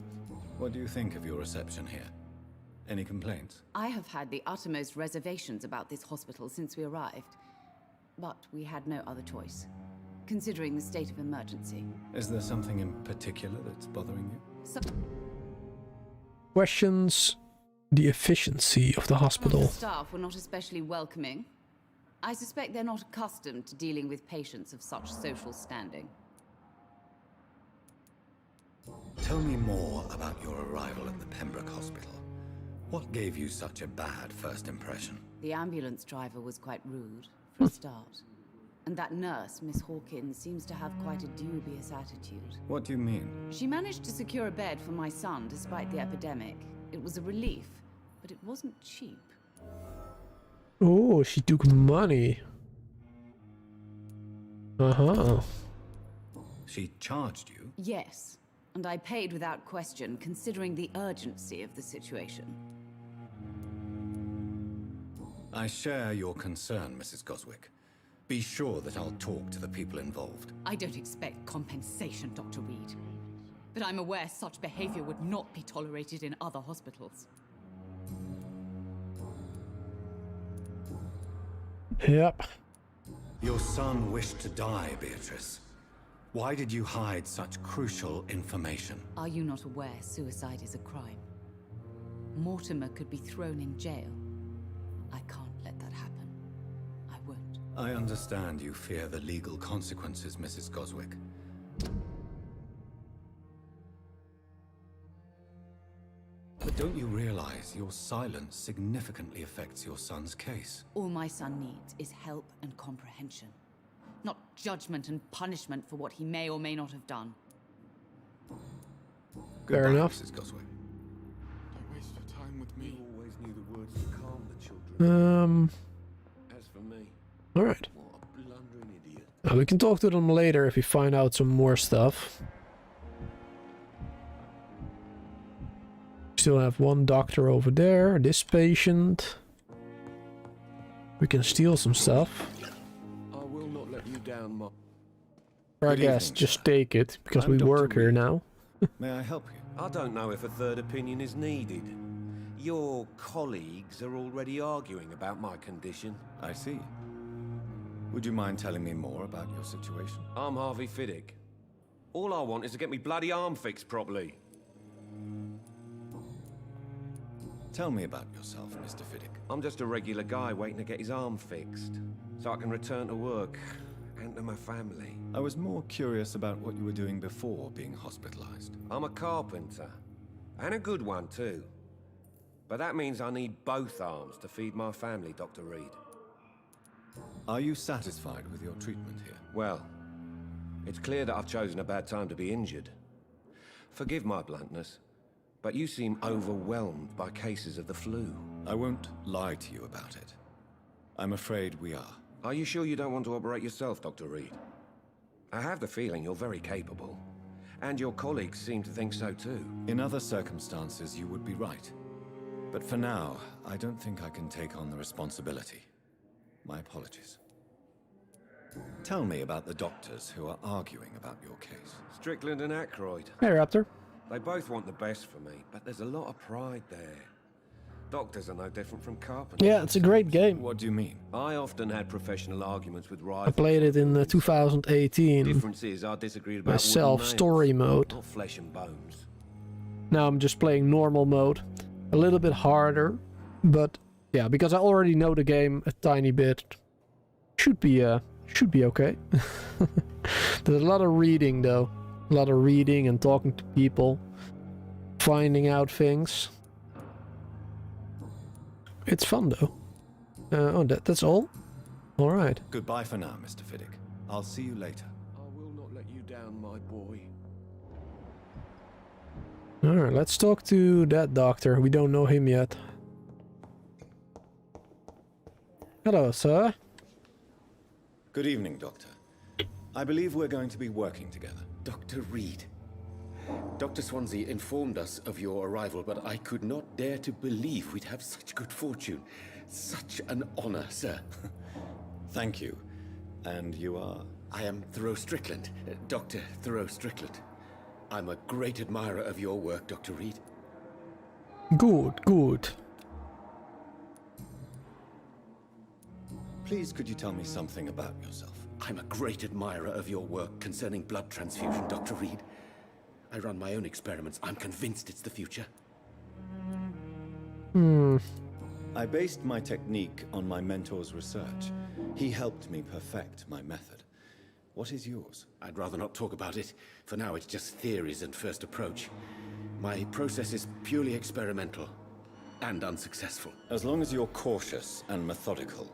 What do you think of your reception here? Any complaints? I have had the uttermost reservations about this hospital since we arrived. But we had no other choice, considering the state of emergency. Is there something in particular that's bothering you? Questions the efficiency of the hospital. The staff were not especially welcoming. I suspect they're not accustomed to dealing with patients of such social standing. Tell me more about your arrival at the Pembroke Hospital. What gave you such a bad first impression? The ambulance driver was quite rude, for a start. And that nurse, Miss Hawkins, seems to have quite a dubious attitude. What do you mean? She managed to secure a bed for my son despite the epidemic. It was a relief, but it wasn't cheap. Oh, she took money. Uh-huh. She charged you? Yes, and I paid without question, considering the urgency of the situation. I share your concern, Mrs. Goswick. Be sure that I'll talk to the people involved. I don't expect compensation, Dr. Reid. But I'm aware such behavior would not be tolerated in other hospitals. Yep. Your son wished to die, Beatrice. Why did you hide such crucial information? Are you not aware suicide is a crime? Mortimer could be thrown in jail. I can't let that happen. I won't. I understand you fear the legal consequences, Mrs. Goswick. But don't you realize your silence significantly affects your son's case? All my son needs is help and comprehension. Not judgment and punishment for what he may or may not have done. Fair enough. Mrs. Goswick. Don't waste your time with me. You always knew the words to calm the children. As for me, Alright. what a blundering idiot. We can talk to them later if we find out some more stuff. Still have one doctor over there, this patient. We can steal some stuff. I will not let you down, Mom. Or I Good guess evening, just take it, because I'm we Dr. work here Reid. now. May I help you? I don't know if a third opinion is needed. Your colleagues are already arguing about my condition. I see. Would you mind telling me more about your situation? I'm Harvey Fiddick. All I want is to get me bloody arm fixed properly. Tell me about yourself, Mr. Fiddick. I'm just a regular guy waiting to get his arm fixed, so I can return to work and to my family. I was more curious about what you were doing before being hospitalized. I'm a carpenter, and a good one too. But that means I need both arms to feed my family, Dr. Reid. Are you satisfied with your treatment here? Well, it's clear that I've chosen a bad time to be injured. Forgive my bluntness, but you seem overwhelmed by cases of the flu. I won't lie to you about it. I'm afraid we are. Are you sure you don't want to operate yourself, Dr. Reid? I have the feeling you're very capable, and your colleagues seem to think so too. In other circumstances, you would be right. But for now, I don't think I can take on the responsibility. My apologies. Tell me about the doctors who are arguing about your case. Strickland and Ackroyd. Hey, Raptor. They both want the best for me, but there's a lot of pride there. Doctors are no different from carpenters. Yeah, it's a great game. What do you mean? I often had professional arguments with I rivals. played it in 2018. Difference is I disagreed about Myself, wooden story nails, mode. not flesh and bones. Now I'm just playing normal mode. A little bit harder, but yeah, because I already know the game a tiny bit. Should be okay. There's a lot of reading though. A lot of reading and talking to people. Finding out things. It's fun though. Oh, that's all? Alright. Goodbye for now, Mr. Fiddick. I'll see you later. I will not let you down, my boy. Alright, let's talk to that doctor. We don't know him yet. Hello, sir. Good evening, Doctor. I believe we're going to be working together. Dr. Reid. Dr. Swansea informed us of your arrival, but I could not dare to believe we'd have such good fortune. Such an honor, sir. Thank you. And you are? I am Thoreau Strickland, Dr. Thoreau Strickland. I'm a great admirer of your work, Dr. Reid. Good, good. Please, could you tell me something about yourself? I'm a great admirer of your work concerning blood transfusion, Dr. Reid. I run my own experiments. I'm convinced it's the future. I based my technique on my mentor's research. He helped me perfect my method. What is yours? I'd rather not talk about it. For now, it's just theories and first approach. My process is purely experimental and unsuccessful. As long as you're cautious and methodical,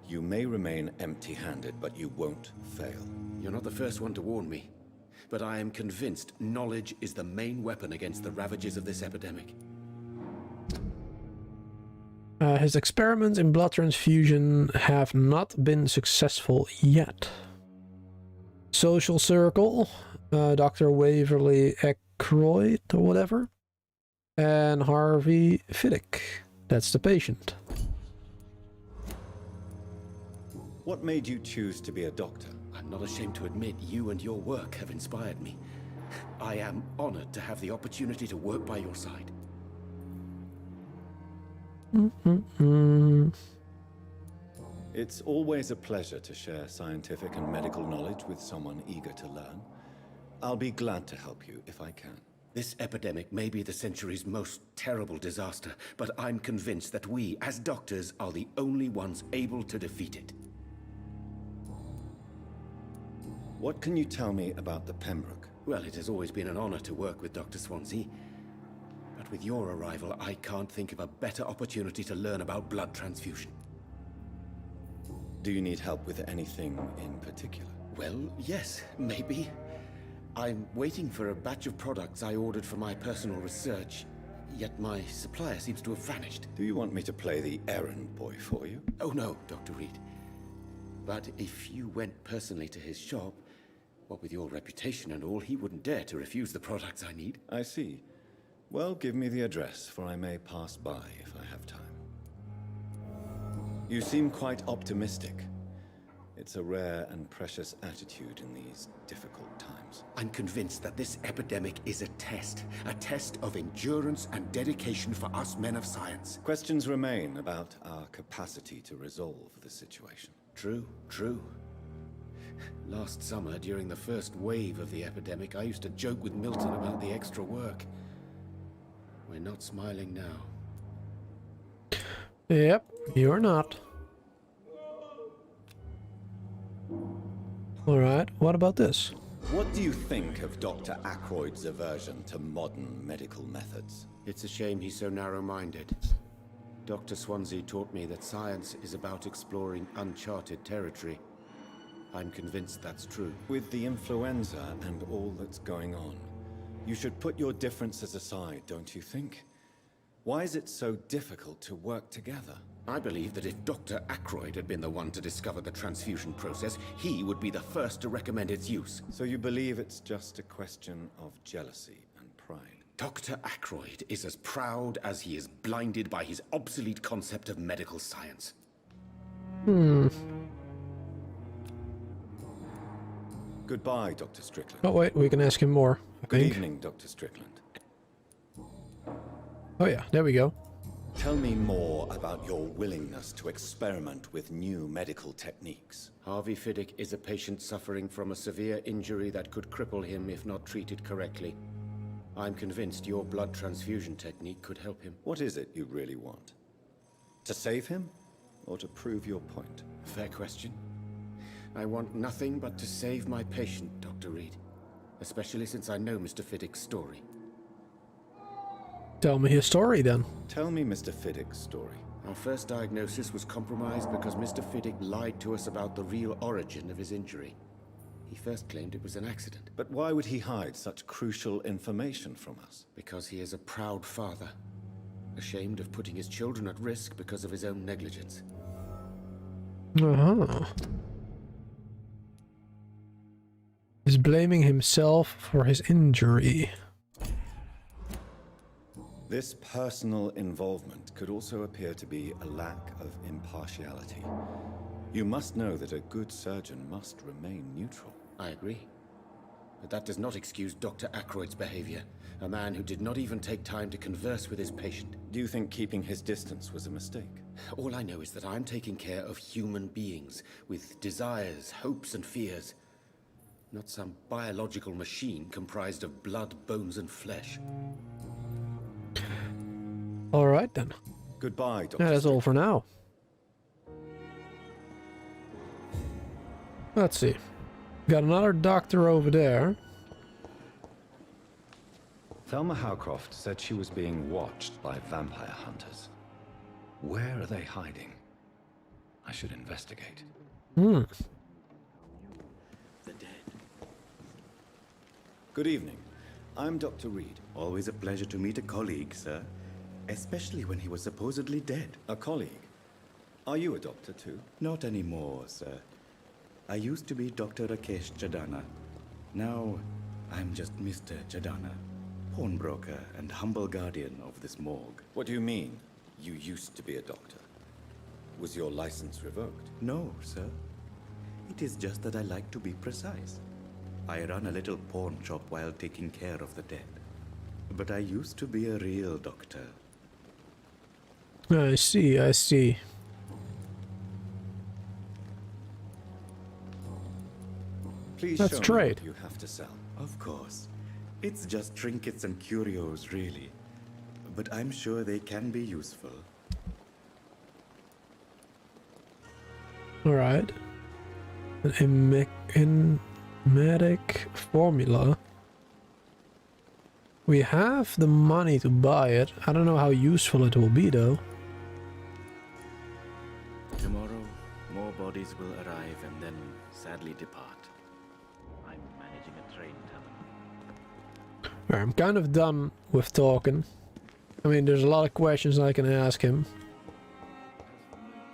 you may remain empty-handed, but you won't fail. You're not the first one to warn me. But I am convinced knowledge is the main weapon against the ravages of this epidemic. His experiments in blood transfusion have not been successful yet. Social circle, Dr. Waverly Ackroyd or whatever, and Harvey Fiddick. That's the patient. What made you choose to be a doctor? I'm not ashamed to admit you and your work have inspired me. I am honored to have the opportunity to work by your side. It's always a pleasure to share scientific and medical knowledge with someone eager to learn. I'll be glad to help you if I can. This epidemic may be the century's most terrible disaster, but I'm convinced that we, as doctors, are the only ones able to defeat it. What can you tell me about the Pembroke? Well, it has always been an honor to work with Dr. Swansea. But with your arrival, I can't think of a better opportunity to learn about blood transfusion. Do you need help with anything in particular? Well, yes, maybe. I'm waiting for a batch of products I ordered for my personal research, yet my supplier seems to have vanished. Do you want me to play the errand boy for you? Oh no, Dr. Reid. But if you went personally to his shop, what with your reputation and all, he wouldn't dare to refuse the products I need. I see. Well, give me the address, for I may pass by if I have time. You seem quite optimistic. It's a rare and precious attitude in these difficult times. I'm convinced that this epidemic is a test of endurance and dedication for us men of science. Questions remain about our capacity to resolve the situation. True, true. Last summer, during the first wave of the epidemic, I used to joke with Milton about the extra work. We're not smiling now. Yep, you're not. Alright, what about this? What do you think of Dr. Ackroyd's aversion to modern medical methods? It's a shame he's so narrow-minded. Dr. Swansea taught me that science is about exploring uncharted territory. I'm convinced that's true. With the influenza and all that's going on, you should put your differences aside, don't you think? Why is it so difficult to work together? I believe that if Dr. Ackroyd had been the one to discover the transfusion process, he would be the first to recommend its use. So you believe it's just a question of jealousy and pride? Dr. Ackroyd is as proud as he is blinded by his obsolete concept of medical science. Goodbye, Dr. Strickland. Oh wait, we can ask him more, I Good think. evening, Dr. Strickland. Oh yeah, there we go. Tell me more about your willingness to experiment with new medical techniques. Harvey Fiddick is a patient suffering from a severe injury that could cripple him if not treated correctly. I'm convinced your blood transfusion technique could help him. What is it you really want? To save him, or to prove your point? Fair question. I want nothing but to save my patient, Dr. Reid. Especially since I know Mr. Fiddick's story. Tell me his story then. Tell me Mr. Fiddick's story. Our first diagnosis was compromised because Mr. Fiddick lied to us about the real origin of his injury. He first claimed it was an accident. But why would he hide such crucial information from us? Because he is a proud father, ashamed of putting his children at risk because of his own negligence. Uh-huh. He's blaming himself for his injury. This personal involvement could also appear to be a lack of impartiality. You must know that a good surgeon must remain neutral. I agree. But that does not excuse Dr. Ackroyd's behavior, a man who did not even take time to converse with his patient. Do you think keeping his distance was a mistake? All I know is that I'm taking care of human beings with desires, hopes, and fears. Not some biological machine comprised of blood, bones, and flesh. All right then. Goodbye, Dr. Yeah, that's all for now. Let's see. Got another doctor over there. Thelma Howcroft said she was being watched by vampire hunters. Where are they hiding? I should investigate. Hmm. The dead. Good evening. I'm Dr. Reid. Always a pleasure to meet a colleague, sir. Especially when he was supposedly dead. A colleague? Are you a doctor too? Not anymore, sir. I used to be Dr. Rakesh Chadana. Now, I'm just Mr. Chadana, pawnbroker and humble guardian of this morgue. What do you mean, you used to be a doctor? Was your license revoked? No, sir. It is just that I like to be precise. I run a little pawn shop while taking care of the dead. But I used to be a real doctor. I see, I see. Please Let's show trade. me what you have to sell. Of course. It's just trinkets and curios, really. But I'm sure they can be useful. Alright. An enigmatic formula. We have the money to buy it. I don't know how useful it will be though. Tomorrow, more bodies will arrive and then sadly depart. I'm managing a train tunnel. Alright, I'm kind of done with talking. I mean, there's a lot of questions I can ask him.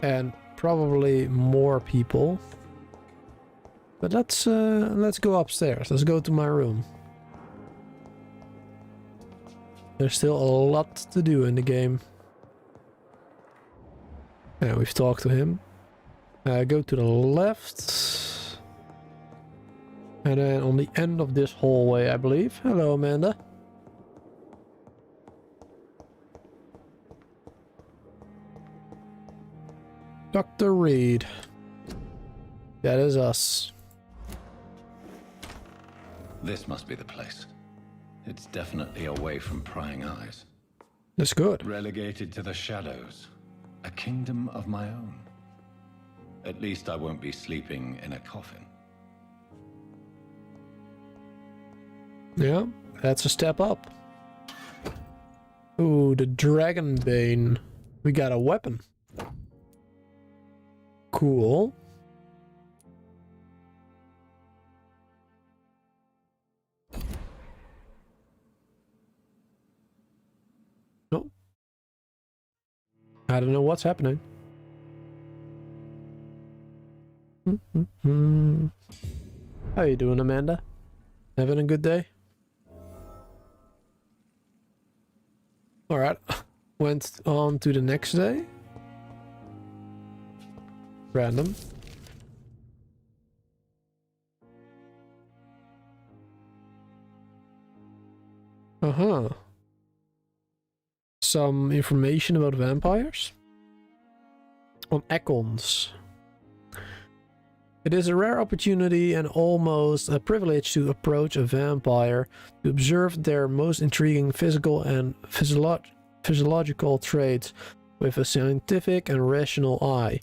And probably more people. But let's go upstairs. Let's go to my room. There's still a lot to do in the game. Yeah, we've talked to him. Go to the left. And then on the end of this hallway, I believe. Hello, Amanda. Dr. Reid. That is us. This must be the place. It's definitely away from prying eyes. That's good. Relegated to the shadows. A kingdom of my own. At least I won't be sleeping in a coffin. Yeah, that's a step up. Ooh, the Dragon Bane. We got a weapon. Cool. No. I don't know what's happening. How you doing, Amanda? Having a good day? Alright. Went on to the next day. Random. Uh-huh. Some information about vampires? On econs. It is a rare opportunity and almost a privilege to approach a vampire, to observe their most intriguing physical and physiological traits with a scientific and rational eye.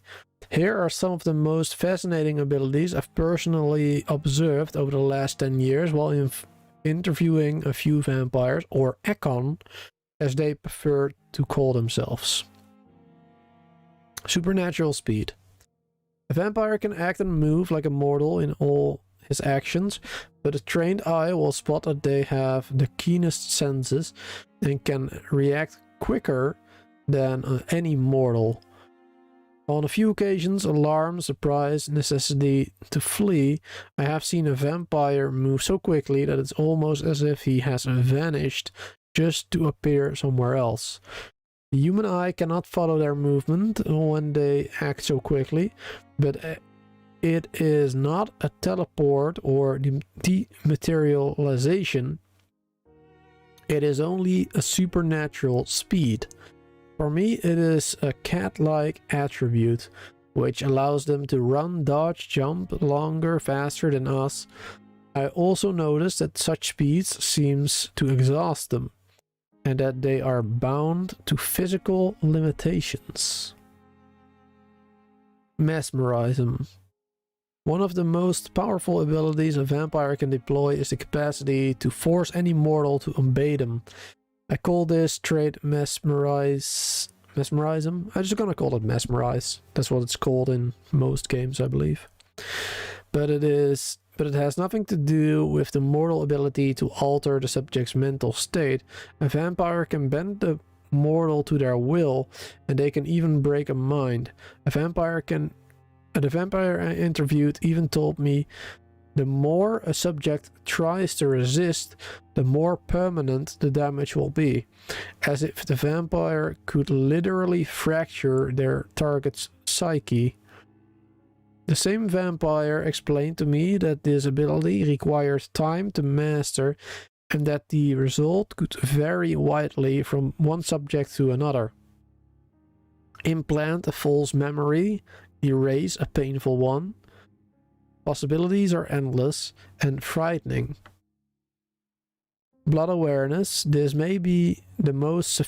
Here are some of the most fascinating abilities I've personally observed over the last 10 years while interviewing a few vampires, or econ, as they prefer to call themselves. Supernatural speed. A vampire can act and move like a mortal in all his actions, but a trained eye will spot that they have the keenest senses and can react quicker than any mortal. On a few occasions, alarm, surprise, necessity to flee, I have seen a vampire move so quickly that it's almost as if he has vanished just to appear somewhere else. The human eye cannot follow their movement when they act so quickly, but it is not a teleport or dematerialization. It is only a supernatural speed. For me, it is a cat-like attribute, which allows them to run, dodge, jump longer, faster than us. I also notice that such speeds seems to exhaust them, and that they are bound to physical limitations. Mesmerism. One of the most powerful abilities a vampire can deploy is the capacity to force any mortal to obey them. I call this trait mesmerism. I'm just gonna call it mesmerize. That's what it's called in most games, I believe. But it has nothing to do with the mortal ability to alter the subject's mental state. A vampire can bend the mortal to their will, and they can even break a mind. The vampire I interviewed even told me the more a subject tries to resist, the more permanent the damage will be, as if the vampire could literally fracture their target's psyche. The same vampire explained to me that this ability requires time to master and that the result could vary widely from one subject to another. Implant a false memory, erase a painful one. Possibilities are endless and frightening. Blood awareness. This may be the most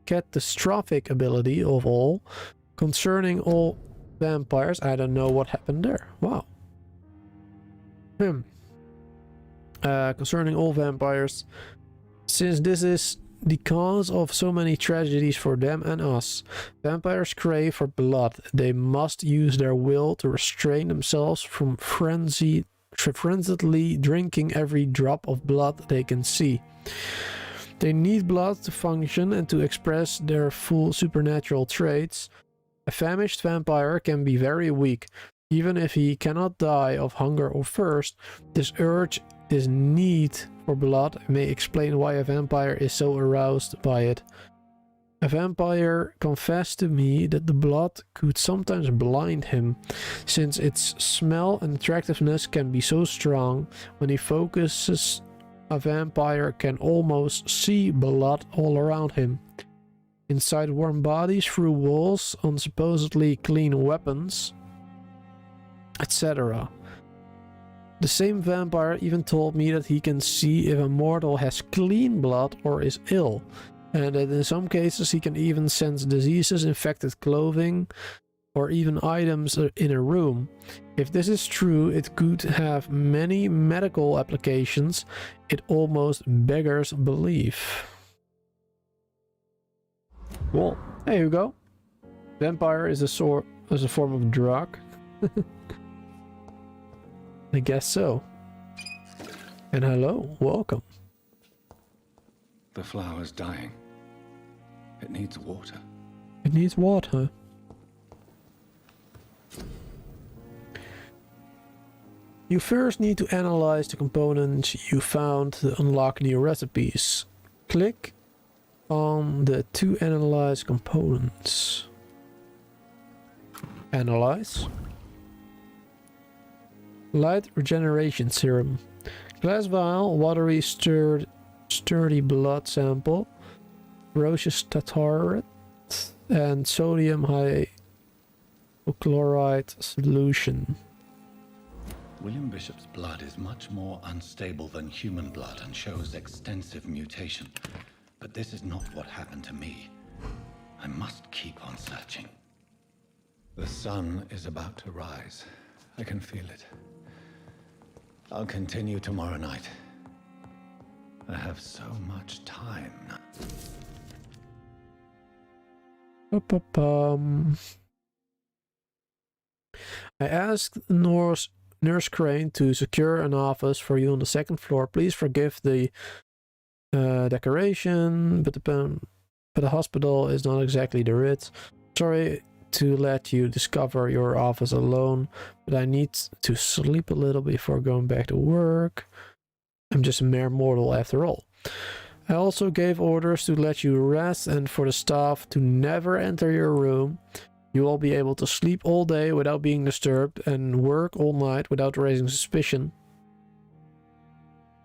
catastrophic ability of all. Concerning all vampires, I don't know what happened there. Wow. Concerning all vampires, since this is the cause of so many tragedies for them and us, vampires crave for blood. They must use their will to restrain themselves from frenziedly drinking every drop of blood they can see. They need blood to function and to express their full supernatural traits. A famished vampire can be very weak. Even if he cannot die of hunger or thirst, this need for blood may explain why a vampire is so aroused by it. A vampire confessed to me that the blood could sometimes blind him, since its smell and attractiveness can be so strong. When he focuses, a vampire can almost see blood all around him. Inside warm bodies, through walls, on supposedly clean weapons, etc. The same vampire even told me that he can see if a mortal has clean blood or is ill, and that in some cases he can even sense diseases, infected clothing, or even items in a room. If this is true, it could have many medical applications. It almost beggars belief. Well, there you go. Vampire is a form of drug. I guess so. And hello, welcome. The flower's dying. It needs water. It needs water. You first need to analyze the components you found to unlock new recipes. Click on the to analyze components. Analyze. Light regeneration serum. Glass vial, watery stirred dirty blood sample, ferocious tartarate, and sodium hypochlorite solution. William Bishop's blood is much more unstable than human blood and shows extensive mutation. But this is not what happened to me. I must keep on searching. The sun is about to rise. I can feel it. I'll continue tomorrow night. I have so much time now. I asked Nurse Crane to secure an office for you on the second floor. Please forgive the decoration, but the hospital is not exactly the Ritz. Sorry to let you discover your office alone, but I need to sleep a little before going back to work. I'm just a mere mortal after all. I also gave orders to let you rest and for the staff to never enter your room. You will be able to sleep all day without being disturbed and work all night without raising suspicion.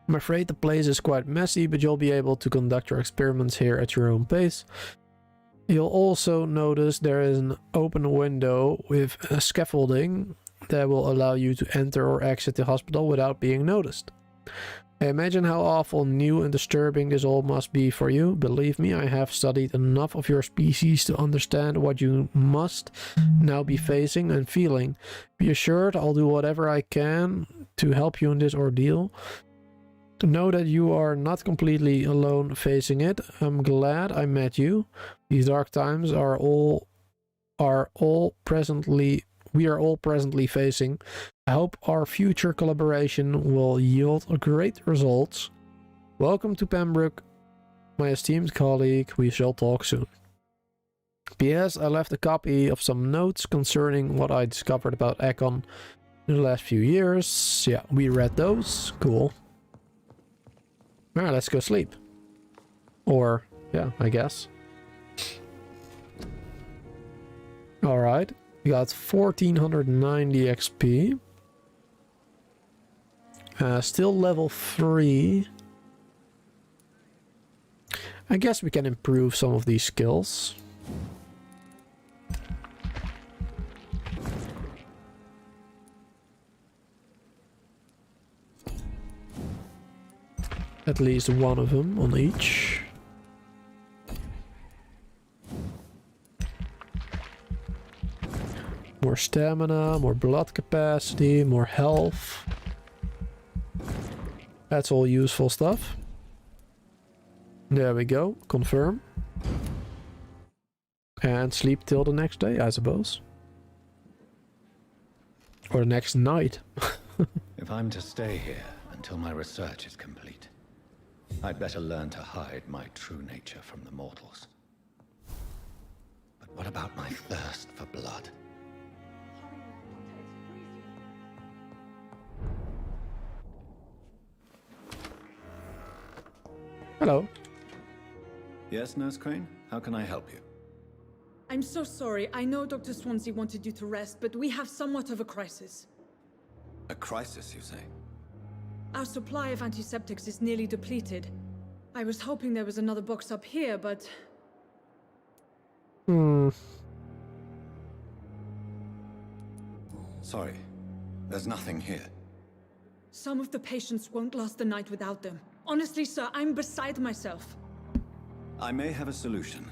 I'm afraid the place is quite messy, but you'll be able to conduct your experiments here at your own pace. You'll also notice there is an open window with a scaffolding that will allow you to enter or exit the hospital without being noticed. I imagine how awful, new and disturbing this all must be for you. Believe me, I have studied enough of your species to understand what you must now be facing and feeling. Be assured I'll do whatever I can to help you in this ordeal. Know that you are not completely alone facing it. I'm glad I met you. These dark times we are all presently facing. I hope our future collaboration will yield great results. Welcome to Pembroke, my esteemed colleague. We shall talk soon. P.S. I left a copy of some notes concerning what I discovered about Ekon in the last few years. Yeah, we read those. Cool. Alright, let's go sleep. Or, yeah, I guess. Alright, we got 1490 XP. Still level 3. I guess we can improve some of these skills. At least one of them on each. More stamina, more blood capacity, more health. That's all useful stuff. There we go. Confirm. And sleep till the next day, I suppose. Or the next night. If I'm to stay here until my research is complete, I'd better learn to hide my true nature from the mortals. But what about my thirst for blood? Hello. Yes, Nurse Crane? How can I help you? I'm so sorry. I know Dr. Swansea wanted you to rest, but we have somewhat of a crisis. A crisis, you say? Our supply of antiseptics is nearly depleted. I was hoping there was another box up here, but... Sorry, there's nothing here. Some of the patients won't last the night without them. Honestly, sir, I'm beside myself. I may have a solution.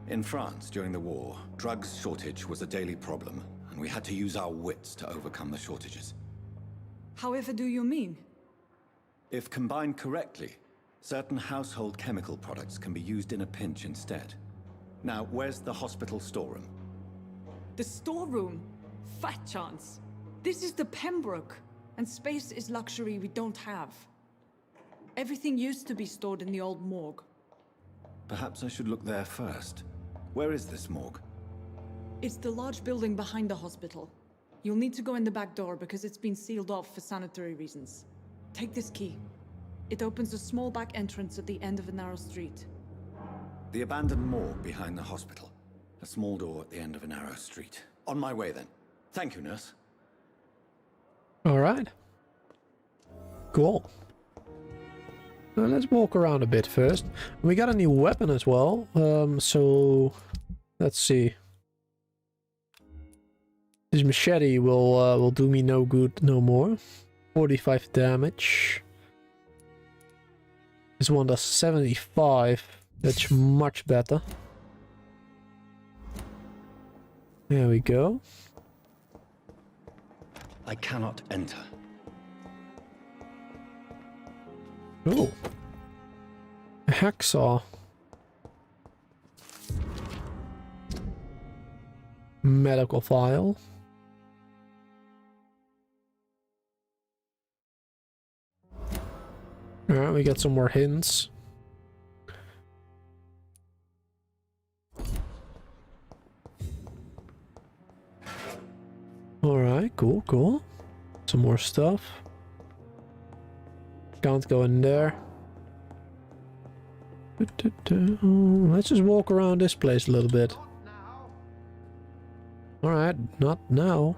In France, during the war, drugs shortage was a daily problem, and we had to use our wits to overcome the shortages. However do you mean? If combined correctly, certain household chemical products can be used in a pinch instead. Now, where's the hospital storeroom? The storeroom? Fat chance. This is the Pembroke, and space is luxury we don't have. Everything used to be stored in the old morgue. Perhaps I should look there first. Where is this morgue? It's the large building behind the hospital. You'll need to go in the back door because it's been sealed off for sanitary reasons. Take this key. It opens a small back entrance at the end of a narrow street. The abandoned morgue behind the hospital. A small door at the end of a narrow street. On my way then. Thank you, nurse. Alright. Cool. let's walk around a bit first. We got a new weapon as well. So let's see. This machete will do me no good no more. 45 damage. This one does 75. That's much better. There we go. I cannot enter. Oh. A hacksaw. Medical file. Alright, we got some more hints. Alright, cool, cool. Some more stuff. Can't go in there. Let's just walk around this place a little bit. Alright, not now.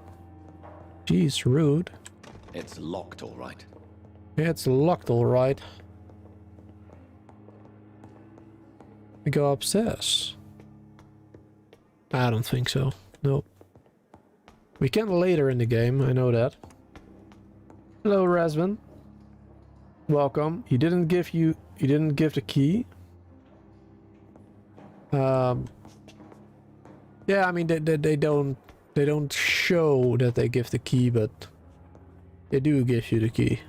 Jeez, rude. It's locked, all right. It's locked, all right. We go upstairs. I don't think so. Nope. We can later in the game, I know that. Hello, Razvan. Welcome. He didn't give the key. Yeah, I mean they don't show that they give the key, but they do give you the key.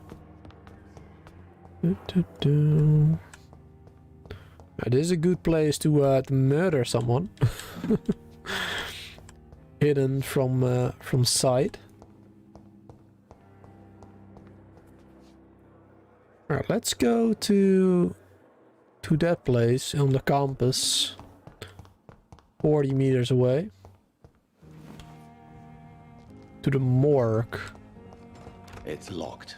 This is a good place to murder someone. Hidden from sight. Alright, let's go to that place on the campus. 40 meters away. To the morgue. It's locked.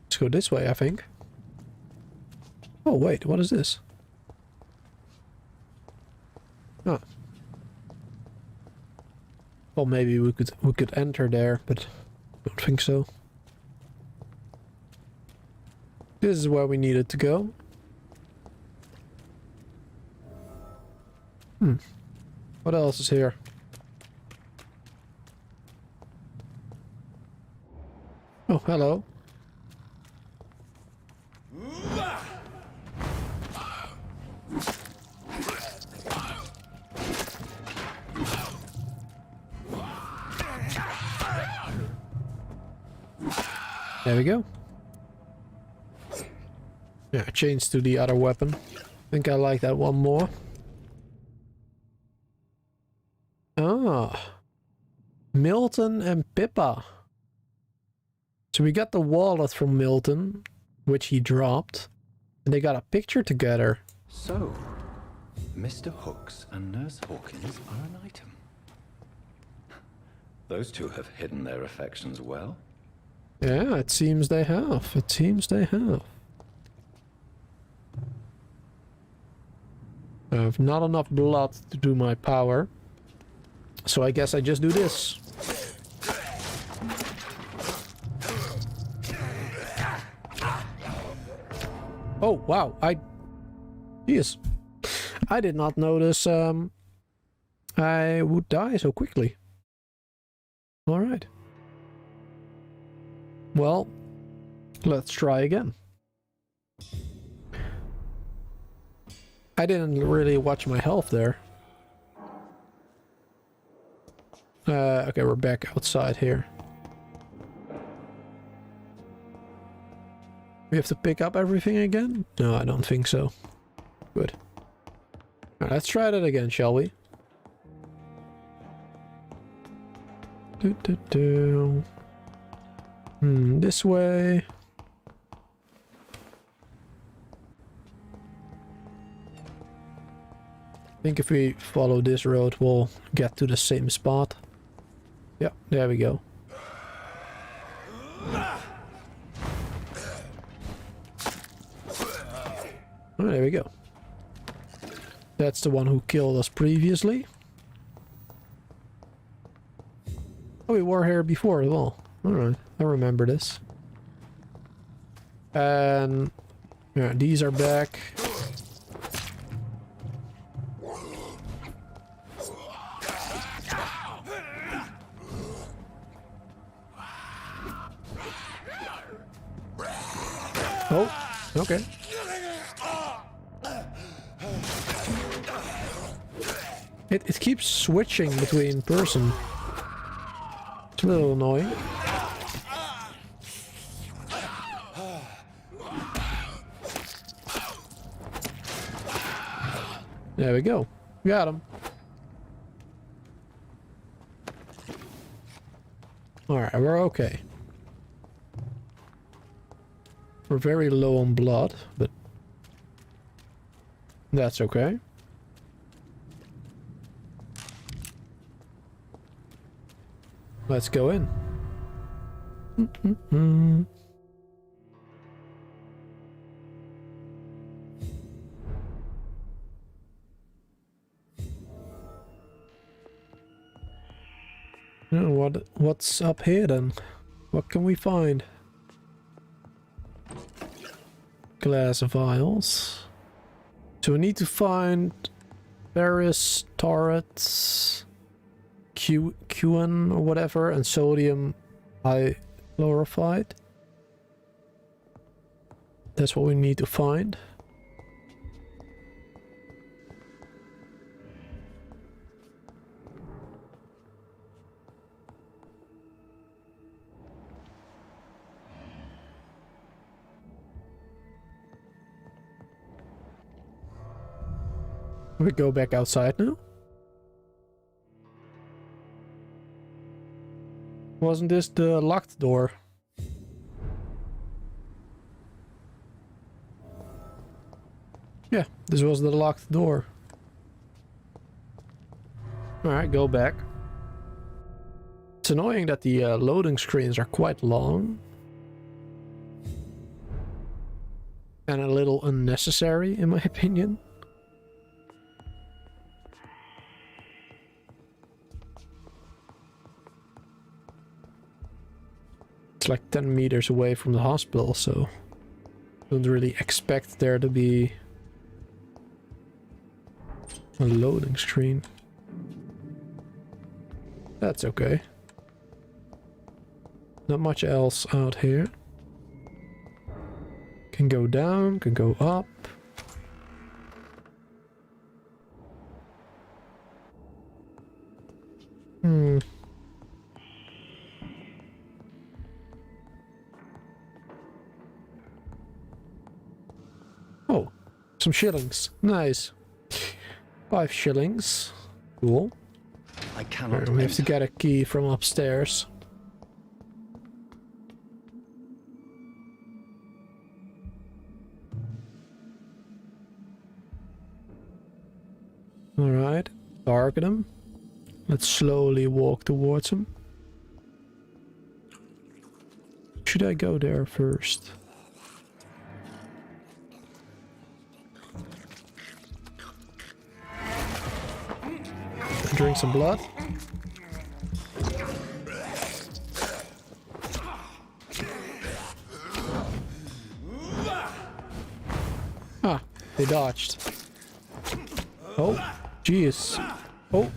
Let's go this way, I think. Oh wait, what is this? Oh. Well, maybe we could enter there, but I don't think so. This is where we needed to go. What else is here? Oh, hello. There we go. Yeah, change to the other weapon. I think I like that one more. Ah. Milton and Pippa. So we got the wallet from Milton, which he dropped, and they got a picture together. So, Mr. Hooks and Nurse Hawkins are an item. Those two have hidden their affections well. Yeah, it seems they have. It seems they have. I have not enough blood to do my power, so I guess I just do this. Oh, wow. Jeez. I did not notice I would die so quickly. Alright. Well, let's try again. I didn't really watch my health there. Okay, we're back outside here. We have to pick up everything again? No, I don't think so. Good. Alright, let's try that again, shall we? This way. I think if we follow this road, we'll get to the same spot. Yeah, there we go. Oh, there we go. That's the one who killed us previously. Oh, we were here before as well. Alright, I remember this. And yeah, these are back. Oh, okay. It keeps switching between person. It's a little annoying. There we go. Got him. Alright, we're okay. We're very low on blood, but that's okay. Let's go in. What's up here then? What can we find? Glass vials. So we need to find various turrets, QN or whatever, and sodium hychloride. That's what we need to find. We go back outside now? Wasn't this the locked door? Yeah, this was the locked door. Alright, go back. It's annoying that the loading screens are quite long. And a little unnecessary, in my opinion. It's like 10 meters away from the hospital, so don't really expect there to be a loading screen. That's okay. Not much else out here. Can go down, can go up. Oh, some shillings. Nice. 5 shillings. Cool. I cannot. We have to get a key from upstairs. Alright, target him. Let's slowly walk towards him. Should I go there first? Drink some blood. Ah, they dodged. Oh, jeez. Oh.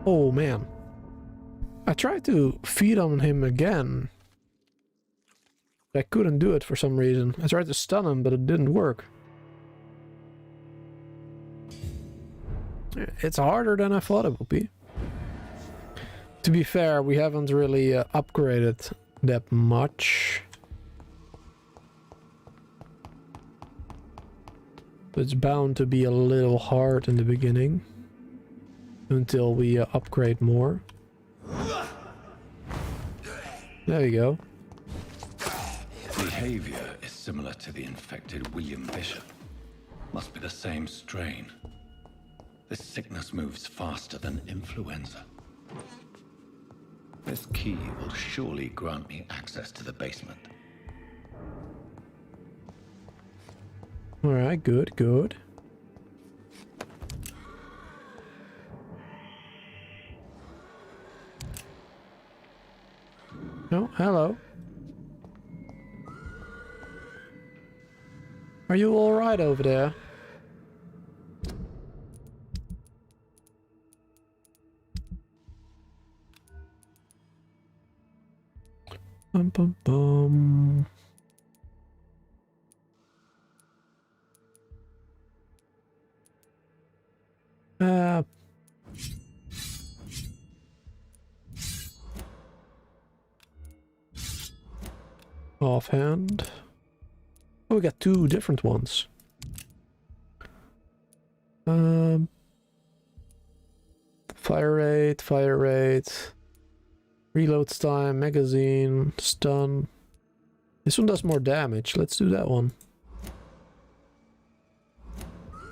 Oh, man. I tried to feed on him again. I couldn't do it for some reason. I tried to stun him, but it didn't work. It's harder than I thought it would be. To be fair, we haven't really upgraded that much. But it's bound to be a little hard in the beginning. Until we upgrade more. There we go. Behavior is similar to the infected William Bishop. Must be the same strain. This sickness moves faster than influenza. This key will surely grant me access to the basement. Alright, good, good. Oh, hello. Are you alright over there? Bum bum bum. Offhand. Oh, we got two different ones. Fire rate, reload time, magazine, stun. This one does more damage. Let's do that one.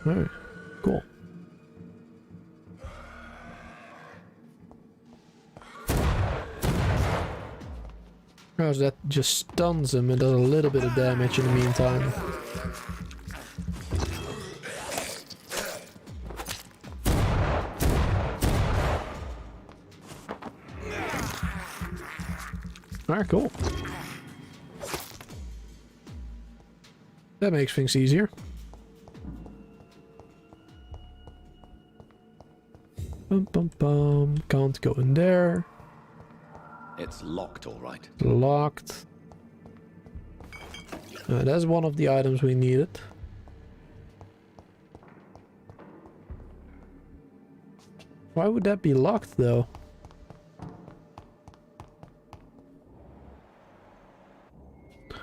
Alright, cool. Because that just stuns him and does a little bit of damage in the meantime. Alright, cool. That makes things easier. Bum bum bum. Can't go in there. It's locked, all right. Locked. That's one of the items we needed. Why would that be locked, though? I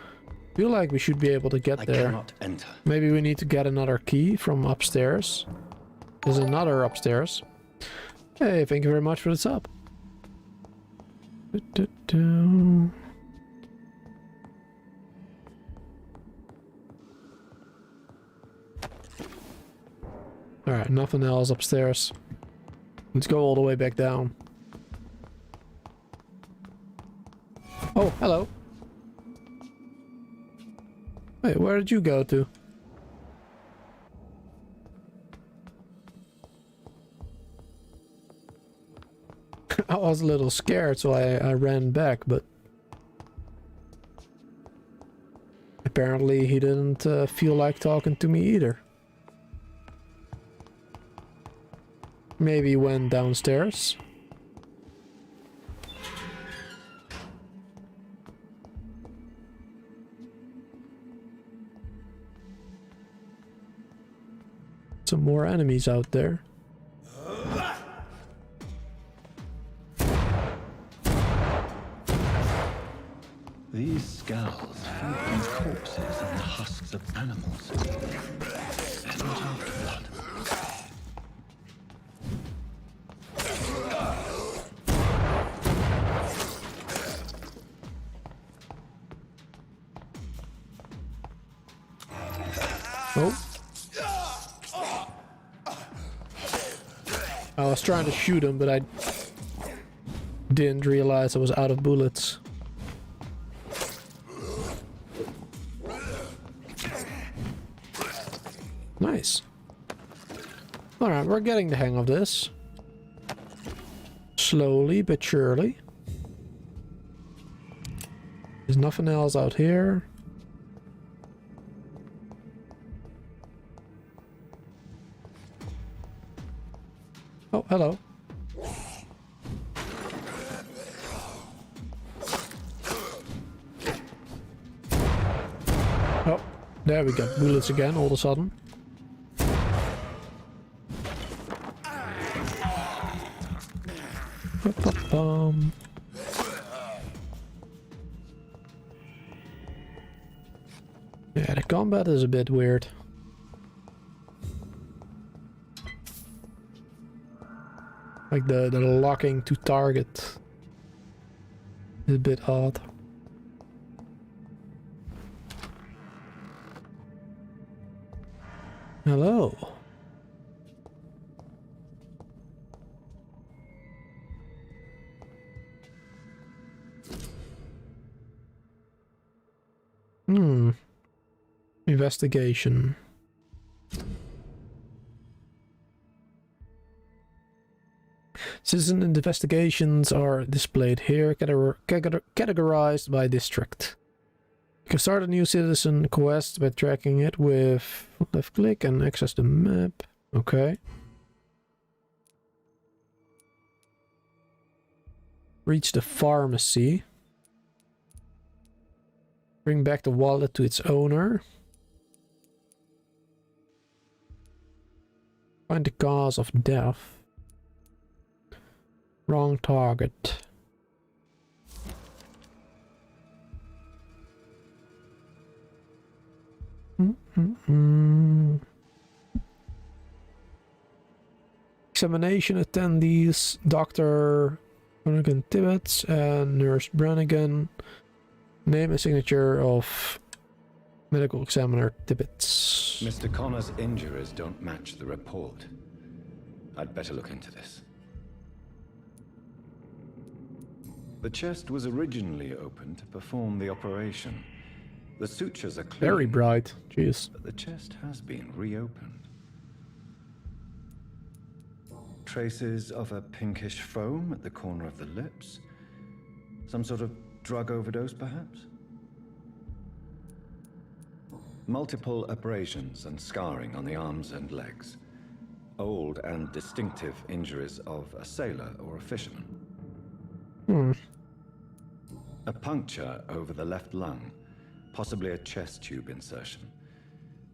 feel like we should be able to get there. I cannot enter. Maybe we need to get another key from upstairs. There's another upstairs. Hey, thank you very much for the sub. Alright, nothing else upstairs. Let's go all the way back down. Oh, hello. Wait, where did you go to? I was a little scared, so I ran back, but apparently he didn't feel like talking to me either. Maybe he went downstairs. Some more enemies out there. These skulls feed from corpses and the husks of animals. They're not after blood. Oh. I was trying to shoot him, but I didn't realize I was out of bullets. Nice. Alright, we're getting the hang of this. Slowly but surely. There's nothing else out here. Oh, hello. Oh, there we got bullets again all of a sudden. Yeah, the combat is a bit weird. Like the locking to target is a bit odd. Hello. Investigation. Citizen investigations are displayed here, categorized by district. You can start a new citizen quest by tracking it with left click and access the map. Okay. Reach the pharmacy. Bring back the wallet to its owner. Find the cause of death. Wrong target. Examination attendees, Dr. Brannigan Tibbets and Nurse Brannigan. Name and signature of medical examiner Tibbets. Mr. Connor's injuries don't match the report. I'd better look into this. The chest was originally opened to perform the operation. The sutures are clean. Very bright, jeez. But the chest has been reopened. Traces of a pinkish foam at the corner of the lips. Some sort of drug overdose, perhaps? Multiple abrasions and scarring on the arms and legs. Old and distinctive injuries of a sailor or a fisherman. A puncture over the left lung, possibly a chest tube insertion.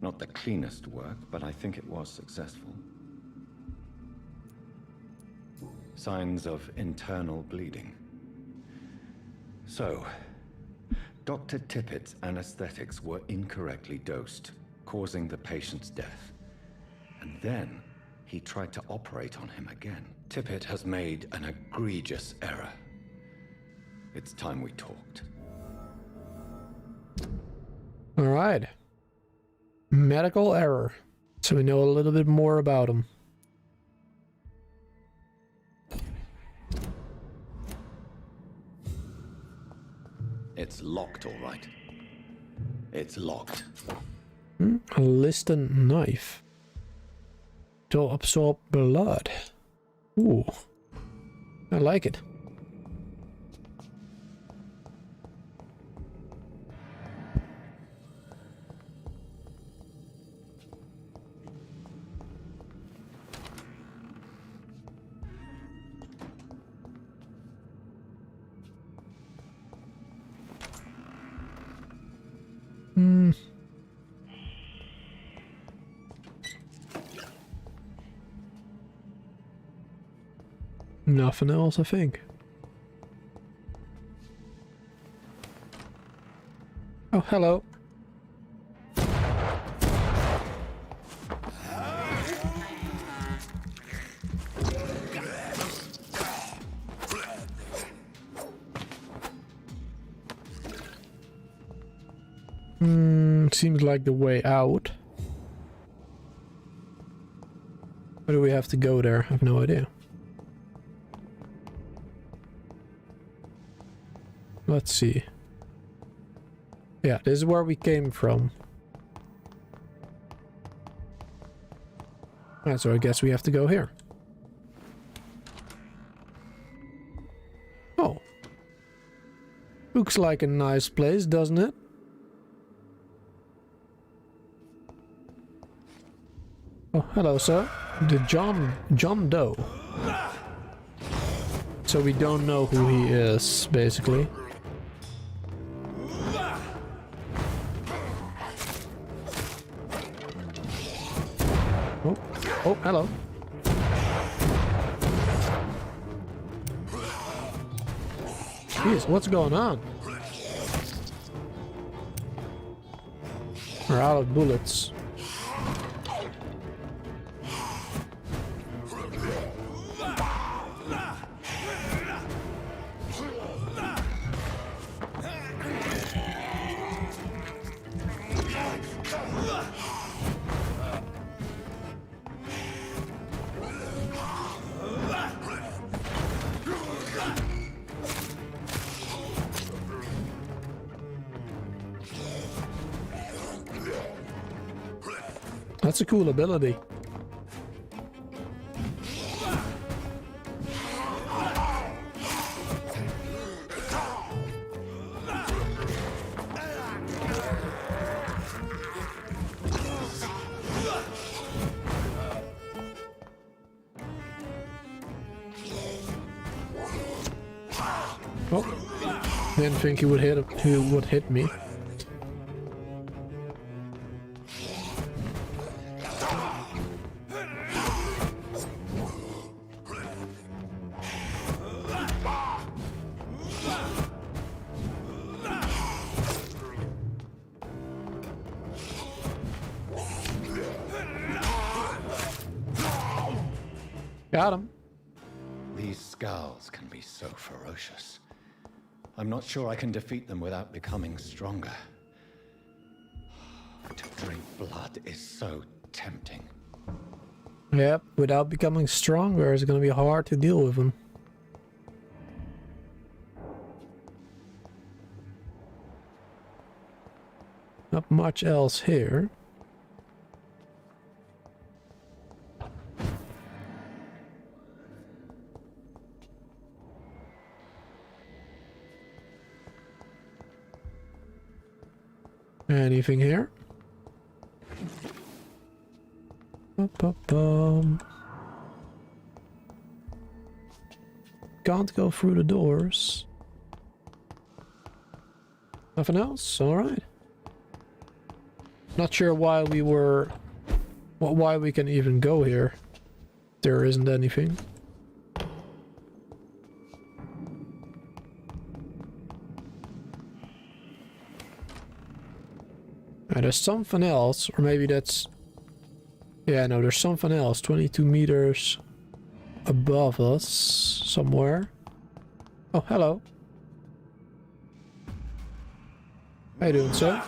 Not the cleanest work, but I think it was successful. Signs of internal bleeding. So, Dr. Tippett's anesthetics were incorrectly dosed, causing the patient's death. And then he tried to operate on him again. Tippett has made an egregious error. It's time we talked. All right. Medical error. So we know a little bit more about him. It's locked, all right. It's locked. A Liston knife. To absorb blood. Ooh. I like it. Nothing else, I think. Oh, hello. Seems like the way out. Where do we have to go there? I have no idea. Let's see. Yeah, this is where we came from. Alright, so I guess we have to go here. Oh. Looks like a nice place, doesn't it? Oh, hello, sir. The John Doe. So we don't know who he is, basically. Oh, hello. Jeez, what's going on? We're out of bullets. That's a cool ability. Oh, didn't think he would hit me. Got him. These skulls can be so ferocious. I'm not sure I can defeat them without becoming stronger. To drink blood is so tempting. Yep, without becoming stronger, it's gonna be hard to deal with them. Not much else here. Anything here? Can't go through the doors. Nothing else? Alright. Not sure why we were... why we can even go here. There isn't anything. There's something else, or maybe that's... Yeah, no, there's something else. 22 meters above us, somewhere. Oh, hello. How you doing, sir?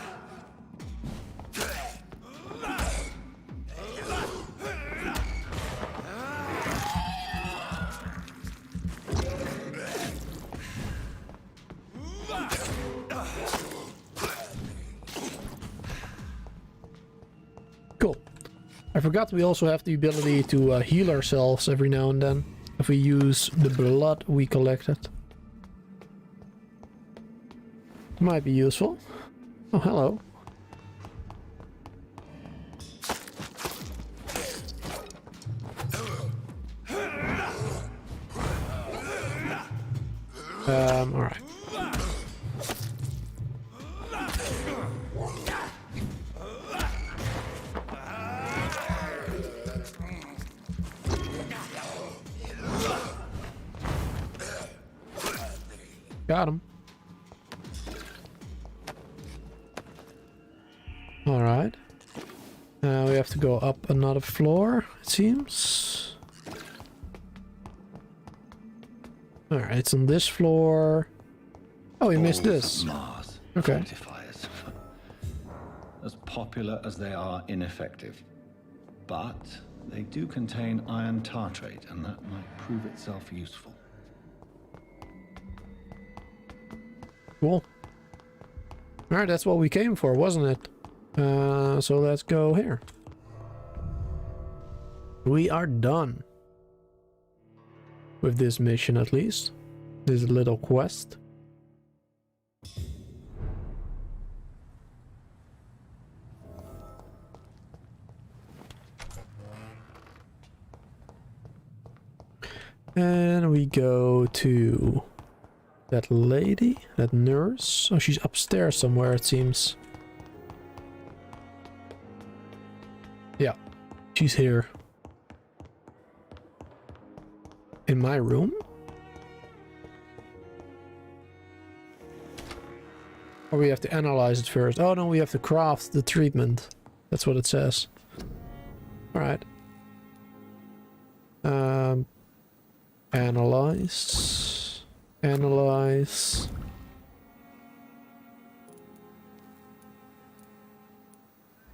Cool. I forgot we also have the ability to heal ourselves every now and then if we use the blood we collected. Might be useful. Oh, hello. Alright. Got him. Alright. Now we have to go up another floor, it seems. Alright, it's on this floor. Oh, we missed this. Mars Okay. fortifiers. As popular as they are ineffective. But they do contain iron tartrate, and that might prove itself useful. Cool. Alright, that's what we came for, wasn't it? So let's go here. We are done. With this mission, at least. This little quest. And we go to that lady, that nurse. Oh, she's upstairs somewhere, it seems. Yeah, she's here. In my room? Or we have to analyze it first. Oh no, we have to craft the treatment. That's what it says. Alright. Analyze. Analyze.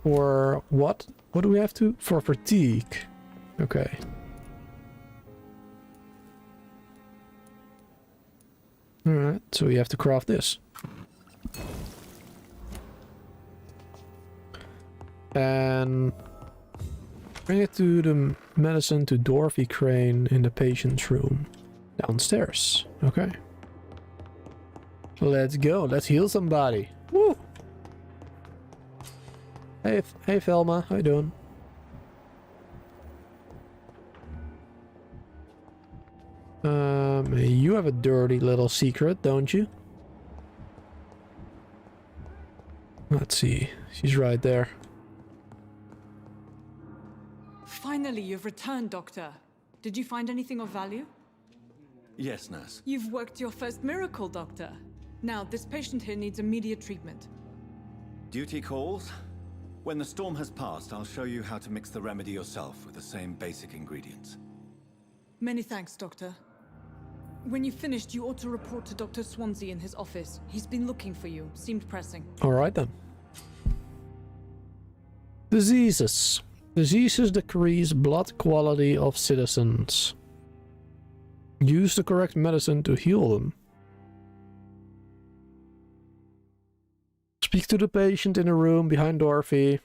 For what? What do we have to? For fatigue. Okay. Alright, so we have to craft this. And Bring it to the medicine to Dorothy Crane in the patient's room. Downstairs. Okay. Let's go. Let's heal somebody. Woo! Hey, hey Velma. How you doing? You have a dirty little secret, don't you? Let's see. She's right there. Finally, you've returned, Doctor. Did you find anything of value? Yes, nurse. You've worked your first miracle, Doctor. Now, this patient here needs immediate treatment. Duty calls. When the storm has passed, I'll show you how to mix the remedy yourself with the same basic ingredients. Many thanks, Doctor. When you've finished, you ought to report to Dr. Swansea in his office. He's been looking for you. Seemed pressing. Alright then. Diseases. Diseases decrease blood quality of citizens. Use the correct medicine to heal them. Speak to the patient in a room behind Dorothy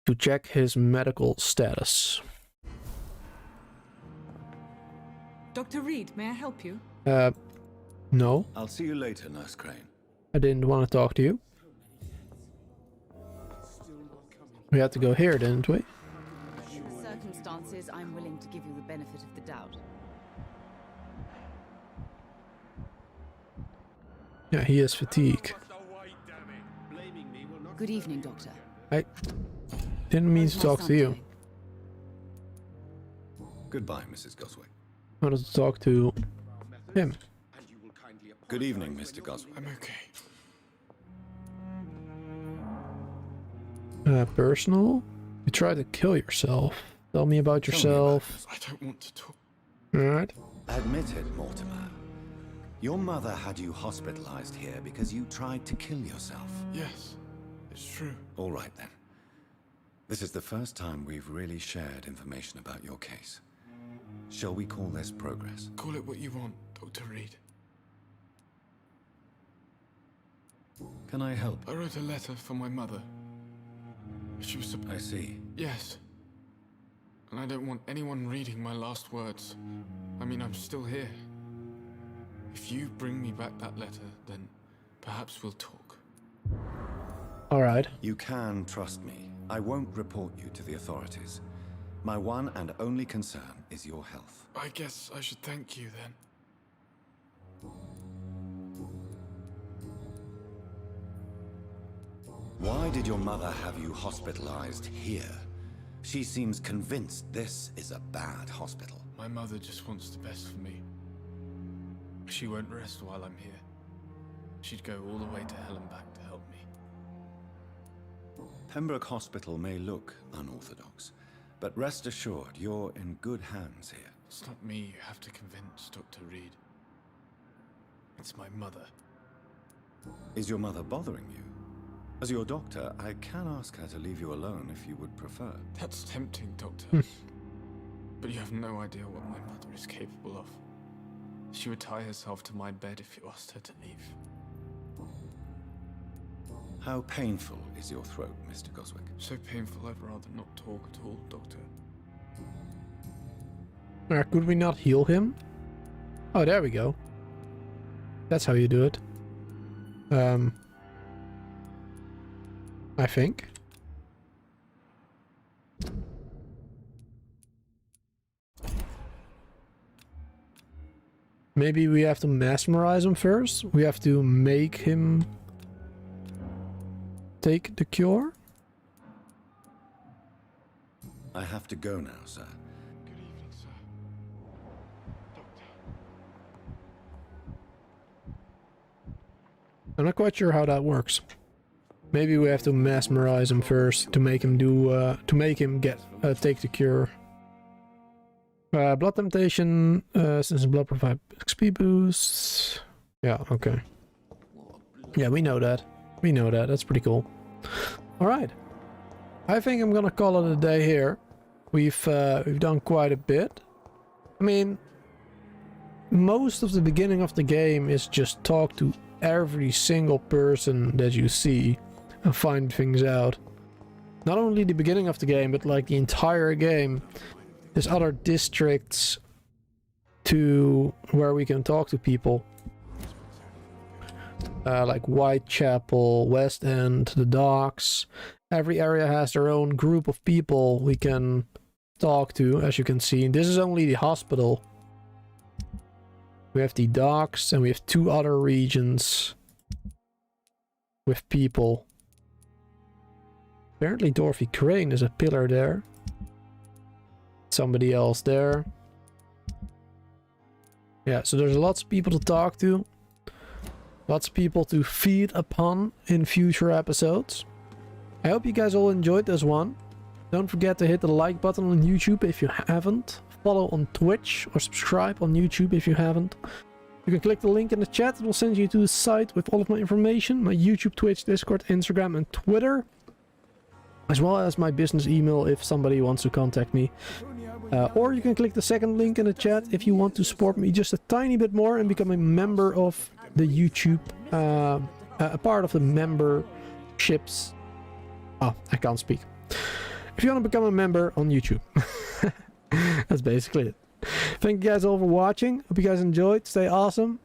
to check his medical status. Dr. Reid, may I help you? No. I'll see you later, Nurse Crane. I didn't want to talk to you. We had to go here, didn't we? In the circumstances, I'm willing to give you the benefit of the doubt. Yeah, he has fatigue. Good evening, Doctor. I didn't mean to talk to you. Goodbye, Mrs. Goswick. I wanted to talk to him. Good evening, Mr. Goswick. I'm okay. Personal? You tried to kill yourself. Tell me about yourself. I don't want to talk. Alright. Admit it, Mortimer. Your mother had you hospitalized here because you tried to kill yourself. Yes, it's true. All right, then. This is the first time we've really shared information about your case. Shall we call this progress? Call it what you want, Dr. Reid. Can I help? I wrote a letter for my mother. She was I see. Yes. And I don't want anyone reading my last words. I mean, I'm still here. If you bring me back that letter, then perhaps we'll talk. Alright. You can trust me. I won't report you to the authorities. My one and only concern is your health. I guess I should thank you then. Why did your mother have you hospitalized here? She seems convinced this is a bad hospital. My mother just wants the best for me. She won't rest while I'm here. She'd go all the way to hell and back to help me. Pembroke Hospital may look unorthodox, but rest assured you're in good hands here. It's not me you have to convince, Dr. Reid. It's my mother. Is your mother bothering you? As your doctor, I can ask her to leave you alone if you would prefer. That's tempting, Doctor. But you have no idea what my mother is capable of. She would tie herself to my bed if you asked her to leave. How painful is your throat, Mr. Goswick? So painful I'd rather not talk at all, Doctor. Could we not heal him? Oh, there we go. That's how you do it. I think. Maybe we have to mesmerize him first. We have to make him take the cure. I have to go now, sir. Good evening, sir. Doctor. I'm not quite sure how that works. Maybe we have to mesmerize him first to make him do take the cure. Blood temptation, since blood provides XP boosts. Yeah, okay. Yeah, we know that. We know that. That's pretty cool. Alright. I think I'm gonna call it a day here. We've done quite a bit. I mean, most of the beginning of the game is just talk to every single person that you see and find things out. not only the beginning of the game, but like the entire game, there's other districts to where we can talk to people. Like Whitechapel, West End, the docks. Every area has their own group of people we can talk to, as you can see. This is only the hospital. We have the docks, and we have 2 other regions with people. Apparently Dorothy Crane is a pillar there. Somebody else there. Yeah, so there's lots of people to talk to. Lots of people to feed upon in future episodes. I hope you guys all enjoyed this one. Don't forget to hit the like button on YouTube if you haven't. Follow on Twitch or subscribe on YouTube if you haven't. You can click the link in the chat. It will send you to the site with all of my information. My YouTube, Twitch, Discord, Instagram and Twitter. As well as my business email if somebody wants to contact me. Or you can click the second link in the chat if you want to support me just a tiny bit more and become a member of the YouTube, a part of the memberships. Oh, I can't speak. If you want to become a member on YouTube. That's basically it. Thank you guys all for watching. Hope you guys enjoyed. Stay awesome.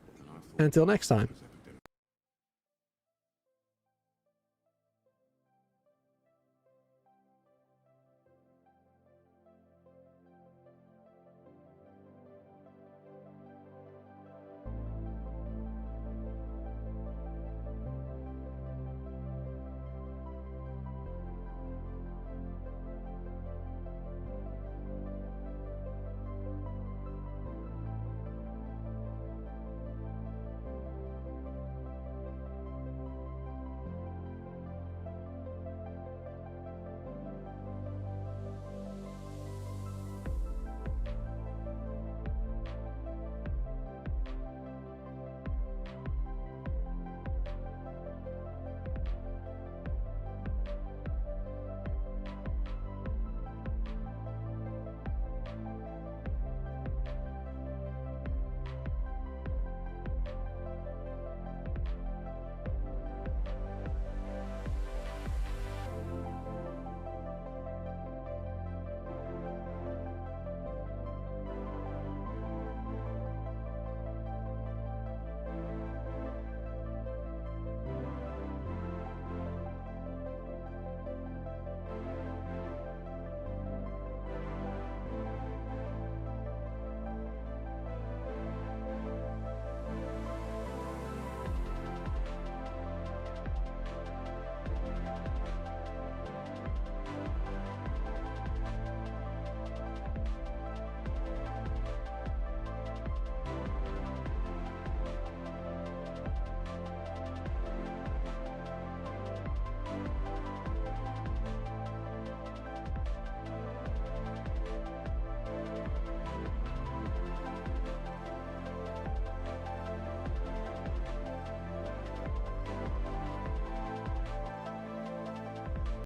Until next time.